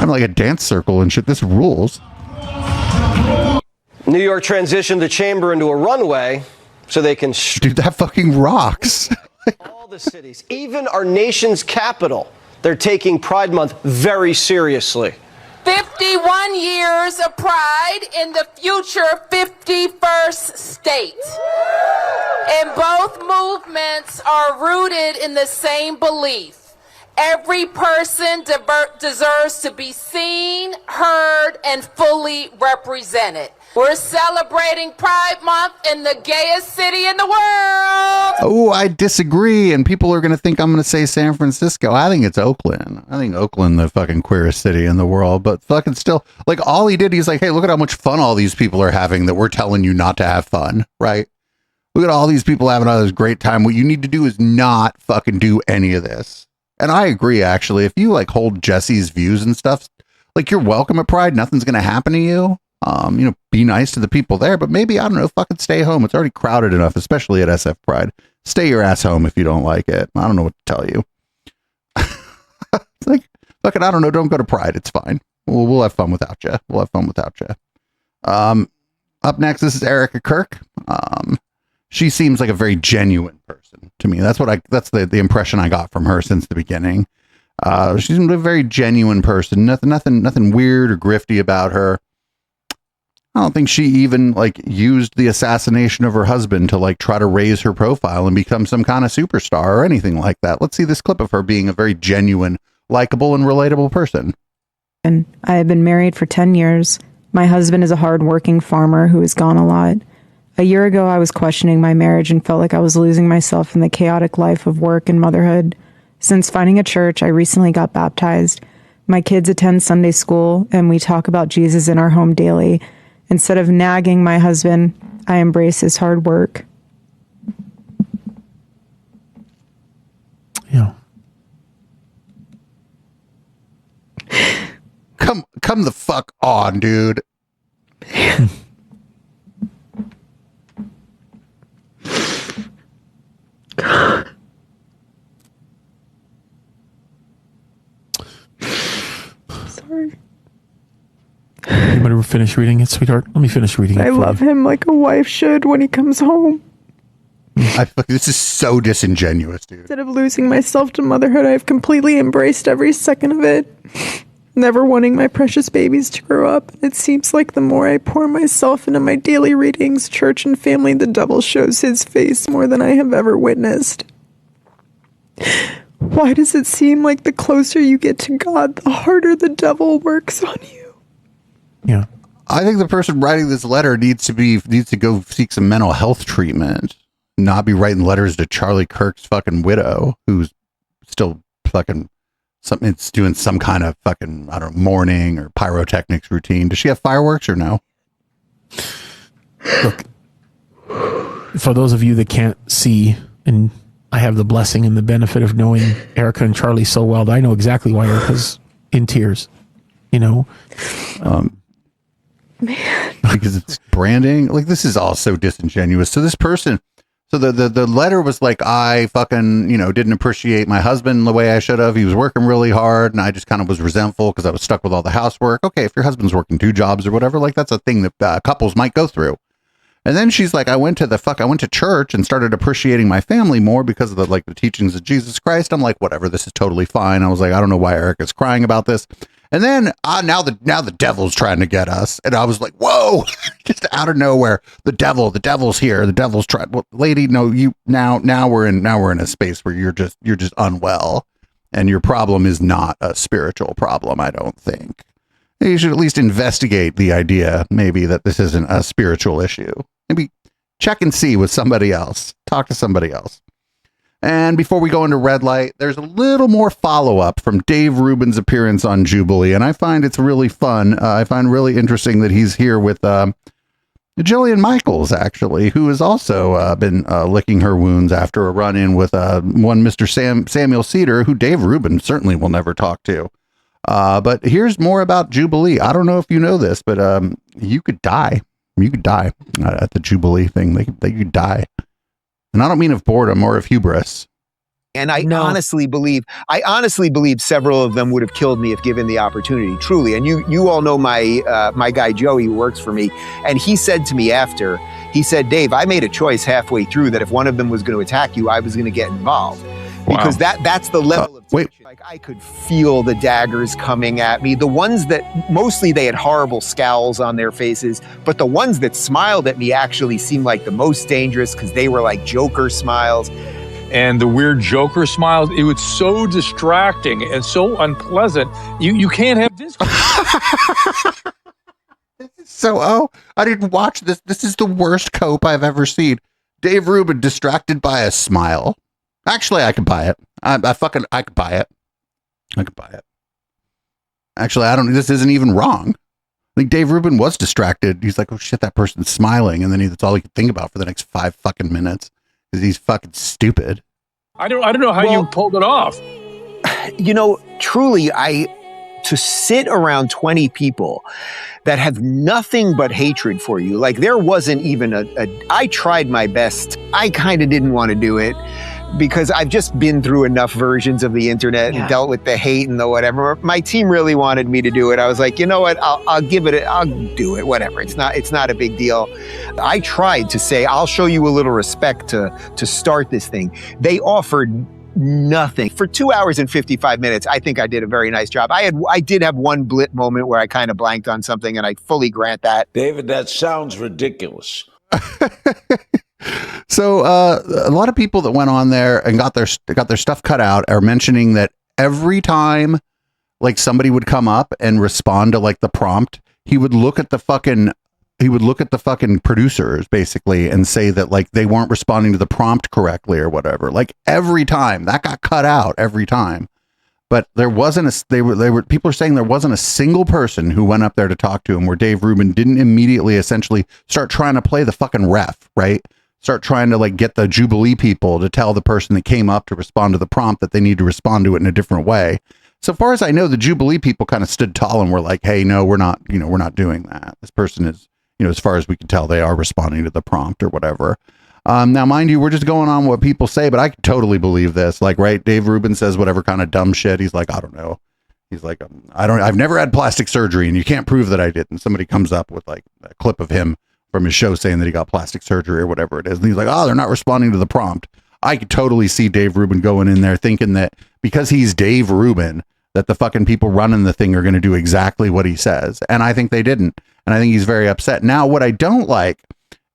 I'm like a dance circle and shit. This rules. New York transitioned the chamber into a runway so they can... Dude, that fucking rocks. All the cities, even our nation's capital, they're taking Pride Month very seriously. 51 years of pride in the future 51st state. And both movements are rooted in the same belief. Every person deserves to be seen, heard, and fully represented. We're celebrating Pride Month in the gayest city in the world. Oh, I disagree. And people are going to think I'm going to say San Francisco. I think it's Oakland. I think Oakland, the fucking queerest city in the world. But fucking still, like all he did, he's like, hey, look at how much fun all these people are having that we're telling you not to have fun, right? Look at all these people having all this great time. What you need to do is not fucking do any of this. And I agree, actually. If you like hold Jesse's views and stuff, like you're welcome at Pride. Nothing's going to happen to you. Be nice to the people there, but maybe, I don't know, fucking stay home. It's already crowded enough, especially at SF Pride. Stay your ass home if you don't like it. I don't know what to tell you. It's like, fucking, I don't know. Don't go to Pride. It's fine. We'll have fun without you. Up next, this is Erica Kirk. She seems like a very genuine person to me. That's the impression I got from her since the beginning. She's a very genuine person. Nothing weird or grifty about her. I don't think she even like used the assassination of her husband to like try to raise her profile and become some kind of superstar or anything like that. Let's see this clip of her being a very genuine, likable, and relatable person. And I have been married for 10 years. My husband is a hardworking farmer who has gone a lot. A year ago, I was questioning my marriage and felt like I was losing myself in the chaotic life of work and motherhood. Since finding a church, I recently got baptized. My kids attend Sunday school, and we talk about Jesus in our home daily. Instead of nagging my husband, I embrace his hard work. Yeah. Come the fuck on, dude. Sorry. You better finish reading it, sweetheart. Let me finish reading it. I love him like a wife should when he comes home. This is so disingenuous, dude. Instead of losing myself to motherhood, I've completely embraced every second of it. Never wanting my precious babies to grow up. It seems like the more I pour myself into my daily readings, church, and family, the devil shows his face more than I have ever witnessed. Why does it seem like the closer you get to God, the harder the devil works on you? Yeah. I think the person writing this letter needs to go seek some mental health treatment. Not be writing letters to Charlie Kirk's fucking widow, who's still fucking something. It's doing some kind of fucking, I don't know, mourning or pyrotechnics routine. Does she have fireworks or no? Look, for those of you that can't see, and I have the blessing and the benefit of knowing Erica and Charlie so well that I know exactly why Erica's in tears. You know, because it's branding. Like, this is all so disingenuous. So this person. So the letter was like, I fucking, didn't appreciate my husband the way I should have. He was working really hard, and I just kind of was resentful because I was stuck with all the housework. Okay, if your husband's working 2 jobs or whatever, like, that's a thing that couples might go through. And then she's like, I went to church and started appreciating my family more because of the teachings of Jesus Christ. I'm like, whatever, this is totally fine. I was like, I don't know why Erica's crying about this. And then now the devil's trying to get us. And I was like, whoa, just out of nowhere. The devil's here. The devil's trying. Well, lady, no, now we're in a space where you're just unwell, and your problem is not a spiritual problem. I don't think you should at least investigate the idea maybe that this isn't a spiritual issue. Maybe check and see with somebody else. Talk to somebody else. And before we go into red light, there's a little more follow-up from Dave Rubin's appearance on Jubilee, and I find it's really fun. I find really interesting that he's here with Jillian Michaels, actually, who has also been licking her wounds after a run-in with one Mr. Samuel Cedar, who Dave Rubin certainly will never talk to. But here's more about Jubilee. I don't know if you know this, but you could die. You could die at the Jubilee thing. They could die. And I don't mean of boredom or of hubris. And I honestly believe several of them would have killed me if given the opportunity, truly. And you all know my guy Joey, who works for me. And he said to me after, he said, Dave, I made a choice halfway through that if one of them was going to attack you, I was going to get involved. Because that's the level of tension. Like, I could feel the daggers coming at me. The ones that mostly they had horrible scowls on their faces, but the ones that smiled at me actually seemed like the most dangerous because they were like Joker smiles. And the weird Joker smiles, it was so distracting and so unpleasant. You can't have discourse. So, I didn't watch this. This is the worst cope I've ever seen. Dave Rubin distracted by a smile. Actually, I could buy it. I could buy it. I could buy it. Actually, this isn't even wrong. I think Dave Rubin was distracted. He's like, oh shit, that person's smiling. And then that's all he could think about for the next 5 fucking minutes because he's fucking stupid. I don't know how you pulled it off. Truly, to sit around 20 people that have nothing but hatred for you. Like, there wasn't even I tried my best. I kind of didn't want to do it because I've just been through enough versions of the internet and dealt with the hate and the whatever. My team really wanted me to do it. I was like, you know what? I'll do it. Whatever. It's not a big deal. I tried to say, I'll show you a little respect to start this thing. They offered nothing. For 2 hours and 55 minutes, I think I did a very nice job. I did have one blip moment where I kind of blanked on something, and I fully grant that. David, that sounds ridiculous. So a lot of people that went on there and got their stuff cut out are mentioning that every time like somebody would come up and respond to like the prompt, he would look at the fucking producers basically and say that like they weren't responding to the prompt correctly or whatever. Like every time that got cut out every time. But there wasn't people are saying there wasn't a single person who went up there to talk to him where Dave Rubin didn't immediately essentially start trying to play the fucking ref, right? Start trying to like get the Jubilee people to tell the person that came up to respond to the prompt that they need to respond to it in a different way. So far as I know, the Jubilee people kind of stood tall and were like, hey, no, we're not doing that. This person is, as far as we can tell, they are responding to the prompt or whatever. Now, mind you, we're just going on what people say, but I could totally believe this. Like, right, Dave Rubin says whatever kind of dumb shit. He's like, I don't know. He's like, I've never had plastic surgery, and you can't prove that I did. And somebody comes up with like a clip of him from his show saying that he got plastic surgery or whatever it is. And he's like, oh, they're not responding to the prompt. I could totally see Dave Rubin going in there thinking that because he's Dave Rubin, that the fucking people running the thing are going to do exactly what he says. And I think they didn't. And I think he's very upset. Now, what I don't like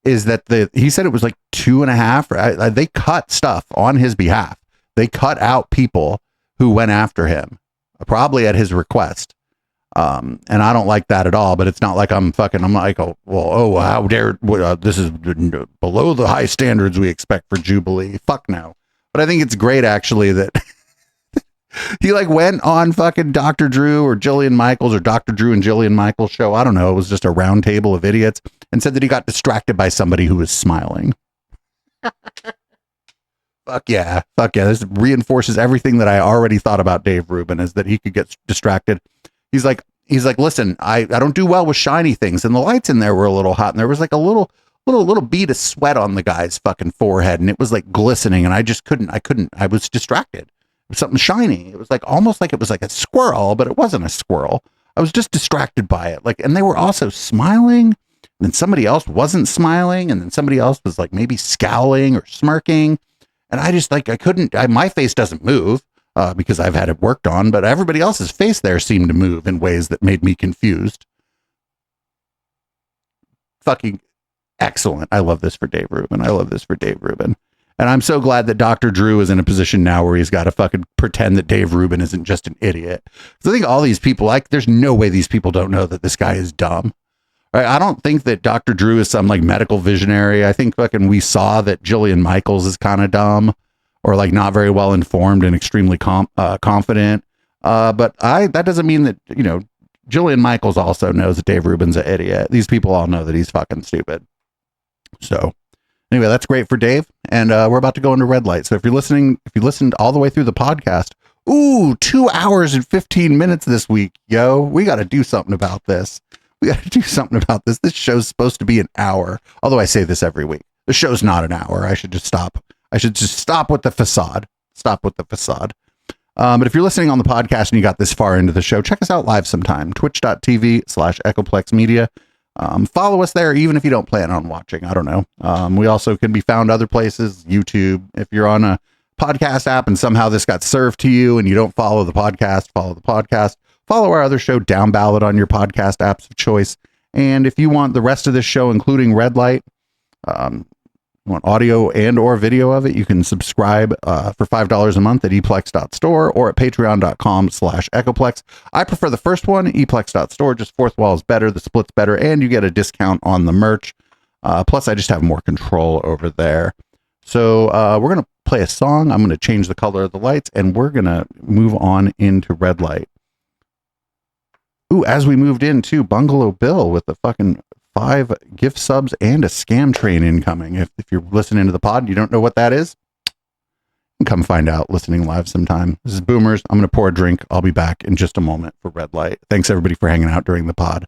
is that he said it was like 2.5. They cut stuff on his behalf. They cut out people who went after him, probably at his request. And I don't like that at all, but it's not like I'm like, how dare, this is below the high standards we expect for Jubilee. Fuck no. But I think it's great actually that he like went on fucking Dr. Drew or Jillian Michaels or Dr. Drew and Jillian Michaels show. I don't know. It was just a round table of idiots and said that he got distracted by somebody who was smiling. Fuck yeah. This reinforces everything that I already thought about Dave Rubin, is that he could get distracted. He's like, listen, I don't do well with shiny things. And the lights in there were a little hot. And there was like a little bead of sweat on the guy's fucking forehead. And it was like glistening. And I just couldn't, I was distracted. It was something shiny. It was like almost like it was like a squirrel, but it wasn't a squirrel. I was just distracted by it. Like, and they were also smiling. And then somebody else wasn't smiling. And then somebody else was like maybe scowling or smirking. And I just like, my face doesn't move. Because I've had it worked on, but everybody else's face there seemed to move in ways that made me confused. Fucking excellent. I love this for Dave Rubin. And I'm so glad that Dr. Drew is in a position now where he's got to fucking pretend that Dave Rubin isn't just an idiot. So I think all these people, like, there's no way these people don't know that this guy is dumb. Right? I don't think that Dr. Drew is some like medical visionary. I think fucking we saw that Jillian Michaels is kind of dumb. Or like not very well informed and extremely confident. But that doesn't mean that, Jillian Michaels also knows that Dave Rubin's an idiot. These people all know that he's fucking stupid. So anyway, that's great for Dave. And we're about to go into red light. So if you listened all the way through the podcast, 2 hours and 15 minutes this week, yo, we got to do something about this. This show's supposed to be an hour. Although I say this every week. The show's not an hour. I should just stop with the facade. But if you're listening on the podcast and you got this far into the show, check us out live sometime. Twitch.tv/Echoplex Media. Follow us there, even if you don't plan on watching. I don't know. We also can be found other places, YouTube. If you're on a podcast app and somehow this got served to you and you don't follow the podcast, follow the podcast. Follow our other show, Down Ballot, on your podcast apps of choice. And if you want the rest of this show, including Red Light, want audio and or video of it, you can subscribe for $5 a month at eplex.store or at patreon.com/echoplex. I prefer the first one, eplex.store. Just fourth wall is better, the split's better, and you get a discount on the merch. Plus I just have more control over there. So we're going to play a song. I'm going to change the color of the lights and we're going to move on into red light. As we moved into Bungalow Bill with the fucking 5 gift subs and a scam train incoming. If you're listening to the pod and you don't know what that is, come find out listening live sometime. This is Boomers. I'm going to pour a drink. I'll be back in just a moment for Red Light. Thanks everybody for hanging out during the pod.